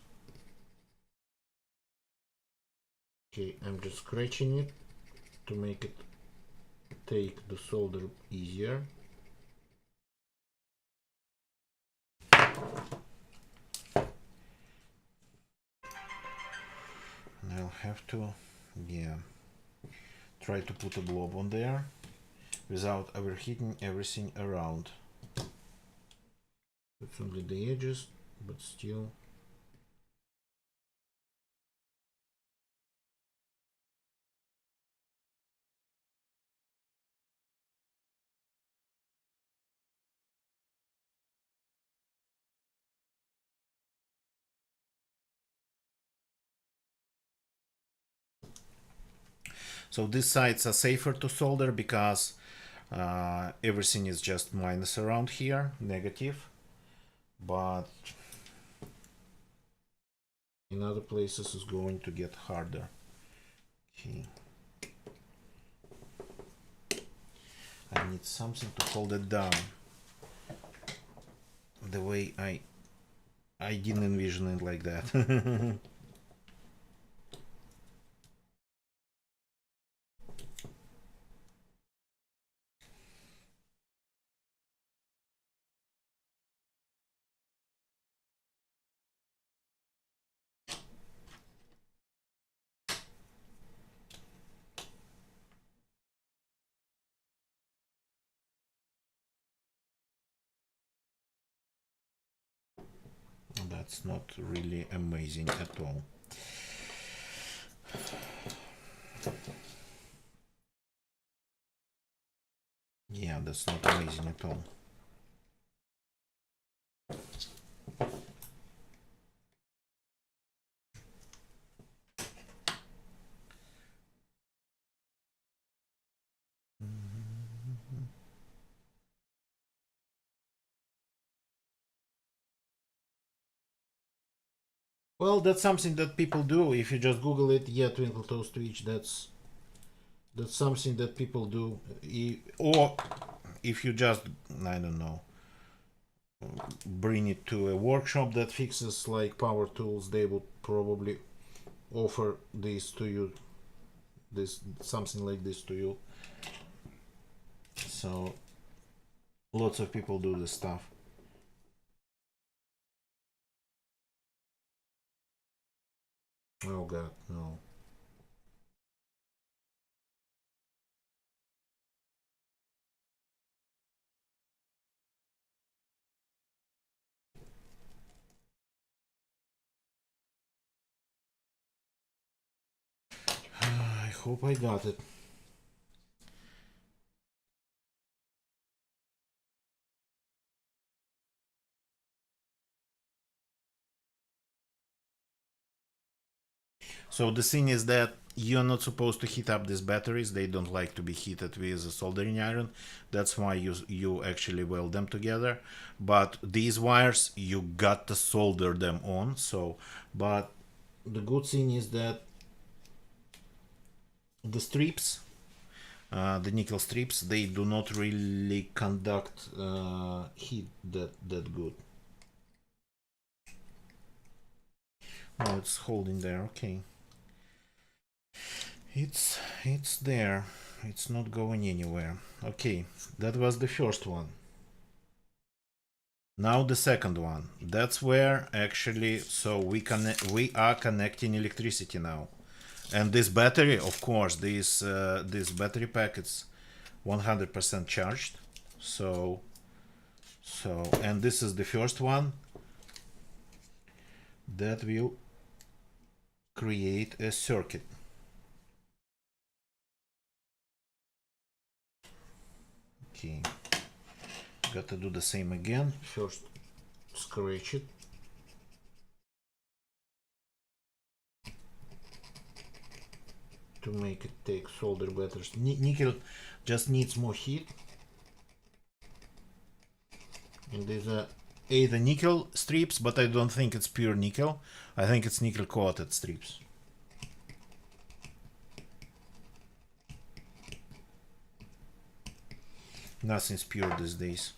Speaker 1: Okay, I'm just scratching it to make it take the solder easier. And I'll have to, yeah, try to put a blob on there without overheating everything around. It's only the edges, but still. So these sides are safer to solder because everything is just minus around here, negative. But in other places it's going to get harder. Okay. I need something to hold it down. The way I didn't envision it like that. That's not really amazing at all. Yeah, that's not amazing at all. Well, that's something that people do. If you just Google it, yeah, twinkle toes twitch. That's something that people do. Or if you just, I don't know, bring it to a workshop that fixes like power tools, they would probably offer this to you. Something like this to you. So lots of people do this stuff. Oh god, no. I hope I got it. So the thing is that you're not supposed to heat up these batteries. They don't like to be heated with a soldering iron. That's why you actually weld them together. But these wires, you got to solder them on. So, but the good thing is that the strips, the nickel strips, they do not really conduct heat that good. Oh, it's holding there. Okay. It's there. It's not going anywhere. Okay, that was the first one. Now the second one. That's where actually, so we are connecting electricity now. And this battery, of course, this battery pack is 100% charged. So and this is the first one that will create a circuit. Okay, got to do the same again. First scratch it. to make it take solder better. Nickel just needs more heat. And these are either nickel strips, but I don't think it's pure nickel. I think it's nickel coated strips. Nothing's pure these days.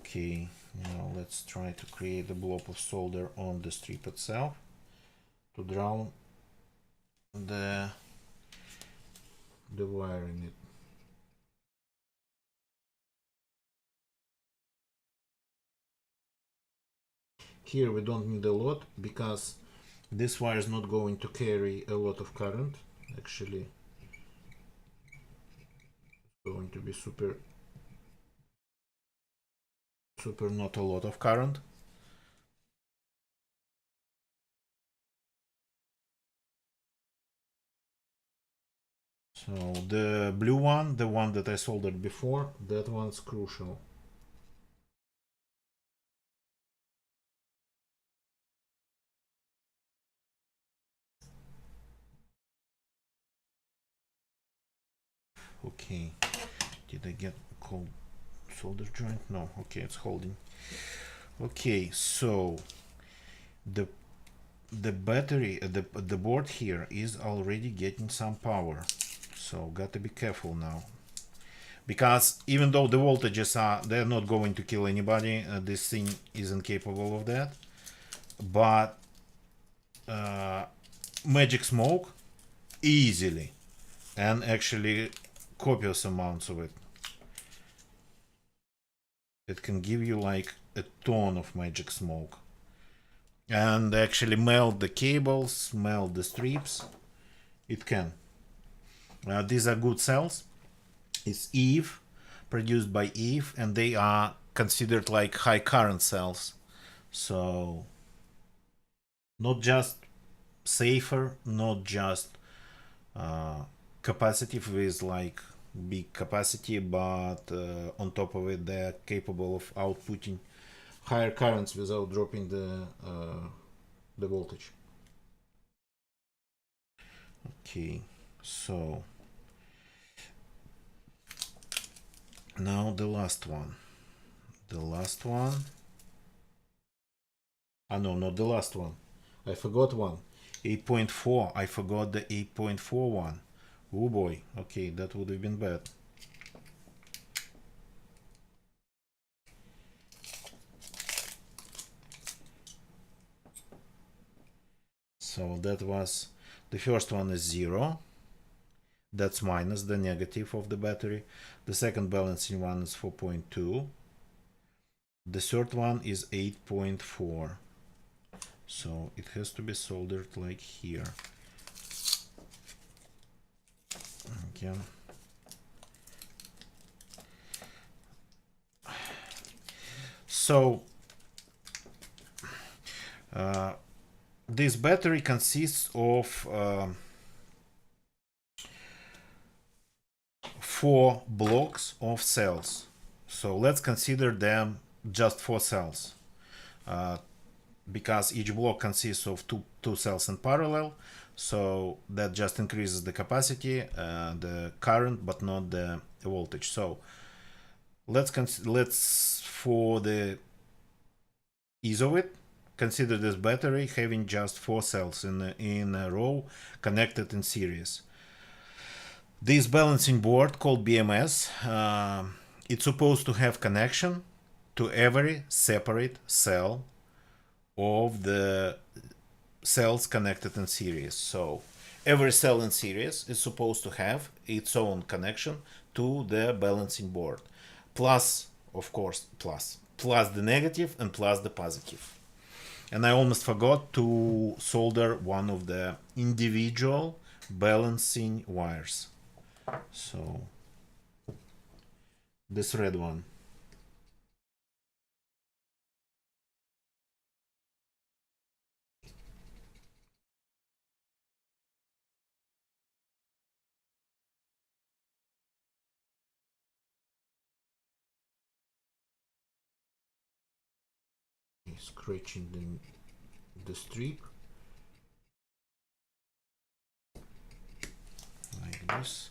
Speaker 1: Okay, now let's try to create a blob of solder on the strip itself to drown the wire in it. Here we don't need a lot because this wire is not going to carry a lot of current. Actually, it's going to be super not a lot of current. So the blue one, the one that I soldered before, that one's crucial. Okay, did I get a cold solder joint? No. Okay, it's holding. Okay, so the battery, the board here is already getting some power, so gotta be careful now, because even though the voltages they're not going to kill anybody, this thing isn't capable of that, but magic smoke easily, and actually copious amounts of it. It can give you like a ton of magic smoke and actually melt the cables, melt the strips. It can. These are good cells. It's Eve, produced by Eve, and they are considered like high current cells. So not just safer, not just capacitive with like big capacity, but on top of it they're capable of outputting higher currents without dropping the voltage. Okay, so now the last one. No, not the last one. I forgot one. 8.4. I forgot the 8.4 one. Oh boy. Okay, that would have been bad. So that was, the first one is 0. That's minus the negative of the battery. The second balancing one is 4.2. The third one is 8.4. So it has to be soldered like here. Okay. So this battery consists of 4 blocks of cells. So let's consider them just 4 cells, because each block consists of two cells in parallel. So that just increases the capacity, the current, but not the voltage. So let's for the ease of it, consider this battery having just 4 cells in a row connected in series. This balancing board called BMS, it's supposed to have connection to every separate cell of the cells connected in series. So every cell in series is supposed to have its own connection to the balancing board. Plus, of course, plus the negative and plus the positive. And I almost forgot to solder one of the individual balancing wires. So this red one. scratching the strip like this.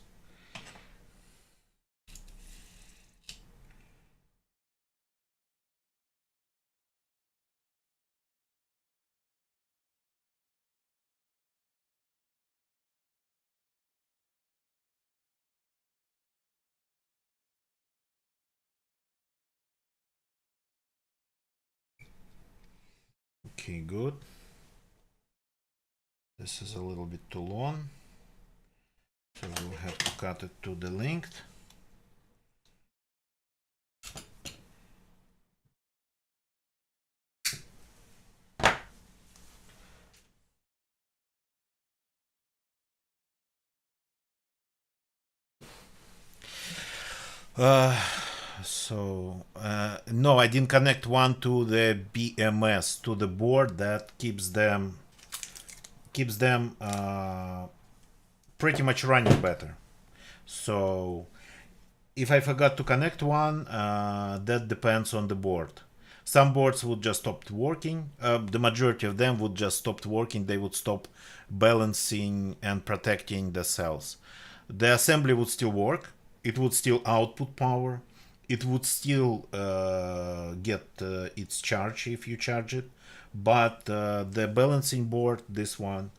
Speaker 1: Okay, good. This is a little bit too long, so we'll have to cut it to the length. No, I didn't connect one to the BMS, to the board that keeps them pretty much running better. So if I forgot to connect one, that depends on the board. Some boards would just stop working. The majority of them would just stop working. They would stop balancing and protecting the cells. The assembly would still work. It would still output power. It would still get its charge if you charge it. But the balancing board, this one,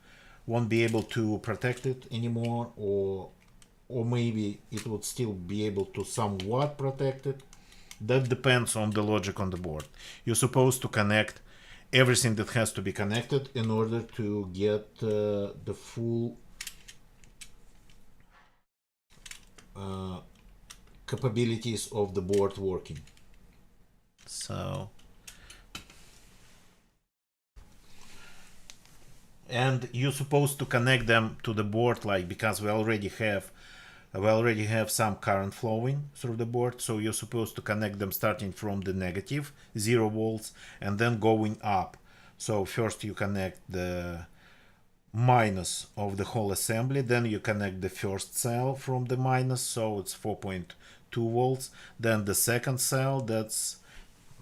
Speaker 1: won't be able to protect it anymore, or maybe it would still be able to somewhat protect it. That depends on the logic on the board. You're supposed to connect everything that has to be connected in order to get the full capabilities of the board working. So, and you're supposed to connect them to the board, like, because we already have some current flowing through the board, so you're supposed to connect them starting from the negative 0 volts and then going up. So first you connect the minus of the whole assembly, then you connect the first cell from the minus, so it's 4.2 volts, then the second cell, that's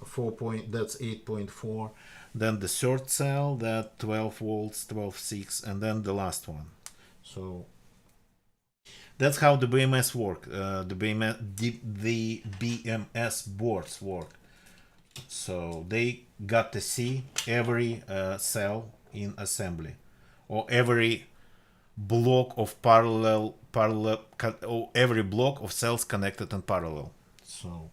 Speaker 1: 8.4, then the third cell, that 12 volts, 12.6, and then the last one. So that's how the BMS work. The BMS boards work. So they got to see every cell in assembly, or every block of or every block of cells connected in parallel. So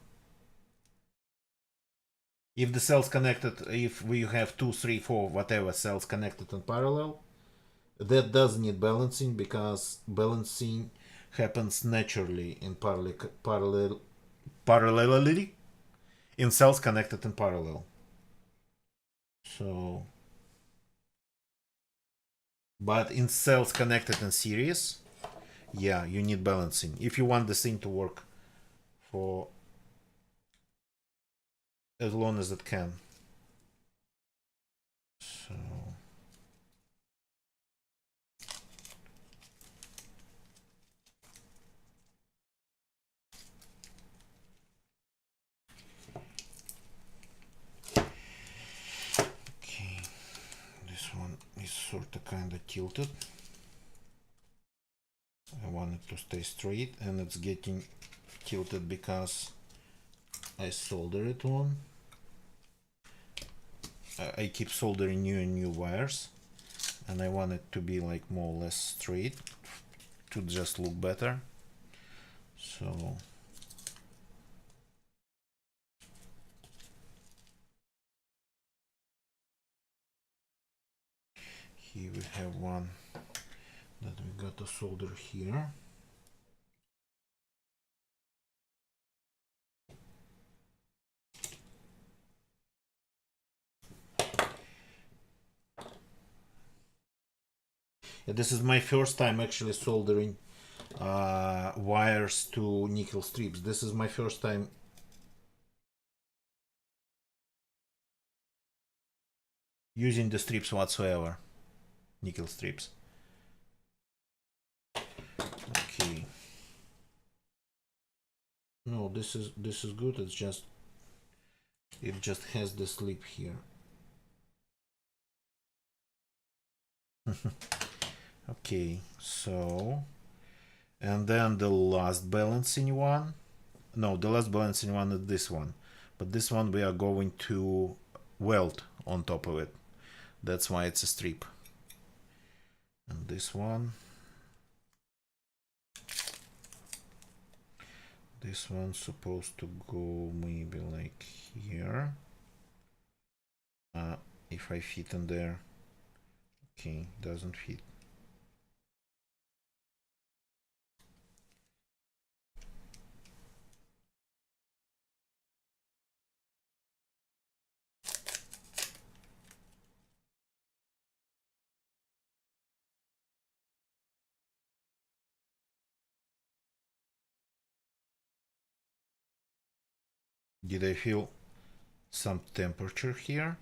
Speaker 1: if the cells connected, if we have 2, 3, 4, whatever cells connected in parallel, that does need balancing, because balancing happens naturally in parallelly in cells connected in parallel. So, but in cells connected in series, yeah, you need balancing if you want the thing to work for as long as it can. So okay, this one is sort of kind of tilted. I want it to stay straight, and it's getting tilted because I solder it on. I keep soldering new and new wires, and I want it to be like more or less straight to just look better. So here we have one that we got to solder here. Yeah, this is my first time actually soldering wires to nickel strips. This is my first time using the strips whatsoever, nickel strips. Okay. No, this is good. It just has the slip here. Okay, so, and then the last balancing one. No, the last balancing one is this one, but this one we are going to weld on top of it. That's why it's a strip. And this one, this one's supposed to go maybe like here. If I fit in there. Okay, doesn't fit. Did I feel some temperature here?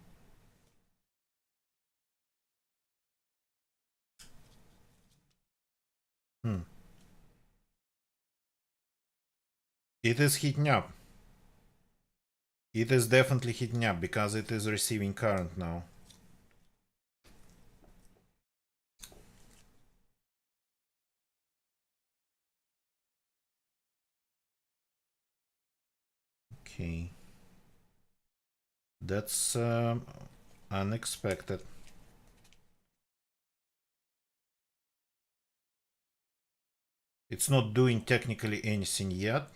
Speaker 1: It is heating up. It is definitely heating up because it is receiving current now. Okay. That's unexpected. It's not doing technically anything yet.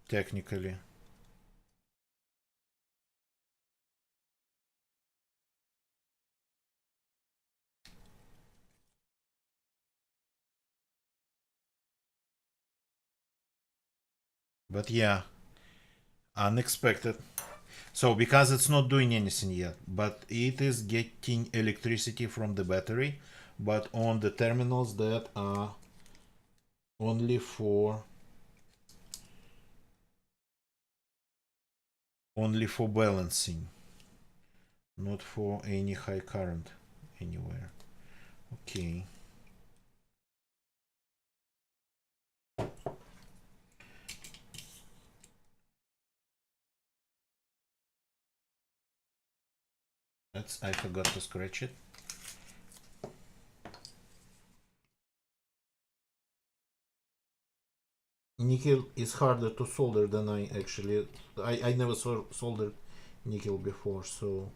Speaker 1: Technically. But yeah, unexpected. So because it's not doing anything yet, but it is getting electricity from the battery, but on the terminals that are only for balancing, not for any high current anywhere. Okay. I forgot to scratch it. Nickel is harder to solder than I actually. I never soldered nickel before, so.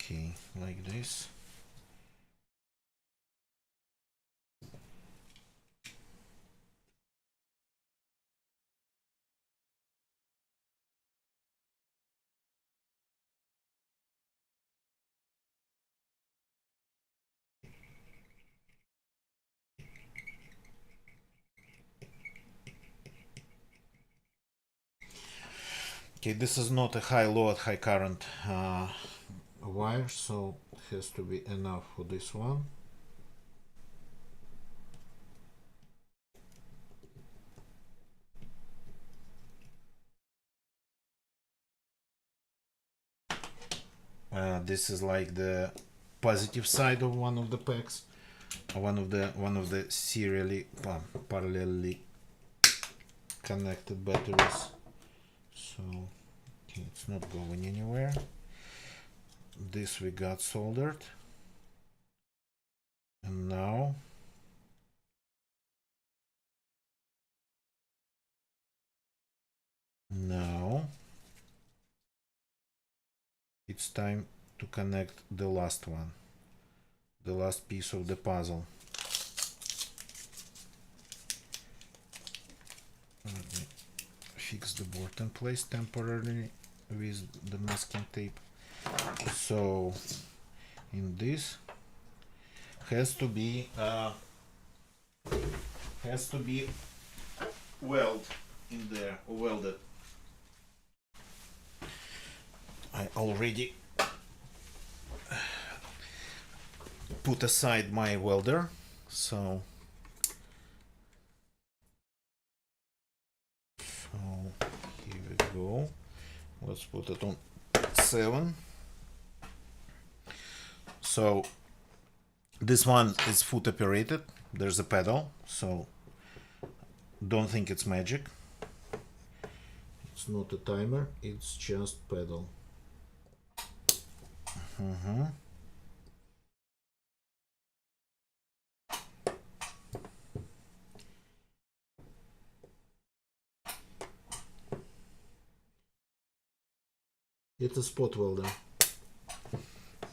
Speaker 1: Okay, like this. Okay, this is not a high load, high current wire, so it has to be enough for this one. This is like the positive side of one of the packs, one of the serially parallelly connected batteries. So okay, it's not going anywhere. This we got soldered, and now it's time to connect the last one, the last piece of the puzzle. Let me fix the board in place temporarily with the masking tape. So in this has to be weld in there, welded. I already put aside my welder, so here we go. Let's put it on 7. So this one is foot operated. There's a pedal, so don't think it's magic. It's not a timer, it's just pedal. It's a spot welder.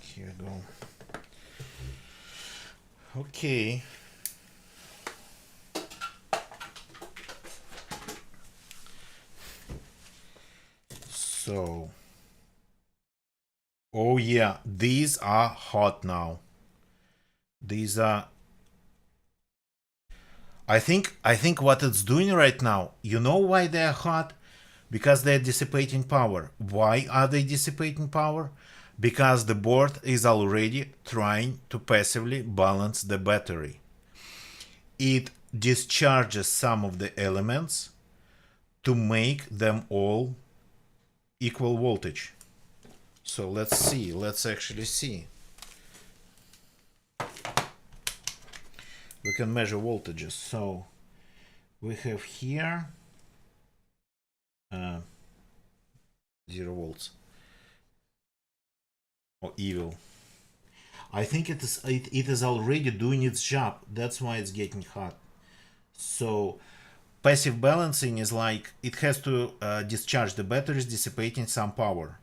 Speaker 1: Here we go. Okay. So, oh yeah, these are hot now. These are, I think what it's doing right now, you know why they're hot? Because they're dissipating power. Why are they dissipating power? Because the board is already trying to passively balance the battery. It discharges some of the elements to make them all equal voltage. So let's see, let's actually see. We can measure voltages. So we have here 0 volts. Or evil. I think it is already doing its job. That's why it's getting hot. So passive balancing is like it has to discharge the batteries, dissipating some power.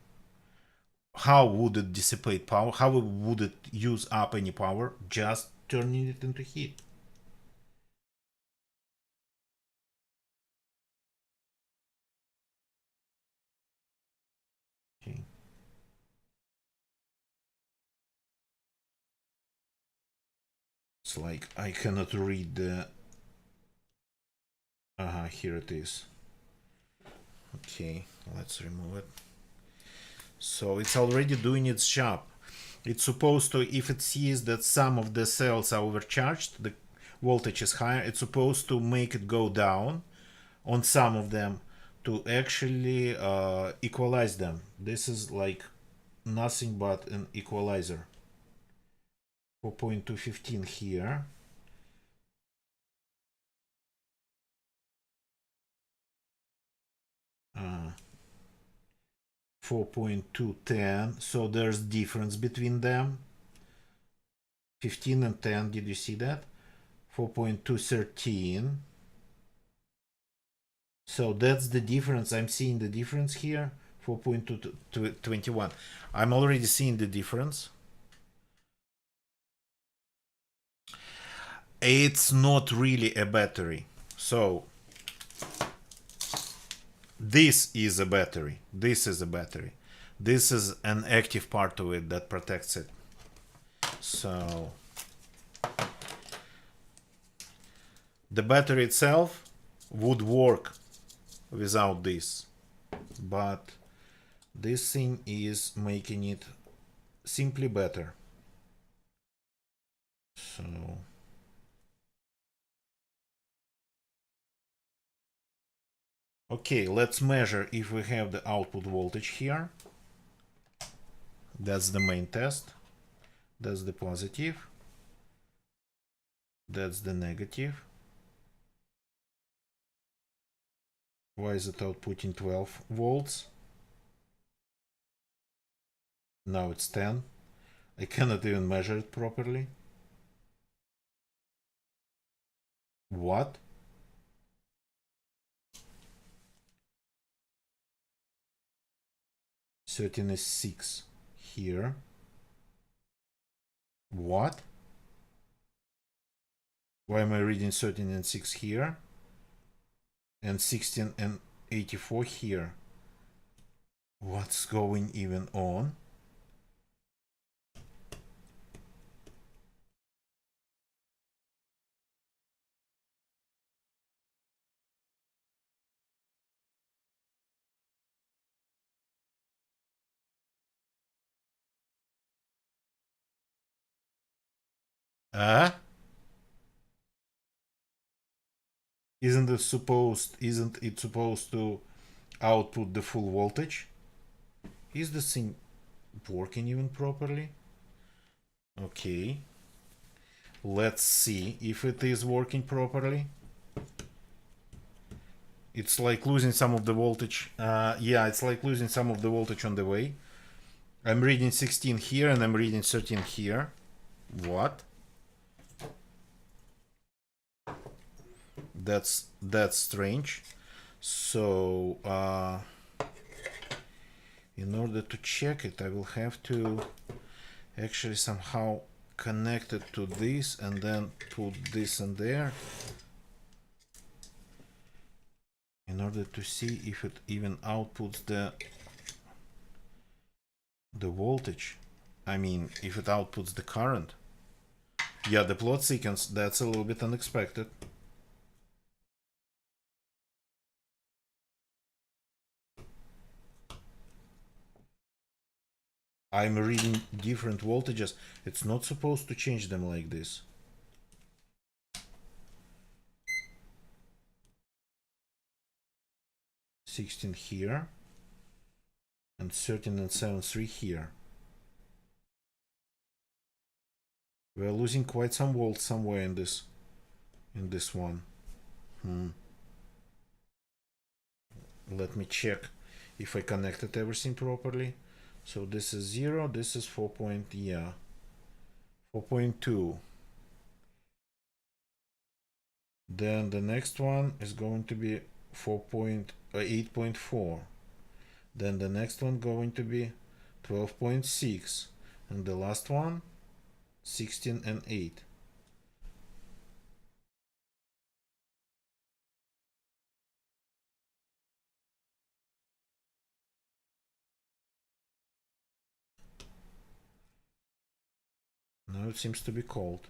Speaker 1: How would it dissipate power? How would it use up any power? Just turning it into heat. Okay. It's like I cannot read the... here it is. Okay, let's remove it. So it's already doing its job. It's supposed to, if it sees that some of the cells are overcharged, the voltage is higher, it's supposed to make it go down on some of them to actually equalize them. This is like nothing but an equalizer. 4.215 here. 4.210, so there's difference between them. 15 and 10, did you see that? 4.213. So that's the difference. I'm seeing the difference here. 4.221. I'm already seeing the difference. It's not really a battery. So this is a battery. This is a battery. This is an active part of it that protects it. So the battery itself would work without this, but this thing is making it simply better. So okay, let's measure if we have the output voltage here. That's the main test. That's the positive. That's the negative. Why is it outputting 12 volts? Now it's 10. I cannot even measure it properly. What? Certain is 6 here. What? Why am I reading 13 and 6 here? And 16 and 84 here? What's going even on? Isn't it supposed to output the full voltage? Is the thing working even properly? Okay. Let's see if it is working properly. It's like losing some of the voltage. Yeah, it's like losing some of the voltage on the way. I'm reading 16 here and I'm reading 13 here. What? That's strange. So in order to check it, I will have to actually somehow connect it to this and then put this in there in order to see if it even outputs the voltage. I mean, if it outputs the current. Yeah, the plot sequence, that's a little bit unexpected. I'm reading different voltages. It's not supposed to change them like this. $16 here and 13 and 7.3 here. We're losing quite some volts somewhere in this one. Let me check if I connected everything properly. So this is 0, this is 4.2. Then the next one is going to be 8.4. Then the next one going to be 12.6, and the last one 16 and 8. Now it seems to be cold.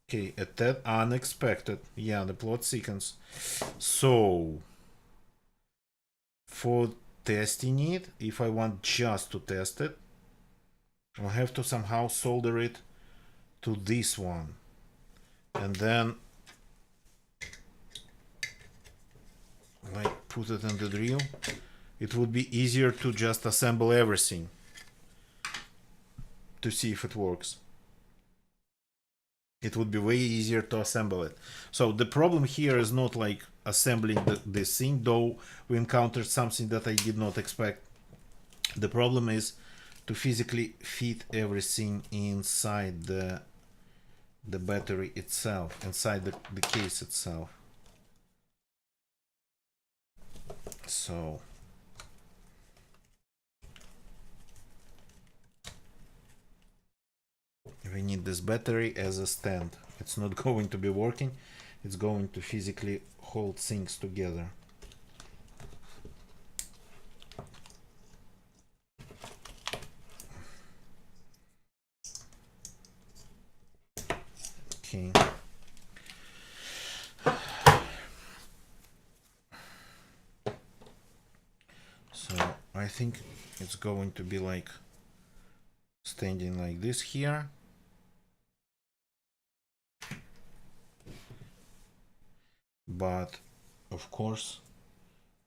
Speaker 1: Okay, at that unexpected. Yeah, the plot sequence. So for testing it, if I want just to test it, I'll have to somehow solder it to this one. And then like put it in the drill. It would be easier to just assemble everything to see if it works. It would be way easier to assemble it. So the problem here is not like assembling this thing, though we encountered something that I did not expect. The problem is to physically fit everything inside the battery itself, inside the case itself. So we need this battery as a stand. It's not going to be working. It's going to physically hold things together. Okay. So I think it's going to be like standing like this here. But of course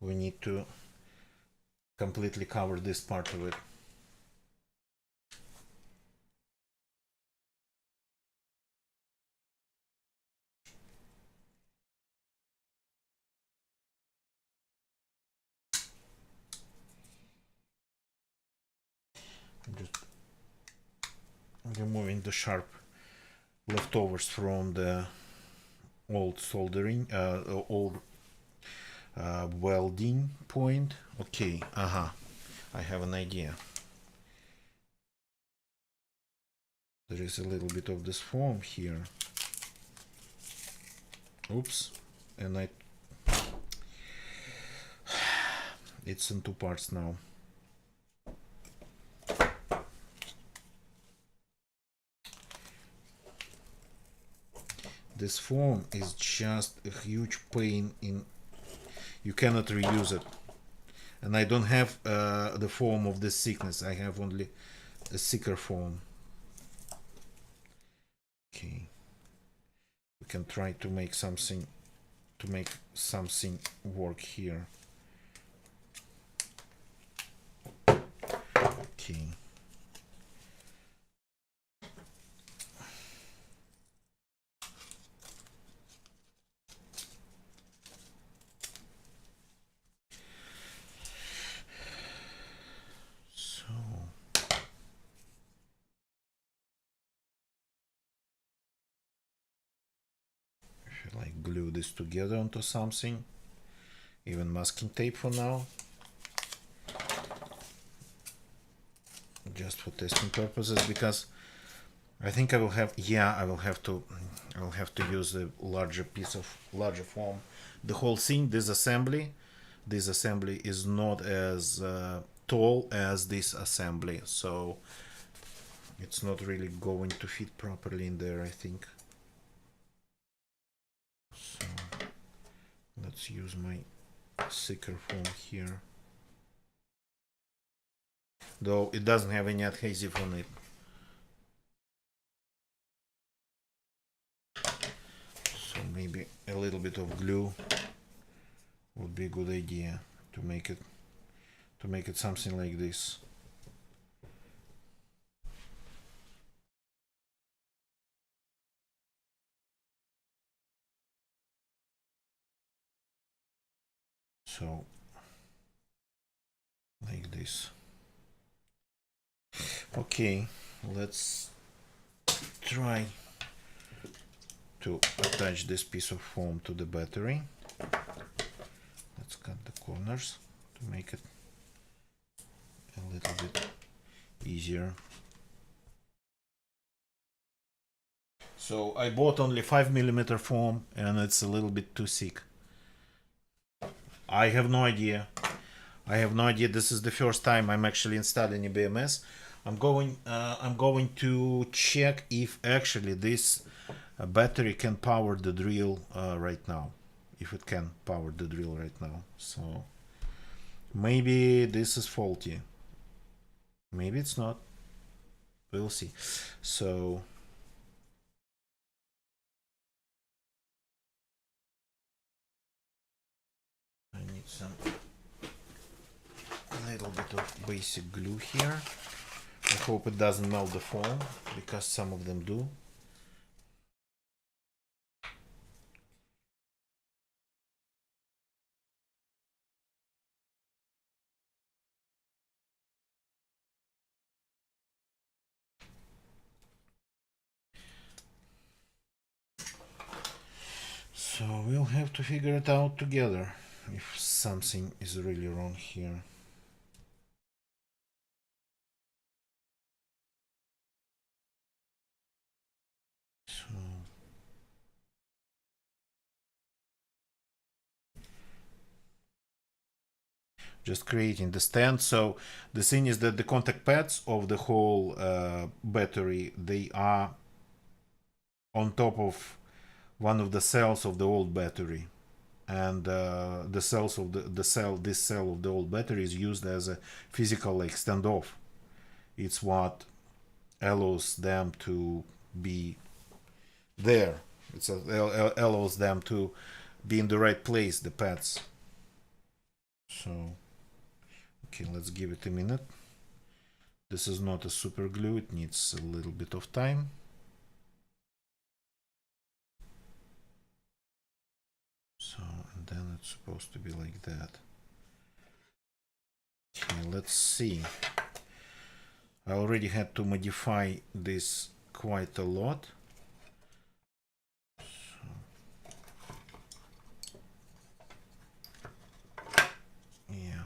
Speaker 1: we need to completely cover this part of it. I'm just removing the sharp leftovers from the old soldering, old welding point. Okay, I have an idea. There is a little bit of this foam here. Oops, and it's in two parts now. This foam is just a huge pain in. You cannot reuse it, and I don't have the foam of this thickness. I have only a thicker foam. Okay, we can try to make something work here. Okay. So if you like glue this together onto something, even masking tape for now, just for testing purposes, because I think I will have, yeah, I will have to use a larger piece of larger foam. The whole thing, this assembly is not as tall as this assembly, so it's not really going to fit properly in there, I think. So let's use my thicker foam here, though it doesn't have any adhesive on it. So maybe a little bit of glue would be a good idea to make it something like this. So like this. Okay, let's try to attach this piece of foam to the battery. Let's cut the corners to make it a little bit easier. So I bought only 5mm foam and it's a little bit too thick. I have no idea. This is the first time I'm actually installing a BMS. I'm going to check if actually this battery can power the drill right now. If it can power the drill right now. So maybe this is faulty. Maybe it's not. We'll see. So I need a little bit of basic glue here. I hope it doesn't melt the foam, because some of them do. So we'll have to figure it out together if something is really wrong here. So just creating the stand. So the thing is that the contact pads of the whole battery, they are on top of one of the cells of the old battery, and the cells of this cell of the old battery is used as a physical like standoff. It's what allows them to be there. Allows them to be in the right place, the pads. So okay, let's give it a minute. This is not a super glue, it needs a little bit of time. So, and then it's supposed to be like that. Okay, let's see. I already had to modify this quite a lot. Yeah.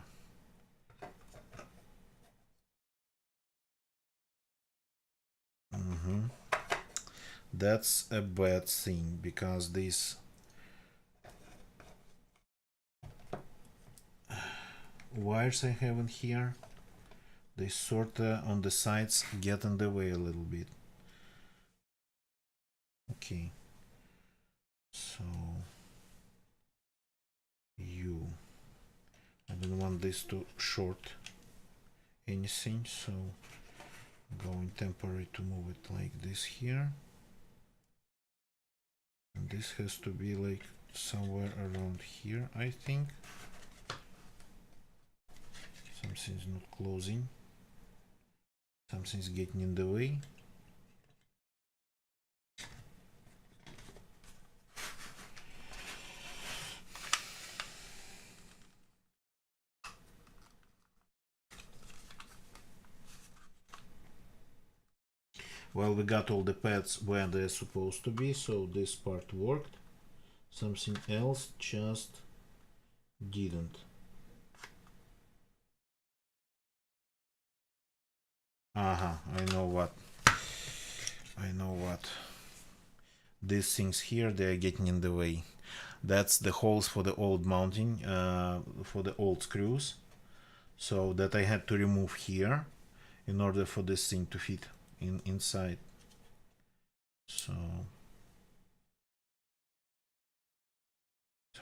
Speaker 1: That's a bad thing, because these wires I have in here, they sort of on the sides get in the way a little bit. Okay. So I don't want this to short anything, so I'm going temporary to move it like this here. And this has to be like somewhere around here, I think. Something's not closing. Something's getting in the way. Well, we got all the pads where they're supposed to be, so this part worked. Something else just didn't. I know what. These things here, they are getting in the way. That's the holes for the old mounting, for the old screws. So that I had to remove here in order for this thing to fit inside. So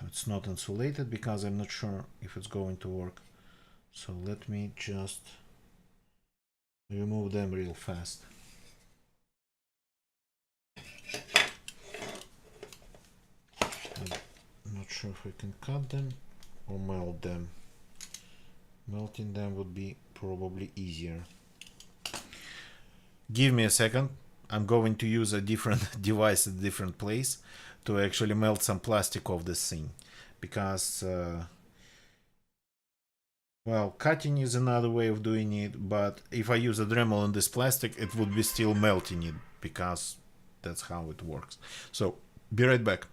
Speaker 1: it's not insulated because I'm not sure if it's going to work. So let me just remove them real fast. I'm not sure if I can cut them or melt them. Melting them would be probably easier. Give me a second. I'm going to use a different device at a different place to actually melt some plastic off this thing, because well, cutting is another way of doing it, but if I use a Dremel on this plastic, it would be still melting it, because that's how it works. So be right back.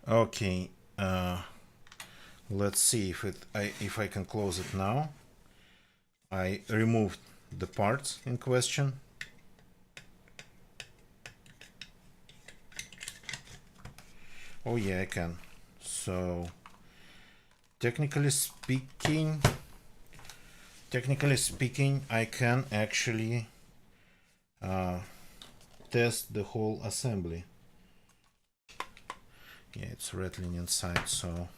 Speaker 1: Okay, let's see if I can close it now. I removed the parts in question. Oh yeah, I can. So technically speaking, I can actually test the whole assembly. Yeah, it's rattling inside, so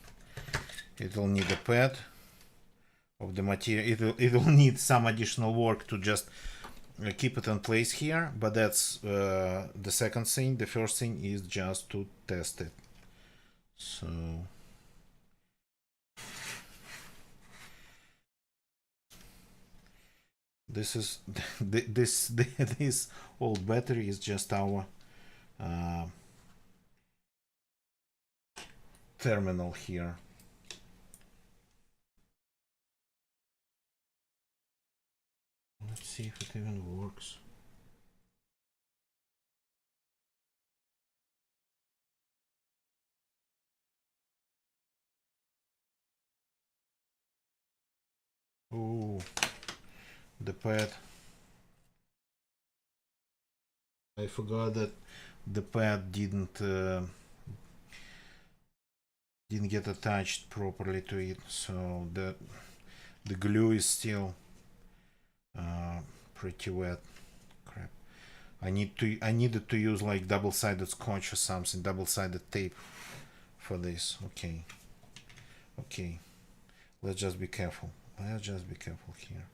Speaker 1: it'll need a pad of the material. It'll need some additional work to just keep it in place here, but that's the second thing. The first thing is just to test it. So this is this old battery is just our terminal here. Let's see if it even works. the pad. I forgot that the pad didn't get attached properly to it, so the glue is still pretty wet. Crap. I needed to use like double-sided scotch or something, double-sided tape for this. Okay, let's just be careful. Let's just be careful here.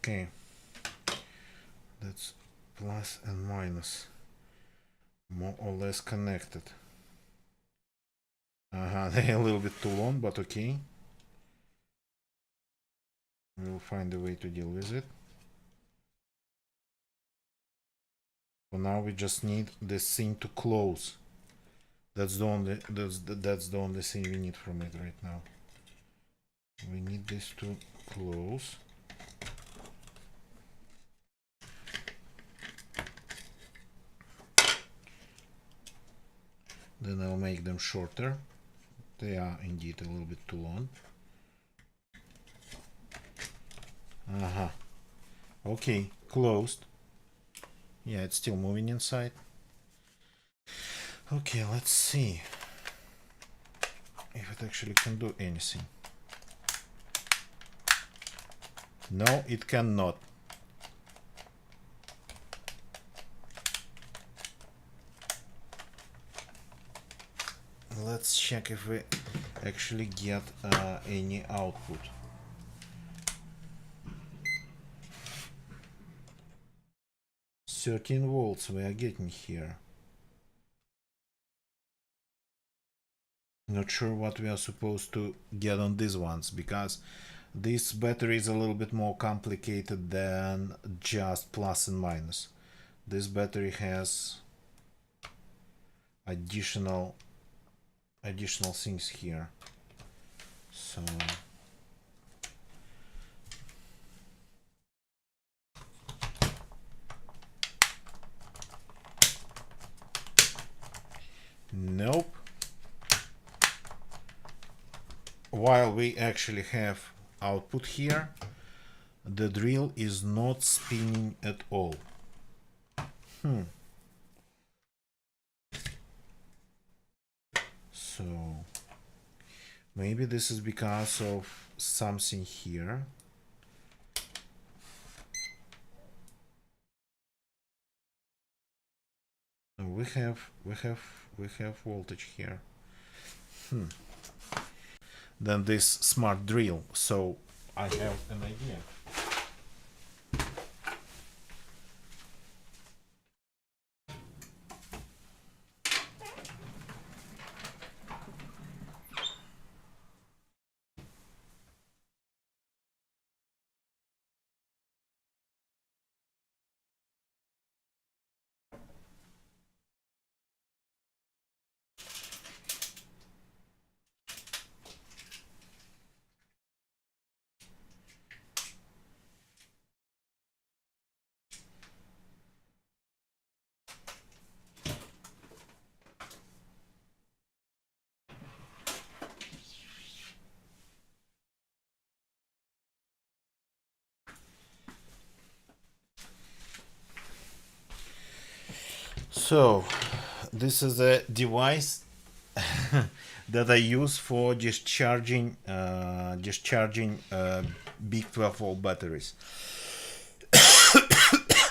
Speaker 1: Okay, that's plus and minus, more or less connected. They're a little bit too long, but okay. We'll find a way to deal with it. For now, we just need this thing to close. That's the only thing we need from it right now. We need this to close. Then I'll make them shorter. They are indeed a little bit too long. Okay, closed. Yeah, it's still moving inside. Okay, let's see if it actually can do anything. No, it cannot. Let's check if we actually get any output. $13 volts we are getting here. Not sure what we are supposed to get on these ones, because this battery is a little bit more complicated than just plus and minus. This battery has additional things here. So nope. While we actually have output here, the drill is not spinning at all. So maybe this is because of something here. We have voltage here. Then this smart drill. So I have an idea. So this is a device that I use for discharging big 12-volt batteries.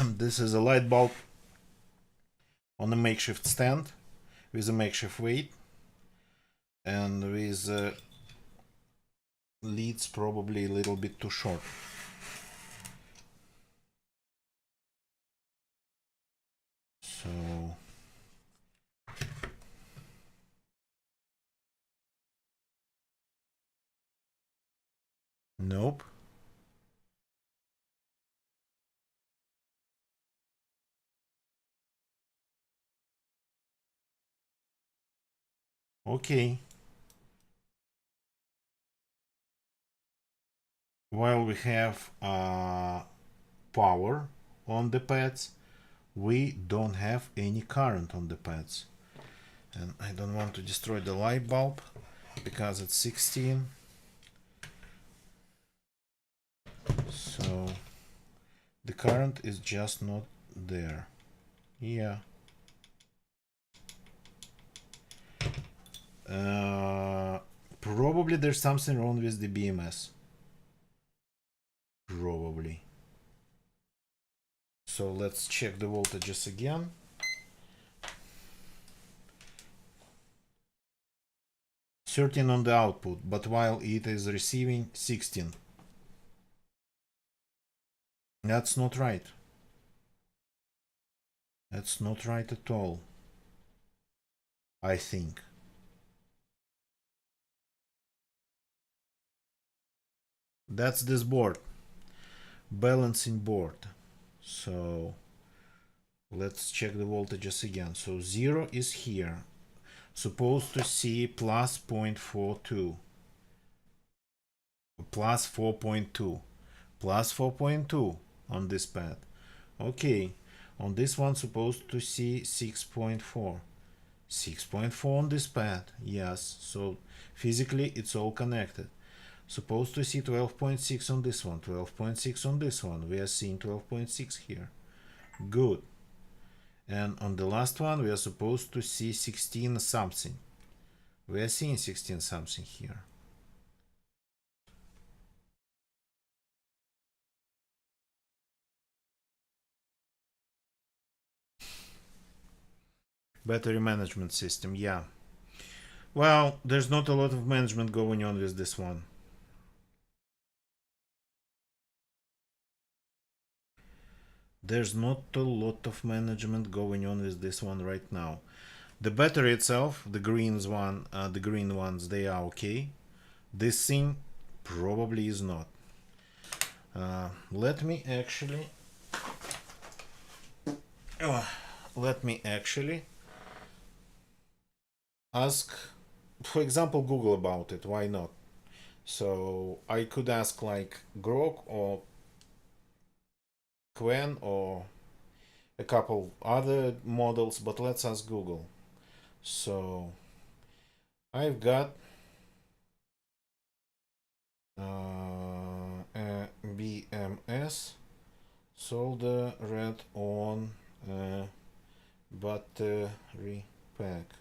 Speaker 1: This is a light bulb on a makeshift stand with a makeshift weight and with leads probably a little bit too short. So nope. Okay. While we have power on the pads, we don't have any current on the pads. And I don't want to destroy the light bulb because it's 16. So the current is just not there. Yeah. Probably there's something wrong with the BMS. Probably. So let's check the voltages again. "13 on the output, but while it is receiving 16. That's not right. That's not right at all. I think. That's this board. Balancing board. So let's check the voltages again. So 0 is here. Supposed to see plus 0.42. Plus 4.2. Plus 4.2 on this pad. Okay. On this one supposed to see 6.4. 6.4 on this pad. Yes. So physically it's all connected. Supposed to see 12.6 on this one, 12.6 on this one. We are seeing 12.6 here. Good. And on the last one, we are supposed to see 16 something. We are seeing 16 something here. Battery management system, yeah. Well, there's not a lot of management going on with this one. There's not a lot of management going on with this one right now. The battery itself, the green ones, they are okay. This thing probably is not. Let me actually ask, for example, Google about it. Why not? So I could ask like Grok or Quen or a couple other models, but let's ask Google. So I've got a BMS soldered on a battery pack.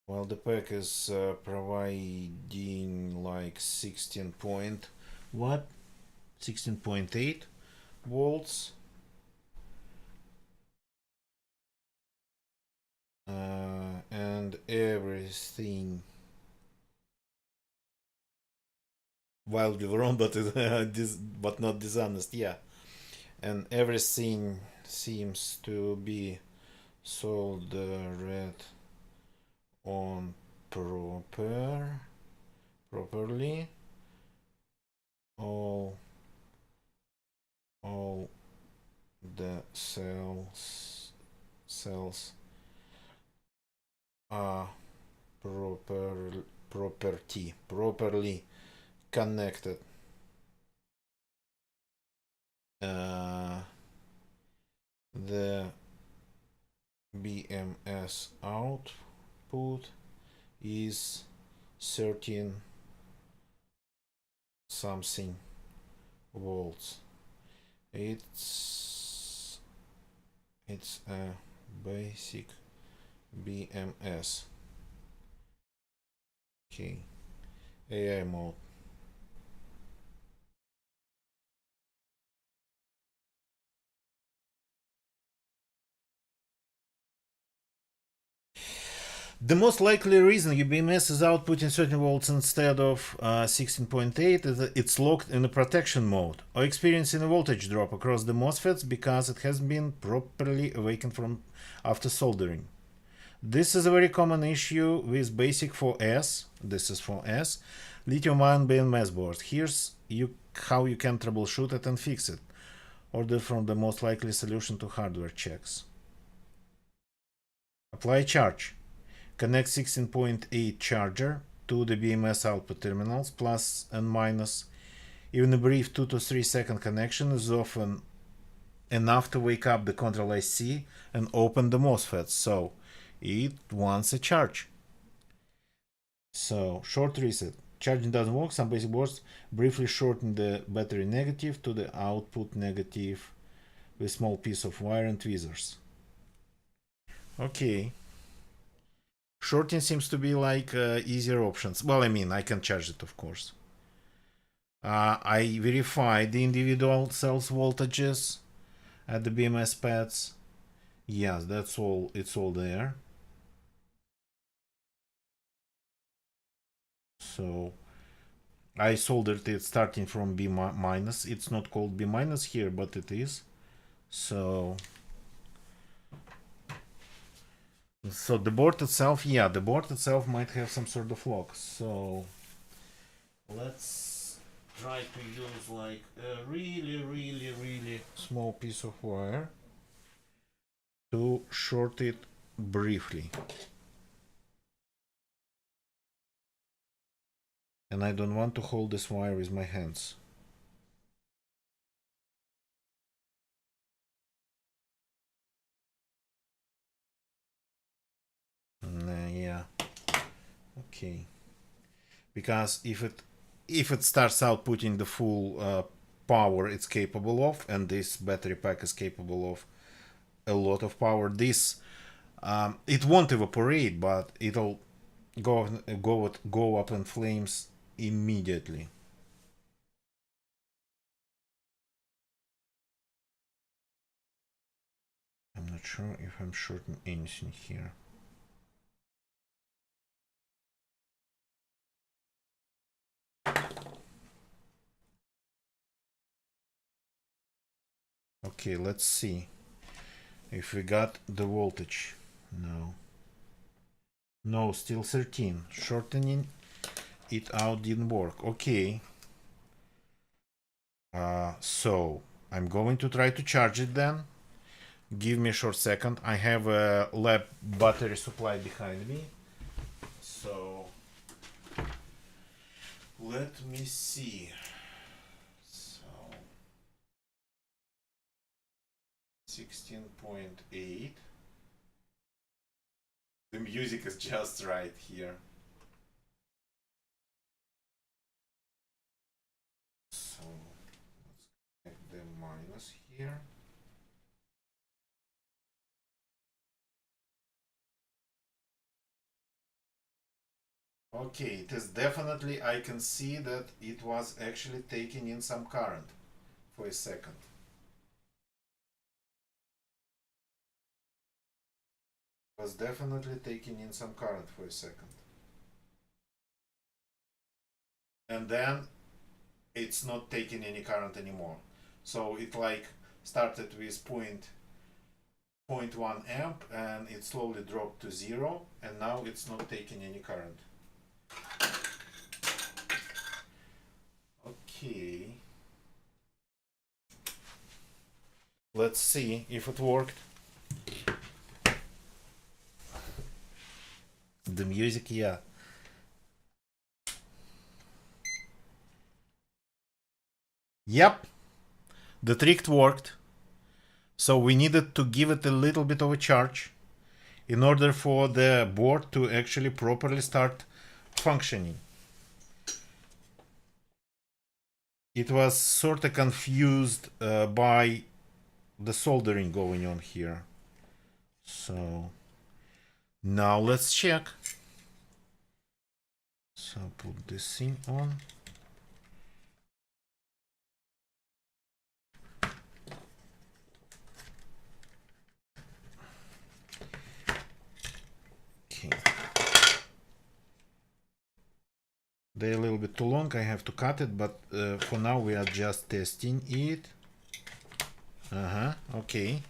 Speaker 1: Well, the pack is providing like 16.8 volts. And everything, while we were on, but but not dishonest, yeah. And everything seems to be soldered on properly. All the cells are properly connected. The BMS output is 13 something volts. It's a basic BMS. Okay, AI mode. The most likely reason your BMS is outputting 13 volts instead of 16.8 is that it's locked in a protection mode or experiencing a voltage drop across the MOSFETs because it hasn't been properly awakened from after soldering. This is a very common issue with basic 4S. This is 4S. Lithium-ion BMS board. Here's how you can troubleshoot it and fix it. Order from the most likely solution to hardware checks. Apply charge. Connect 16.8 charger to the BMS output terminals, plus and minus. Even a brief 2 to 3 second connection is often enough to wake up the control IC and open the MOSFET, so it wants a charge. So, short reset. Charging doesn't work. Some basic boards briefly shorten the battery negative to the output negative with small piece of wire and tweezers. Okay. Shorting seems to be like easier options. Well, I mean, I can charge it, of course. I verified the individual cells voltages at the BMS pads. Yes, that's all. It's all there. So I soldered it starting from B minus. It's not called B minus here, but it is. So the board itself, yeah, the board itself might have some sort of lock. So let's try to use like a really small piece of wire to short it briefly. And I don't want to hold this wire with my hands. Yeah. Okay. Because if it starts outputting the full power it's capable of, and this battery pack is capable of a lot of power, this it won't evaporate, but it'll go up in flames immediately. I'm not sure if I'm shorting anything here. Okay, let's see if we got the voltage. No, still 13. Shortening it out didn't work. Okay. So I'm going to try to charge it then. Give me a short second. I have a lab battery supply behind me. So let me see. So 16.8. The music is just right here. So let's connect the minus here. Okay, it is definitely, I can see that it was actually taking in some current for a second. It was definitely taking in some current for a second. And then it's not taking any current anymore. So it like started with 0.1 amp and it slowly dropped to 0, and now it's not taking any current. Okay. Let's see if it worked. The music, yeah. Yep. The trick worked. So we needed to give it a little bit of a charge in order for the board to actually properly start functioning. It was sort of confused by the soldering going on here. So now let's check. So put this thing on. Okay. They're a little bit too long, I have to cut it, but for now we are just testing it. Okay.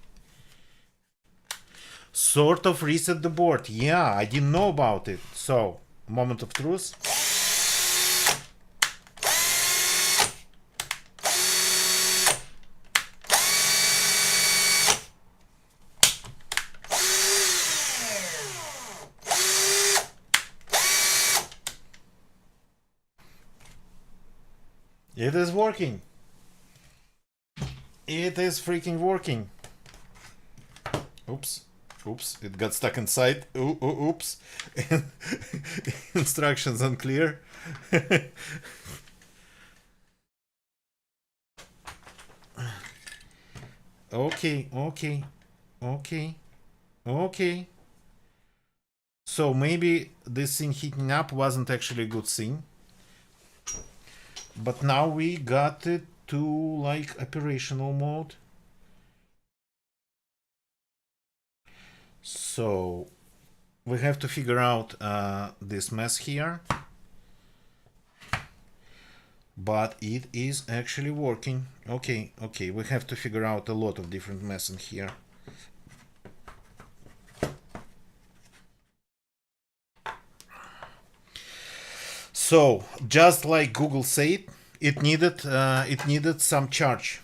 Speaker 1: sort of reset the board. Yeah, I didn't know about it. So, moment of truth. It is working. It is freaking working. Oops. Oops. It got stuck inside. Oops. Instructions unclear. Okay. So maybe this thing heating up wasn't actually a good thing. But now we got it to like operational mode. So we have to figure out this mess here. But it is actually working. Okay, we have to figure out a lot of different mess in here. So just like Google said, it needed some charge.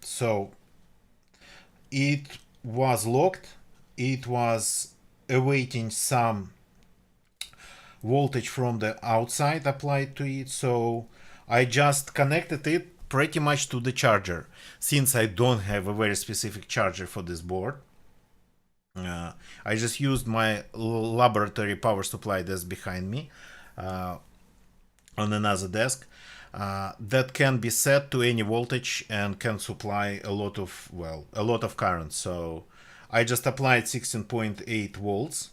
Speaker 1: So it was locked. It was awaiting some voltage from the outside applied to it. So I just connected it pretty much to the charger. Since I don't have a very specific charger for this board, I just used my laboratory power supply that's behind me on another desk. That can be set to any voltage and can supply a lot of current. So I just applied 16.8 volts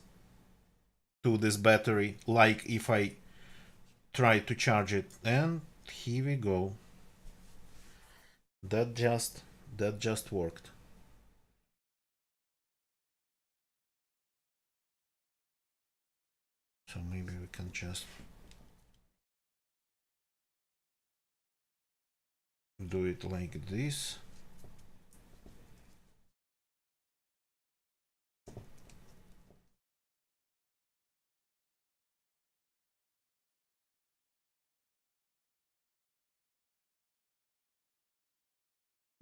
Speaker 1: to this battery, like if I try to charge it, and here we go. That just worked. So maybe we can just do it like this.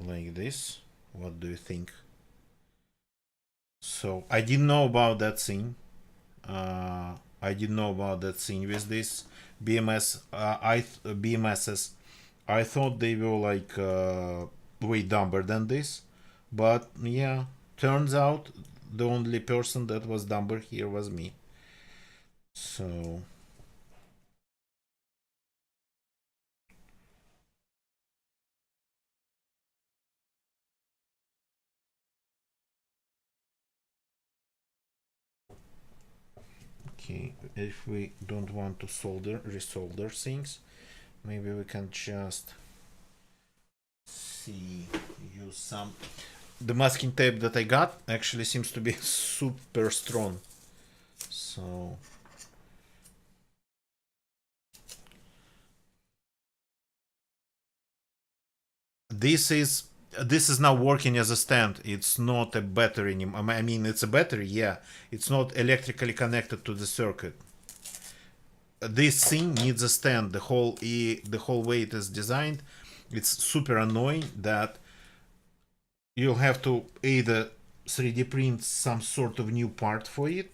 Speaker 1: Like this. What do you think? So I didn't know about that thing. I didn't know about that thing with this BMSs. I thought they were like way dumber than this, but yeah, turns out the only person that was dumber here was me. So okay, if we don't want to resolder things, maybe we can just use some. The masking tape that I got actually seems to be super strong. So this is now working as a stand. It's not a battery anymore. I mean, it's a battery, yeah. It's not electrically connected to the circuit. This thing needs a stand. The whole way it is designed, it's super annoying that you'll have to either 3D print some sort of new part for it,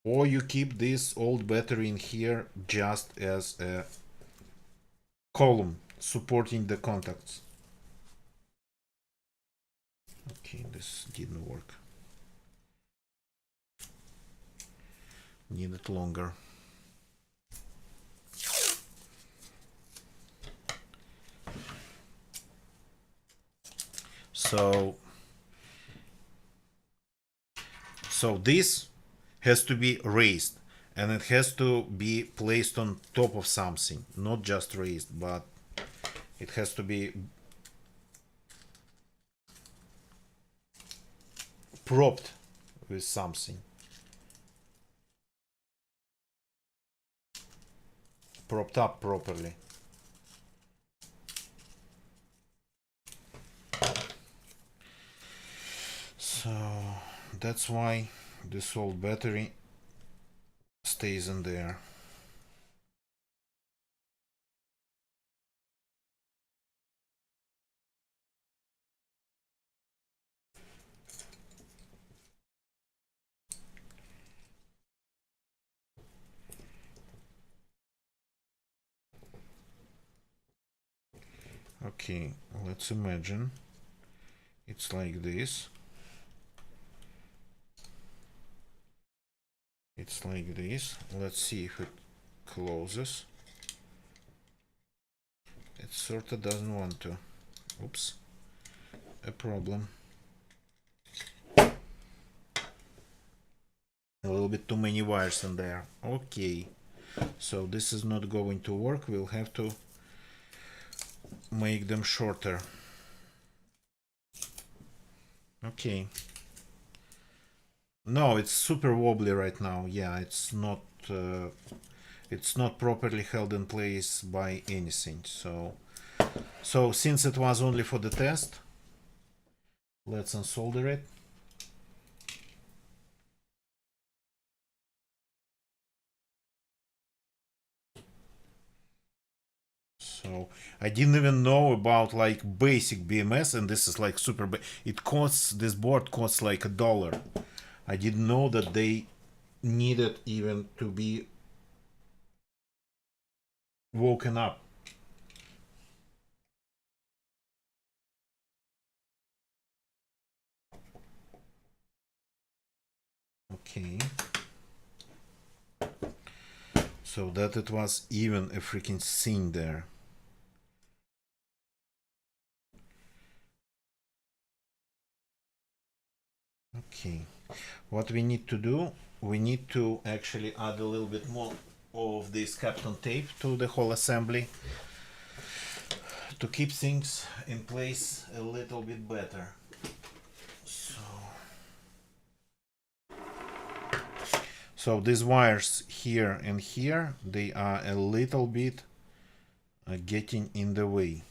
Speaker 1: or you keep this old battery in here just as a column supporting the contacts. Okay, this didn't work. Need it longer. So this has to be raised, and it has to be placed on top of something, not just raised, but it has to be propped with something. Propped up properly. So That's why this old battery stays in there. Okay, let's imagine it's like this. It's like this. Let's see if it closes. It sort of doesn't want to. Oops. A problem. A little bit too many wires in there. Okay. So this is not going to work. We'll have to make them shorter. Okay. No, it's super wobbly right now. Yeah, it's not properly held in place by anything. So since it was only for the test, let's unsolder it. So I didn't even know about like basic BMS, and this is like super. It costs, this board costs like $1. I didn't know that they needed even to be woken up. Okay. So that it was even a freaking scene there. Okay. What we need to do, we need to actually add a little bit more of this Kapton tape to the whole assembly to keep things in place a little bit better. So these wires here and here, they are a little bit getting in the way.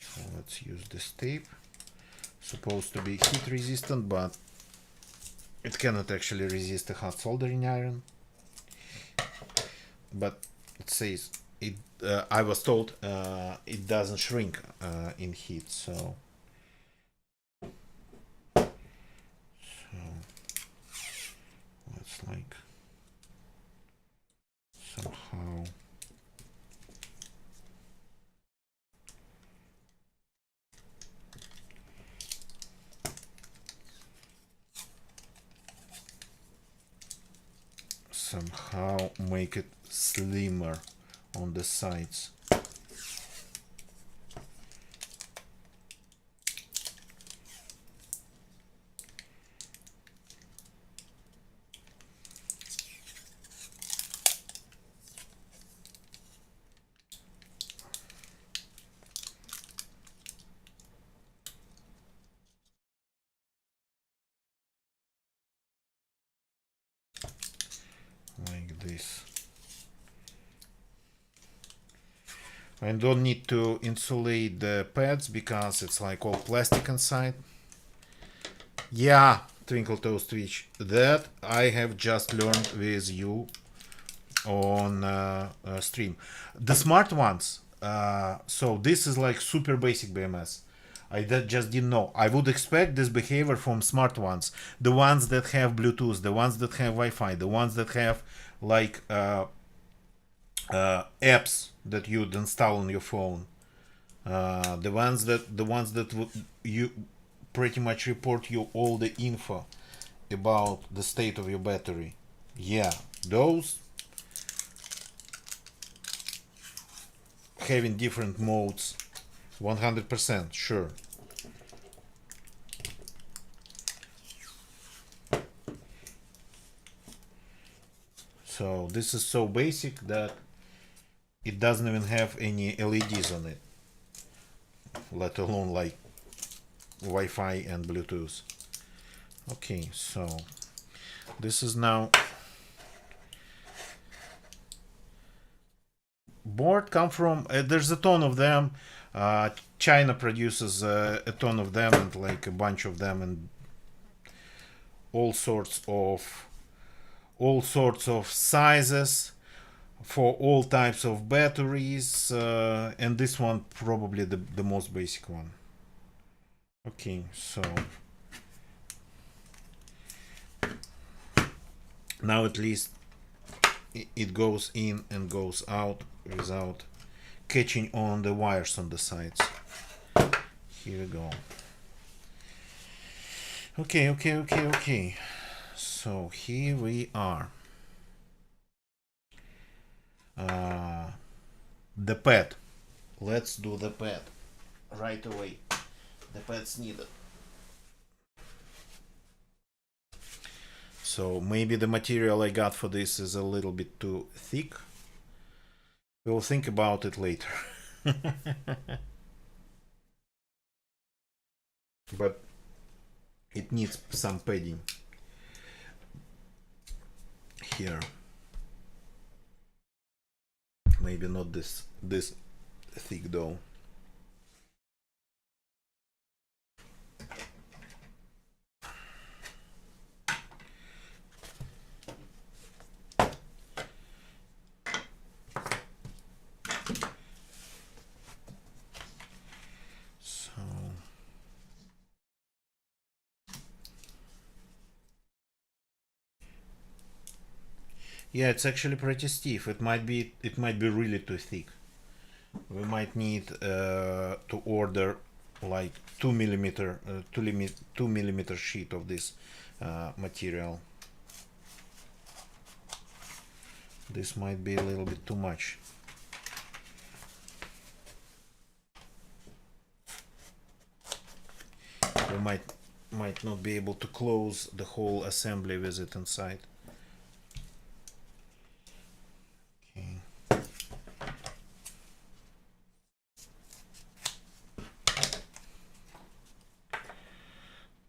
Speaker 1: So let's use this tape. Supposed to be heat resistant, but it cannot actually resist a hot soldering iron. But it says it. I was told it doesn't shrink in heat, so let's like somehow. Somehow make it slimmer on the sides. Like this. I don't need to insulate the pads because it's like all plastic inside. Yeah, Twinkle Toes Twitch, that I have just learned with you on stream. The smart ones, so this is like super basic BMS. I just didn't know. I would expect this behavior from smart ones, the ones that have Bluetooth, the ones that have Wi-Fi, the ones that have like apps that you'd install on your phone, the ones that you pretty much report you all the info about the state of your battery. Yeah, those having different modes, 100% sure. So this is so basic that it doesn't even have any LEDs on it, let alone like Wi-Fi and Bluetooth. Okay, so this is now board come from? There's a ton of them. China produces a ton of them, and like a bunch of them, and all sorts of sizes for all types of batteries, and this one probably the most basic one. Okay, so now at least it goes in and goes out without catching on the wires on the sides. Here we go. Okay. So here we are. The pad. Let's do the pad right away. The pad's needed. So maybe the material I got for this is a little bit too thick. We'll think about it later. But it needs some padding here. Maybe not this thick though. Yeah, it's actually pretty stiff. It might be really too thick. We might need to order like 2 millimeter sheet of this material. This might be a little bit too much. We might not be able to close the whole assembly with it inside.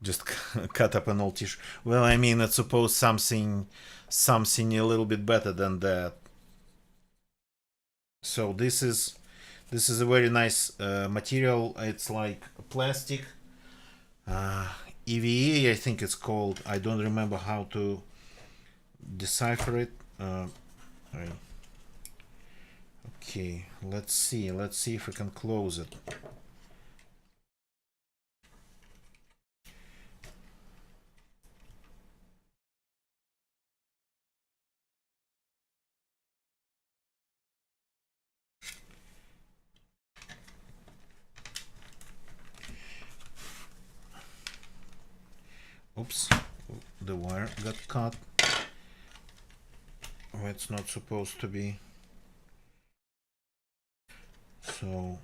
Speaker 1: Just cut up an old t-shirt. Well, I mean, I suppose something a little bit better than that. So this is a very nice material. It's like plastic, EVA, I think it's called. I don't remember how to decipher it. Right. Okay, let's see if we can close it. Oops, the wire got cut. Oh, it's not supposed to be. So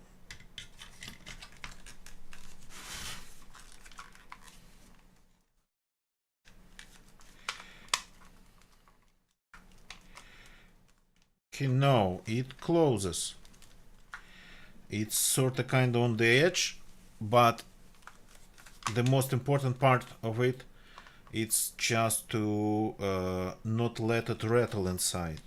Speaker 1: okay, no, it closes. It's sort of kind of on the edge, but the most important part of it, it's just to not let it rattle inside.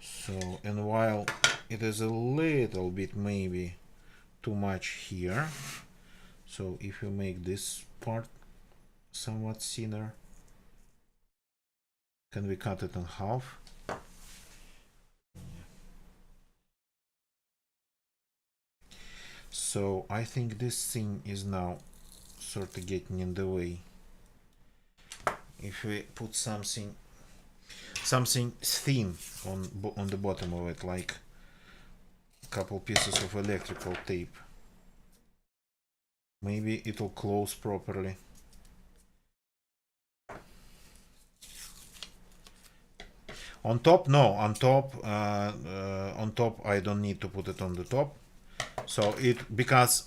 Speaker 1: So, and while it is a little bit maybe too much here, so if you make this part somewhat thinner, can we cut it in half? So I think this thing is now sort of getting in the way. If we put something thin on the bottom of it, like a couple pieces of electrical tape, maybe it'll close properly. On top, no, on top I don't need to put it on the top. So because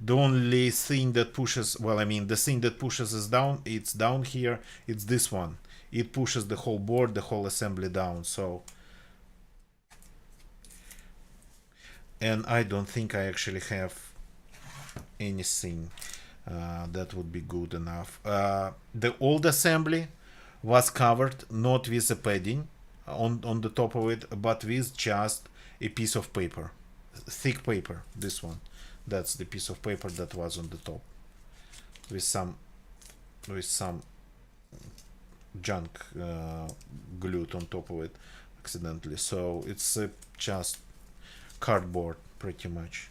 Speaker 1: the only thing that pushes, well, I mean, the thing that pushes is down, it's down here, it's this one. It pushes the whole board, the whole assembly down. So, and I don't think I actually have anything that would be good enough. The old assembly was covered not with a padding on the top of it, but with just a piece of paper, thick paper. This one, that's the piece of paper that was on the top, with some junk glued on top of it accidentally. So it's just cardboard pretty much.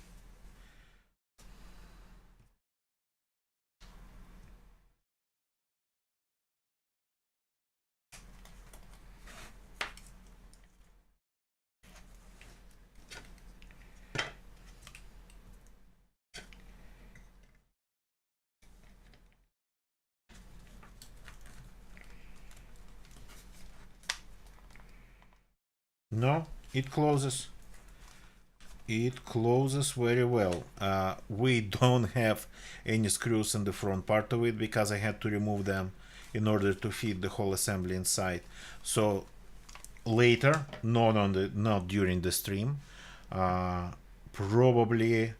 Speaker 1: No, it closes. It closes very well. We don't have any screws in the front part of it because I had to remove them in order to fit the whole assembly inside. So later, not during the stream, probably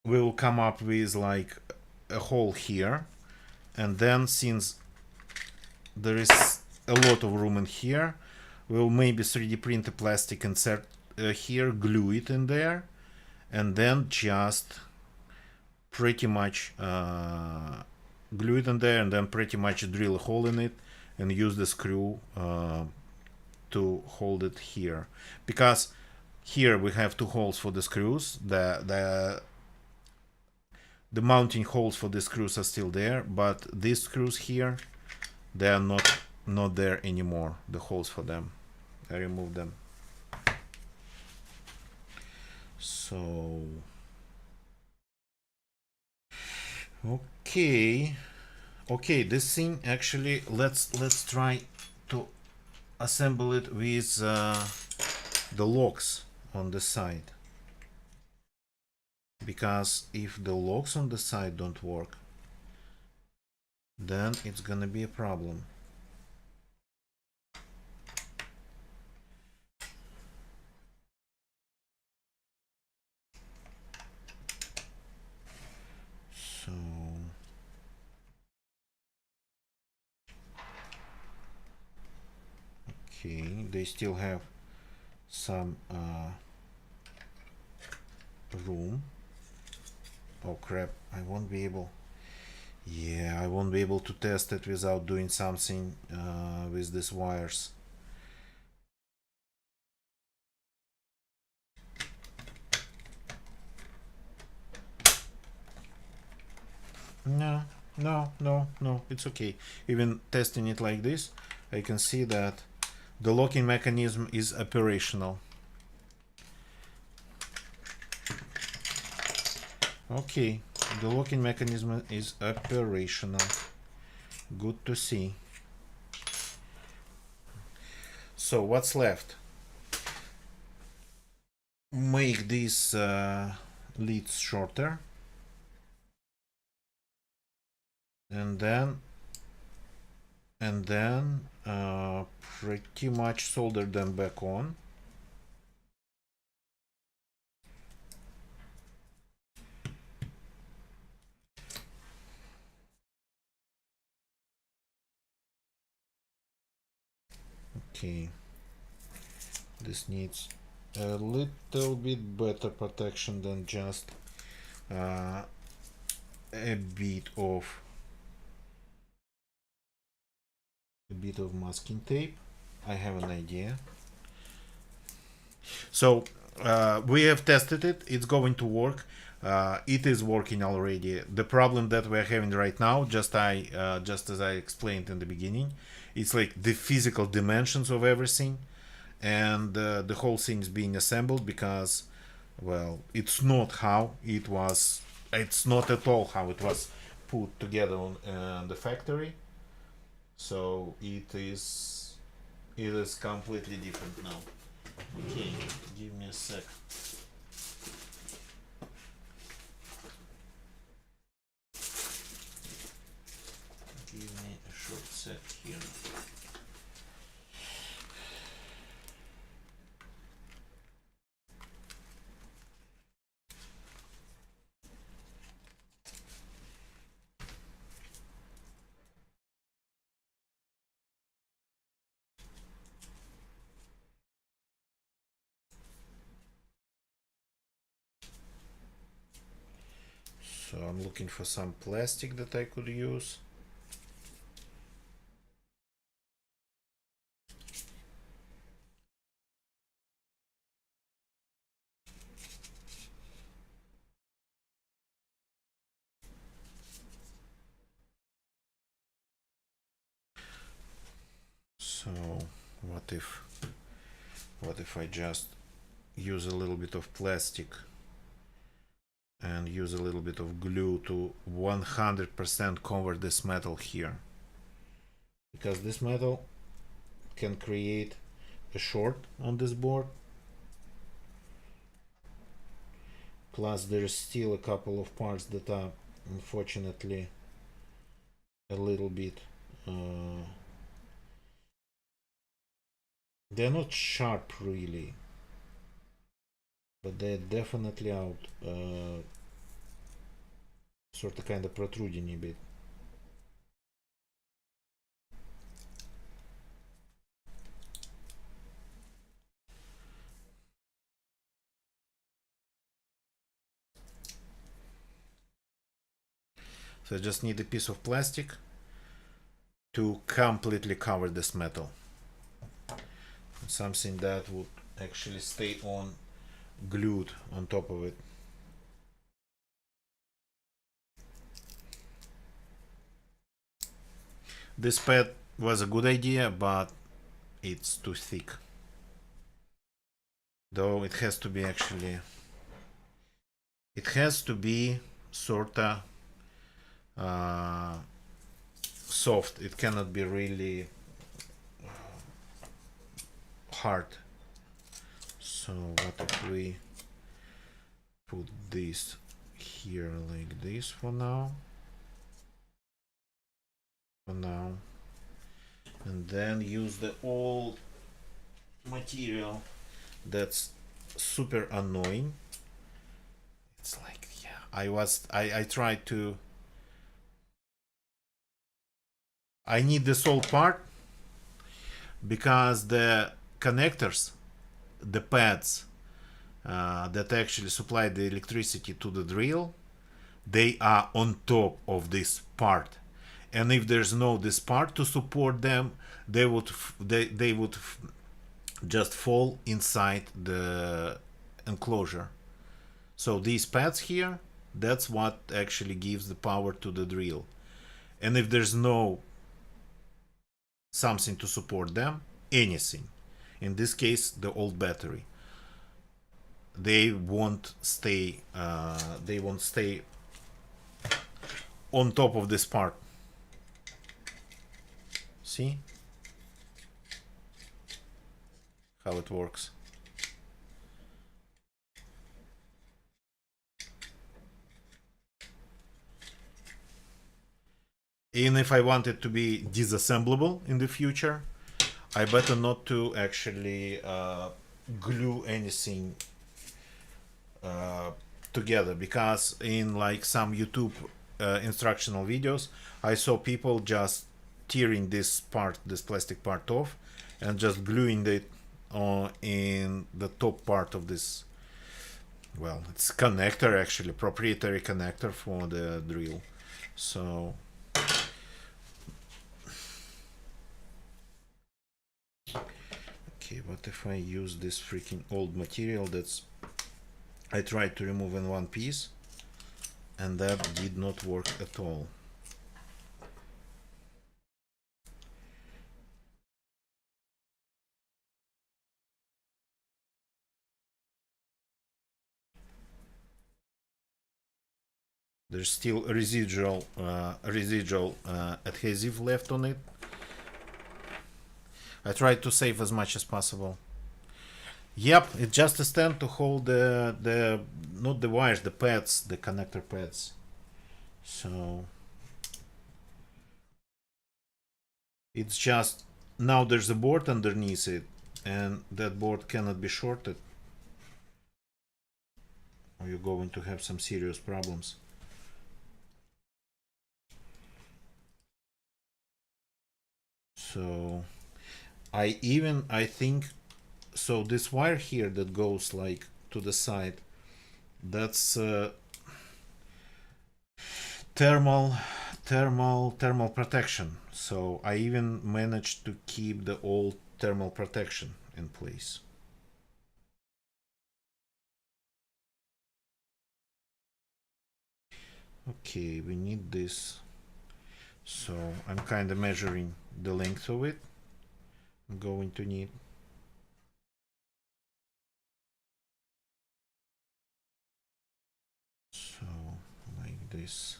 Speaker 1: we will come up with like a hole here, and then since there is a lot of room in here, we'll maybe 3D print the plastic insert here, glue it in there, and then just pretty much glue it in there, and then pretty much drill a hole in it and use the screw to hold it here, because here we have two holes for the screws. The mounting holes for the screws are still there, but these screws here, they are not there anymore, the holes for them. I removed them. So okay, this thing actually, let's try to assemble it with the locks on the side, because if the locks on the side don't work, then it's gonna be a problem. So okay, they still have some room. Oh crap, I won't be able, yeah, I won't be able to test it without doing something with these wires. No, it's okay. Even testing it like this, I can see that the locking mechanism is operational. Okay, the locking mechanism is operational. Good to see. So what's left? Make these leads shorter, and then pretty much solder them back on. Okay, this needs a little bit better protection than just a bit of masking tape. I have an idea. So we have tested it. It's going to work. It is working already. The problem that we're having right now, just as I explained in the beginning, it's like the physical dimensions of everything, and the whole thing is being assembled because, well, it's not how it was. It's not at all how it was put together on the factory. So it is completely different now. Okay, give me a sec. Give me a short sec here. So I'm looking for some plastic that I could use. So what if I just use a little bit of plastic and use a little bit of glue to 100% cover this metal here, because this metal can create a short on this board. Plus there is still a couple of parts that are unfortunately a little bit they're not sharp really, but they're definitely out sort of kind of protruding a bit. So I just need a piece of plastic to completely cover this metal. Something that would actually stay on glued on top of it. This pad was a good idea, but it's too thick. Though it has to be actually, it has to be sorta soft. It cannot be really hard. So what if we put this here like this for now? And then use the old material that's super annoying. It's like, yeah, I tried to, I need this old part because the connectors, the pads that actually supply the electricity to the drill, they are on top of this part, and if there's no this part to support them, they would just fall inside the enclosure. So these pads here, that's what actually gives the power to the drill, and if there's no something to support them, anything, in this case the old battery, they won't stay on top of this part. See how it works? Even if I want it to be disassemblable in the future, I better not to actually glue anything together, because in like some YouTube instructional videos, I saw people just tearing this part, this plastic part off, and just gluing it in the top part of this. Well, it's connector, actually proprietary connector for the drill. So okay, what if I use this freaking old material that's I tried to remove in one piece, and that did not work at all. There's still residual adhesive left on it. I tried to save as much as possible. Yep, it's just a stand to hold the not the wires, the pads, the connector pads. So it's just now there's a board underneath it, and that board cannot be shorted, or you're going to have some serious problems. So I think so this wire here that goes like to the side, that's thermal protection. So I even managed to keep the old thermal protection in place. Okay, we need this. So I'm kind of measuring the length of it. I'm going to need. So like this.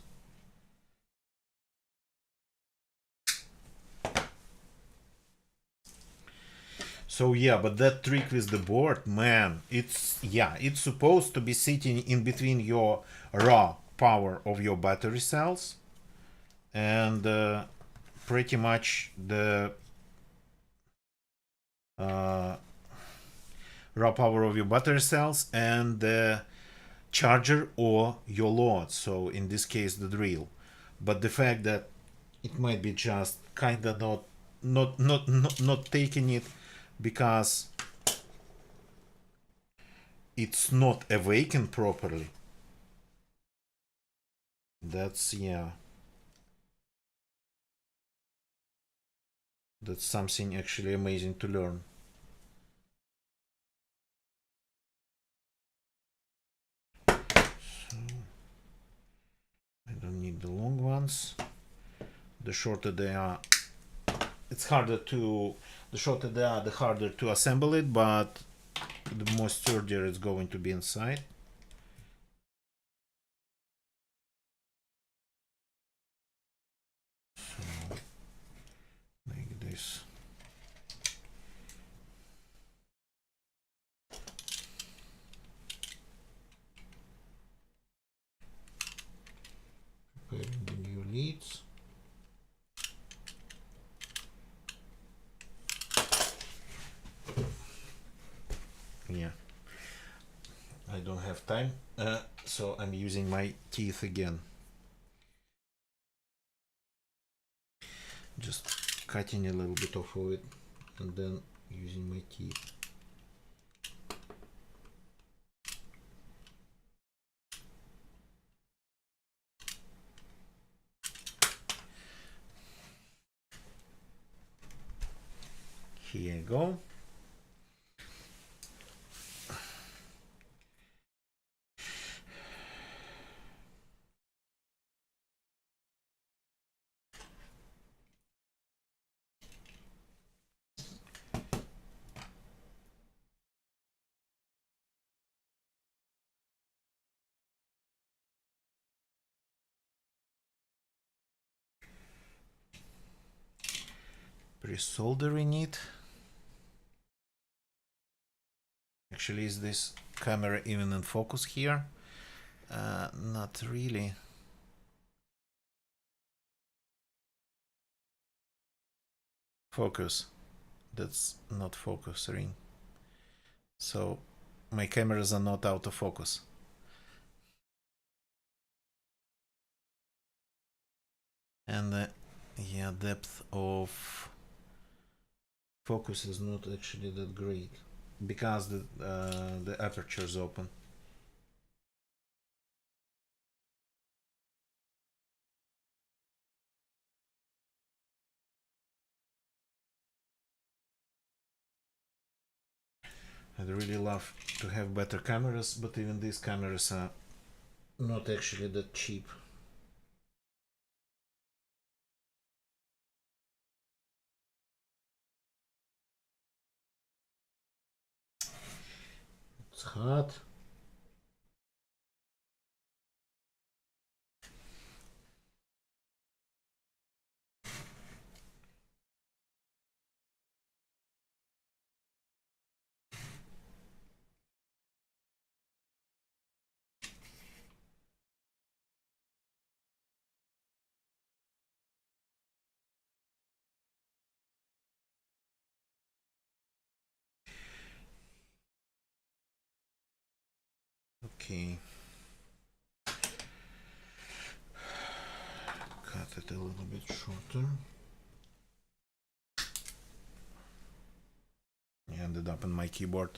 Speaker 1: So yeah, but that trick with the board, man, it's supposed to be sitting in between your raw power of your battery cells and pretty much the raw power of your battery cells and the charger or your load. So in this case, the drill. But the fact that it might be just kind of not taking it because it's not awakened properly. That's that's something actually amazing to learn. So I don't need the long ones. The shorter they are, it's harder to, the shorter they are, the harder to assemble it, but the more sturdier it's going to be inside. So like this. Preparing the new leads. Yeah, I don't have time, so I'm using my teeth again. Just cutting a little bit off of it and then using my teeth. Here you go. Pre-soldering it. Actually, is this camera even in focus here? Not really. Focus. That's not focusing. So my cameras are not out of focus. And yeah, depth of focus is not actually that great because the aperture is open. I'd really love to have better cameras, but even these cameras are not actually that cheap. It's hot. Okay. Cut it a little bit shorter. I ended up on my keyboard.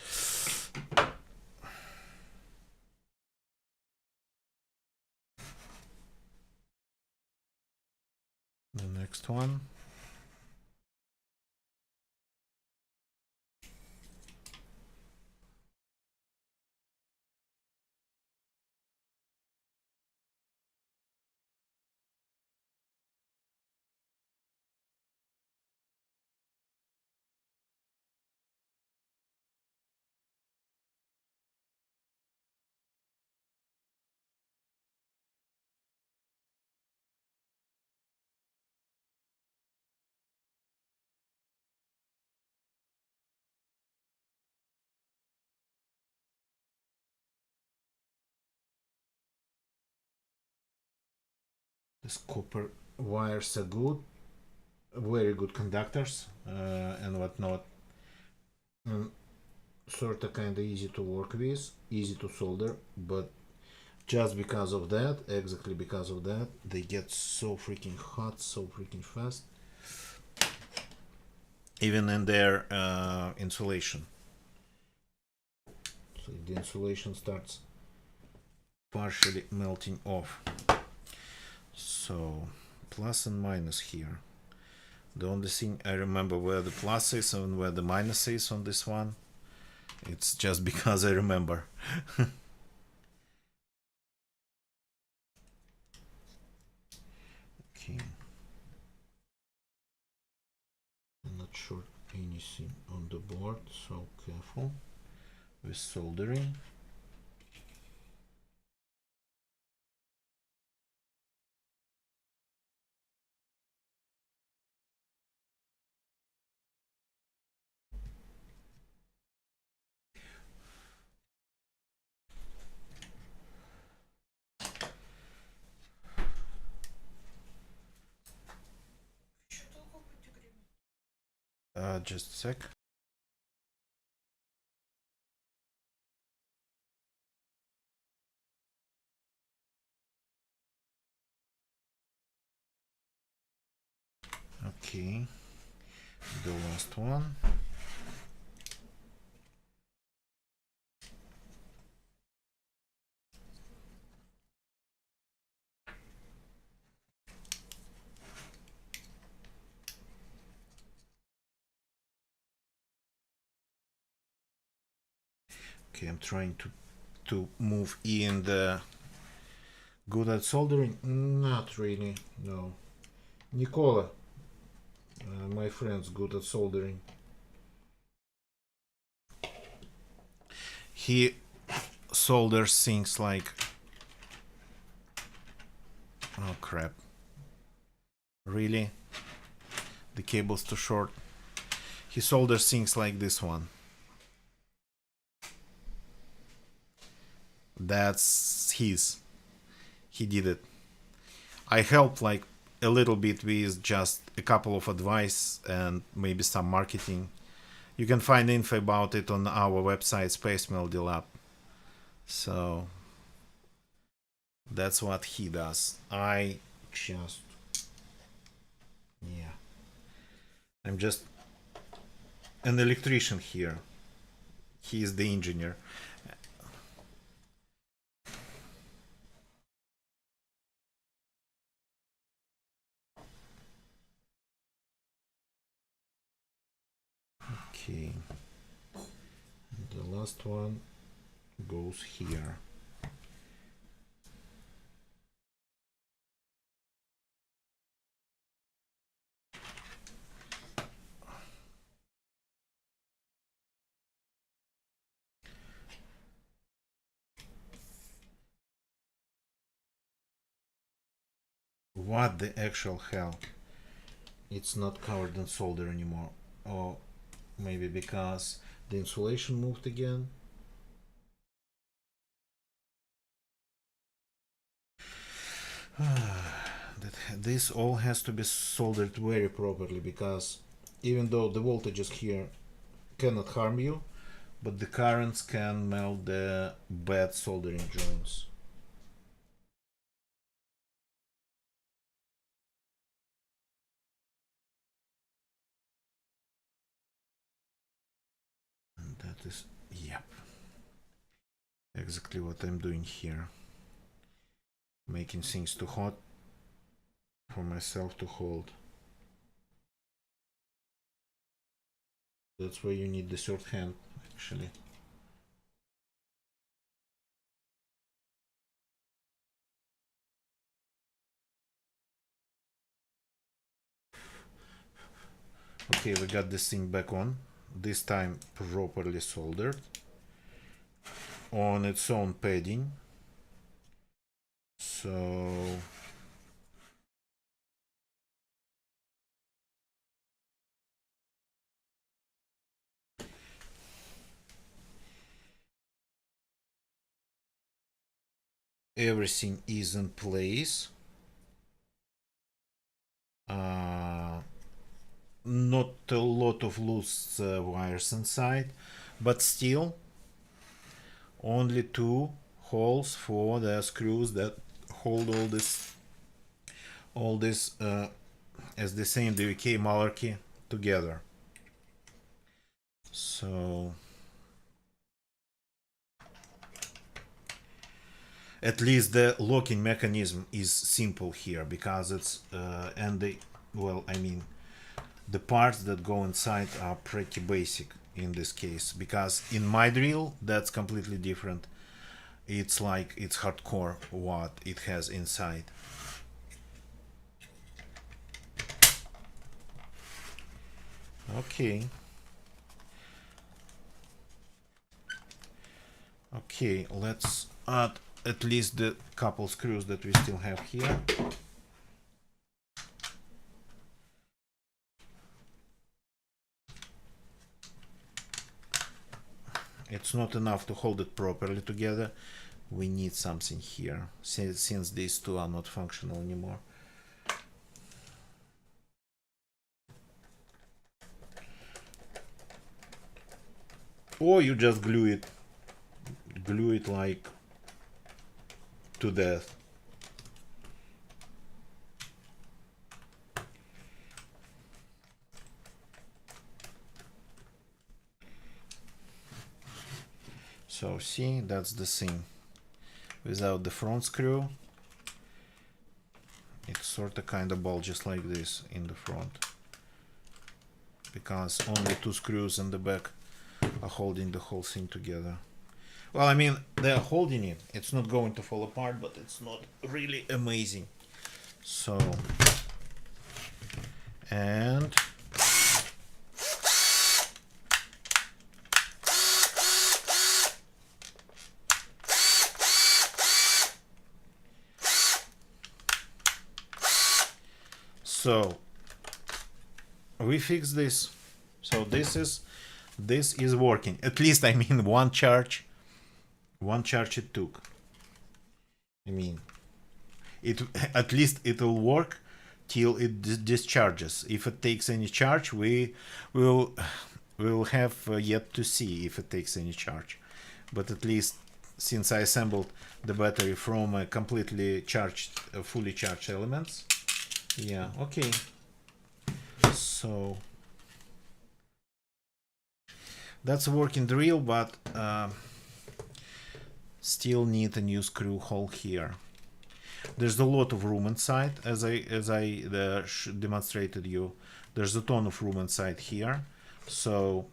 Speaker 1: next one. These copper wires are good, very good conductors and whatnot. Sort of kind of easy to work with, easy to solder, but just because of that, exactly because of that, they get so freaking hot, so freaking fast, even in their insulation. So the insulation starts partially melting off. So plus and minus here. The only thing I remember where the plus is and where the minus is on this one. It's just because I remember. Okay. I'm not sure anything on the board, so careful with soldering. Just a sec. Okay, the last one. Okay, I'm trying to move in the good at soldering. Not really, no. Nicola, my friend's good at soldering. He solders things like, oh crap, really, the cable's too short. He solders things like this one. That's his. He did it. I helped like a little bit with just a couple of advice and maybe some marketing. You can find info about it on our website, Space Melody Lab. So that's what he does. I just, yeah, I'm just an electrician here. He is the engineer. Okay, the last one goes here. What the actual hell? It's not covered in solder anymore. Or maybe because the insulation moved again. This all has to be soldered very properly, because even though the voltages here cannot harm you, but the currents can melt the bad soldering joints. And that is, yep, exactly what I'm doing here. Making things too hot for myself to hold. That's why you need the third hand, actually. Okay, we got this thing back on. This time properly soldered on its own padding. So everything is in place. Not a lot of loose wires inside, but still only two holes for the screws that hold all this as they say in the UK, malarkey together. So at least the locking mechanism is simple here, because it's and the, well, I mean, the parts that go inside are pretty basic in this case, because in my drill that's completely different. It's like, it's hardcore what it has inside. Okay. Okay, let's add at least the couple screws that we still have here. It's not enough to hold it properly together. We need something here, since these two are not functional anymore. Or you just glue it like to death. So see, that's the thing. Without the front screw, it sort of kind of bulges like this in the front, because only two screws in the back are holding the whole thing together. Well, I mean, they're holding it. It's not going to fall apart, but it's not really amazing. So, and so we fix this. So this is working. At least, I mean, one charge it took. I mean, it at least it will work till it discharges. If it takes any charge, we will have yet to see if it takes any charge. But at least, since I assembled the battery from a completely charged, fully charged elements, yeah, okay. So that's a working drill, but still need a new screw hole here. There's a lot of room inside, as I demonstrated you. There's a ton of room inside here. So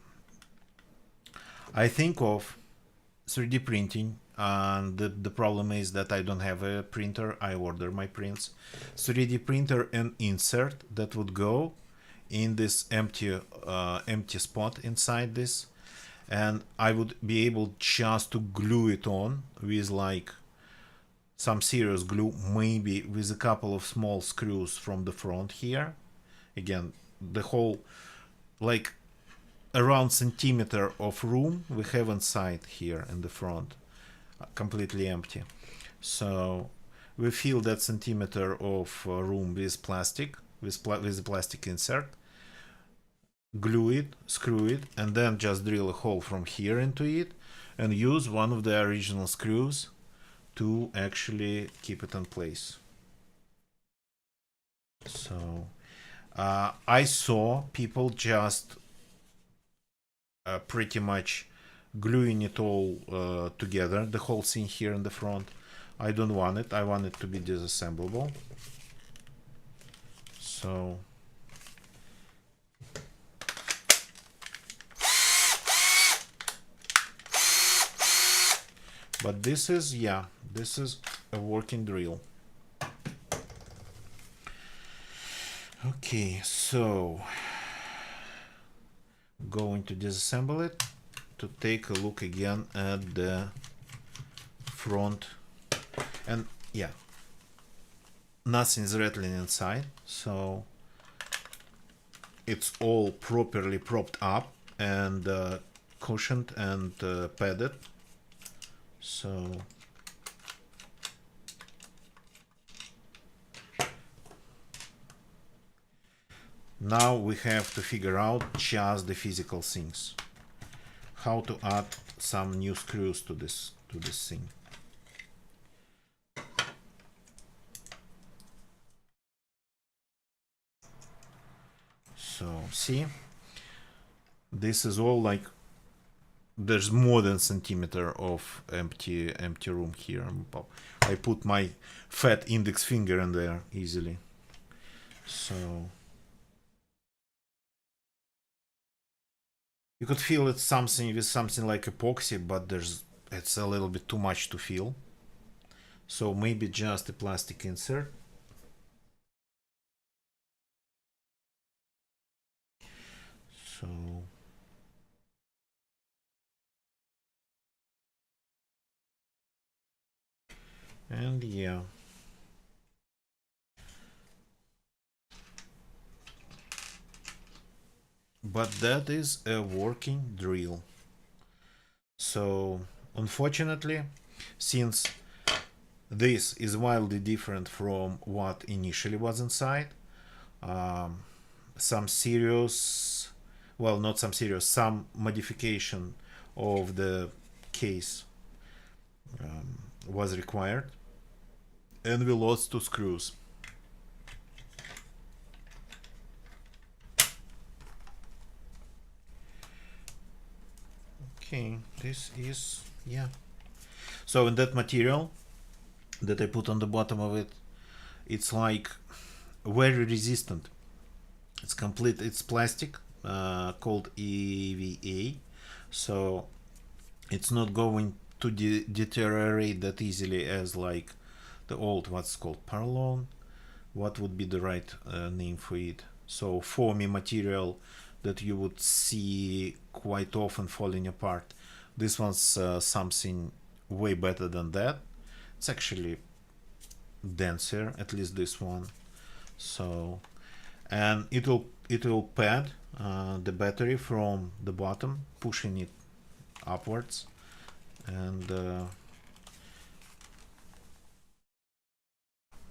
Speaker 1: I think of 3D printing, and the problem is that I don't have a printer. I order my prints. 3D printer and insert that would go in this empty spot inside this, and I would be able just to glue it on with like some serious glue, maybe with a couple of small screws from the front here. Again, the whole, like, around centimeter of room we have inside here in the front, completely empty. So we fill that centimeter of room with plastic, with a plastic insert, glue it, screw it, and then just drill a hole from here into it, and use one of the original screws to actually keep it in place. So I saw people just pretty much gluing it all together, the whole thing here in the front. I don't want it. I want it to be disassemblable. So But this is, yeah, this is a working drill. Okay, so going to disassemble it to take a look again at the front. And yeah, nothing's rattling inside, so it's all properly propped up and cushioned and padded. So now we have to figure out just the physical things. How to add some new screws to this thing. So see, this is all like, there's more than centimeter of empty room here. I put my fat index finger in there easily. So you could feel it's something with something like epoxy, but it's a little bit too much to feel. So maybe just a plastic insert. So and yeah, but that is a working drill. So unfortunately, since this is wildly different from what initially was inside, some serious, well, not some serious, some modification of the case was required, and we lost 2 screws. Okay, this is, yeah. So in that material that I put on the bottom of it, it's like very resistant. It's complete, it's plastic, called EVA, so it's not going to deteriorate that easily as like the old, what's called Parlon. What would be the right name for it? So foamy material that you would see quite often falling apart. This one's something way better than that. It's actually denser, at least this one. So, and it will pad the battery from the bottom, pushing it upwards, and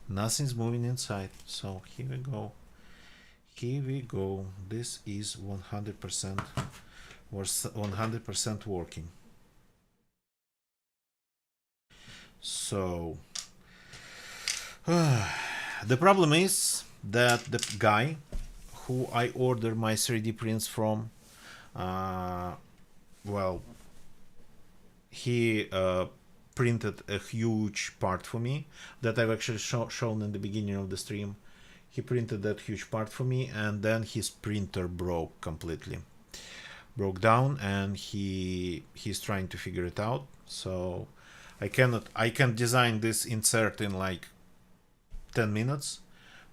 Speaker 1: nothing's moving inside. So here we go. Here we go. This is 100% or 100% working. So the problem is that the guy who I ordered my 3D prints from, well, he printed a huge part for me that I've actually shown in the beginning of the stream. He printed that huge part for me, and then his printer broke completely, broke down, and he's trying to figure it out. So I can design this insert in like 10 minutes,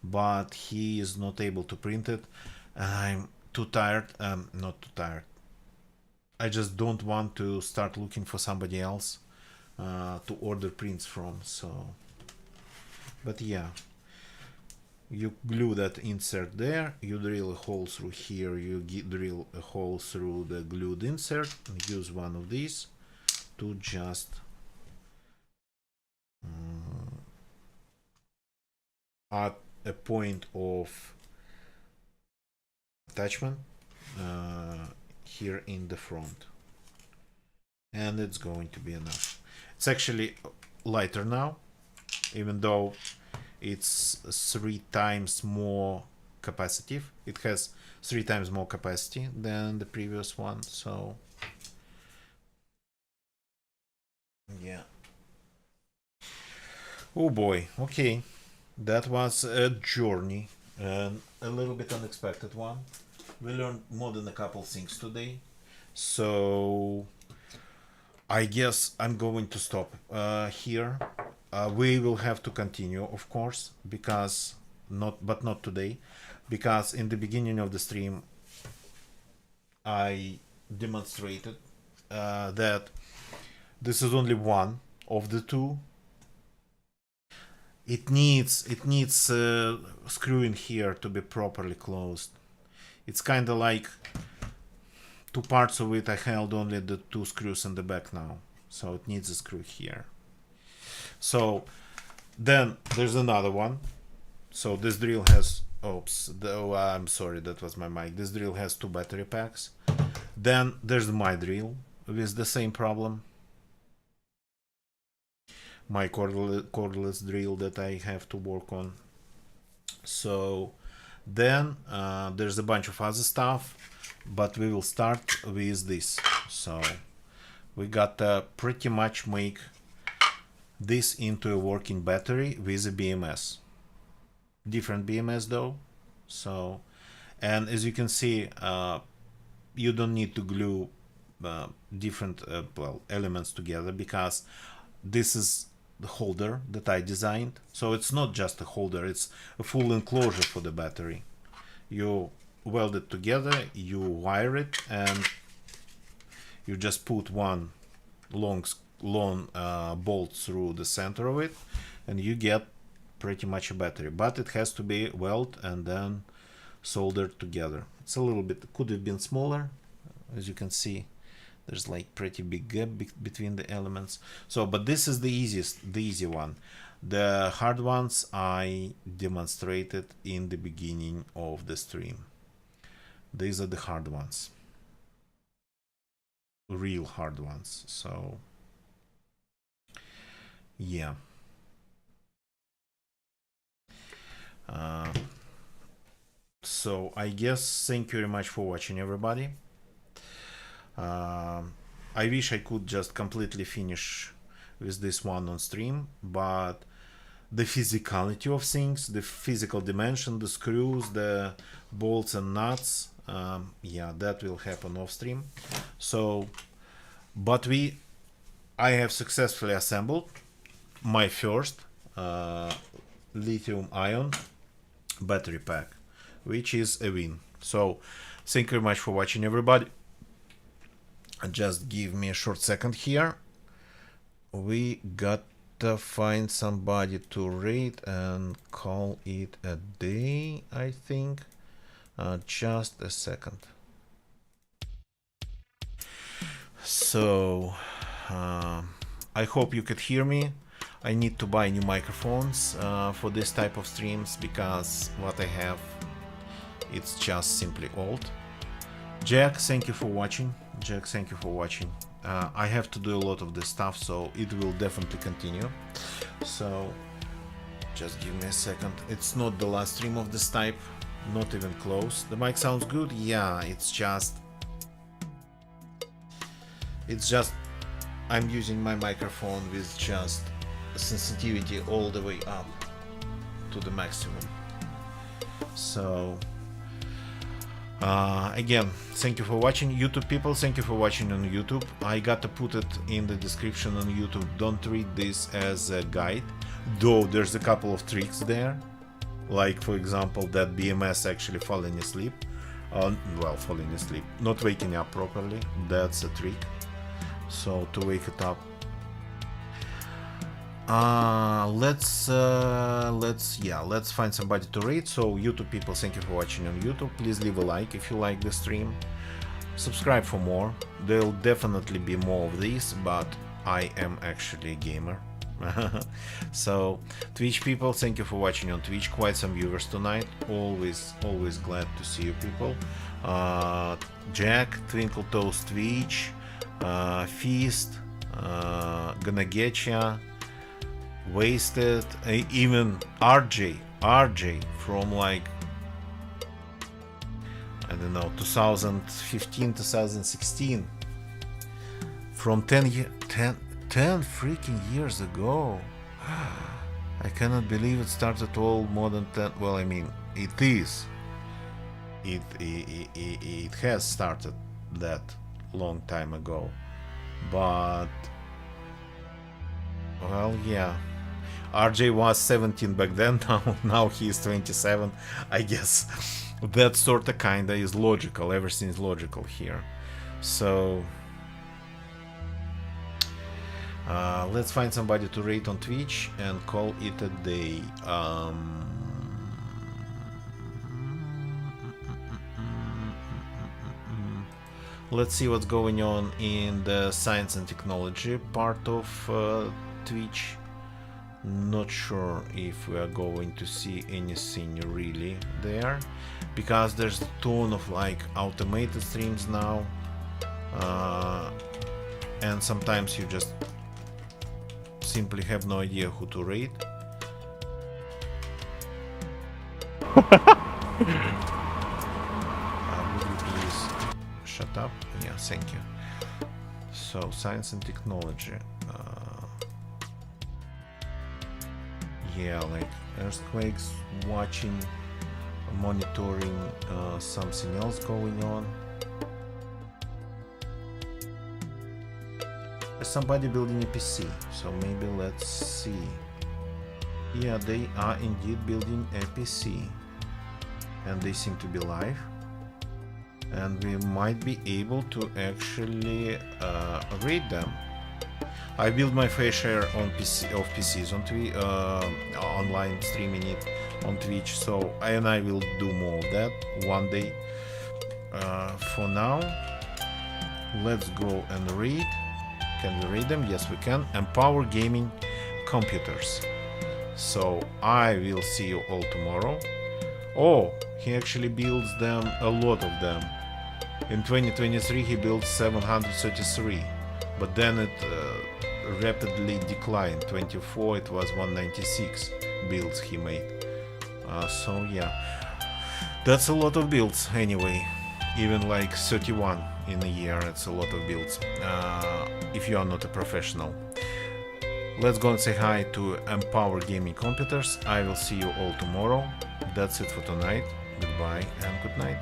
Speaker 1: but he is not able to print it. I'm too tired. Not too tired. I just don't want to start looking for somebody else to order prints from. So, but yeah, you glue that insert there, you drill a hole through here, you drill a hole through the glued insert, and use one of these to just add a point of attachment here in the front, and it's going to be enough. It's actually lighter now, even though it's 3 times more capacitive. It has 3 times more capacity than the previous one. So yeah. Oh boy. Okay, that was a journey, and a little bit unexpected one. We learned more than a couple things today. So I guess I'm going to stop here. We will have to continue, of course, because not today, because in the beginning of the stream I demonstrated that this is only one of the two. It needs screw in here to be properly closed. It's kind of like two parts of it. I held only the two screws in the back now, so it needs a screw here. So then there's another one. So this drill has, I'm sorry, that was my mic. This drill has two battery packs. Then there's my drill with the same problem. My cordless drill that I have to work on. So then there's a bunch of other stuff, but we will start with this. So we got to pretty much make this into a working battery with a BMS. Different BMS though. So, and as you can see, you don't need to glue different elements together, because this is the holder that I designed. So it's not just a holder, it's a full enclosure for the battery. You weld it together, you wire it, and you just put one long bolt through the center of it, and you get pretty much a battery. But it has to be welded and then soldered together. It's a little bit, could have been smaller. As you can see, there's like pretty big gap between the elements. So, but this is the easy one. The hard ones I demonstrated in the beginning of the stream. These are the hard ones, real hard ones. So yeah. So I guess thank you very much for watching, everybody. I wish I could just completely finish with this one on stream, but the physicality of things, the physical dimension, the screws, the bolts and nuts, yeah, that will happen off stream. So, but I have successfully assembled my first lithium-ion battery pack, which is a win. So thank you very much for watching, everybody. Just give me a short second here. We got to find somebody to rate and call it a day, I think. Just a second. So I hope you could hear me. I need to buy new microphones for this type of streams, because what I have, it's just simply old. Jack, thank you for watching. Jack, thank you for watching. I have to do a lot of this stuff, so it will definitely continue. So just give me a second. It's not the last stream of this type, not even close. The mic sounds good. Yeah, it's just I'm using my microphone with just sensitivity all the way up to the maximum. So again, thank you for watching, YouTube people. Thank you for watching on YouTube. I got to put it in the description on YouTube. Don't read this as a guide, though there's a couple of tricks there, like for example that BMS actually falling asleep. Falling asleep, not waking up properly, that's a trick. So to wake it up, let's find somebody to rate. So YouTube people, thank you for watching on YouTube. Please leave a like if you like the stream. Subscribe for more. There'll definitely be more of these, but I am actually a gamer. So Twitch people, thank you for watching on Twitch. Quite some viewers tonight. Always glad to see you people. Jack, Twinkle Toast Twitch, Feast, Gonna Getcha, Wasted, even RJ from like, I don't know, 2015, 2016, from 10 freaking years ago. I cannot believe it started all more than 10. Well, I mean, it has started that long time ago. But well, yeah. RJ was 17 back then. Now he is 27. I guess that sort of kinda is logical. Everything is logical here. So let's find somebody to rate on Twitch and call it a day. Let's see what's going on in the science and technology part of Twitch. Not sure if we are going to see anything really there, because there's a ton of like automated streams now, and sometimes you just simply have no idea who to rate. Would you please shut up? Yeah, thank you. So, science and technology. Yeah, like earthquakes, watching, monitoring something else going on. There's somebody building a PC, so maybe let's see. Yeah, they are indeed building a PC, and they seem to be live, and we might be able to actually rate them. I build my fair share on PCs on online streaming it on Twitch, so I will do more of that one day. For now, let's go and read. Can we read them? Yes, we can. Empower gaming computers. So I will see you all tomorrow. Oh, he actually builds them, a lot of them. In 2023 he built 733, but then it rapidly declined. 24 it was 196 builds he made. So yeah, that's a lot of builds anyway. Even like 31 in a year, it's a lot of builds, if you are not a professional. Let's go and say hi to Empower Gaming Computers. I will see you all tomorrow. That's it for tonight. Goodbye and good night.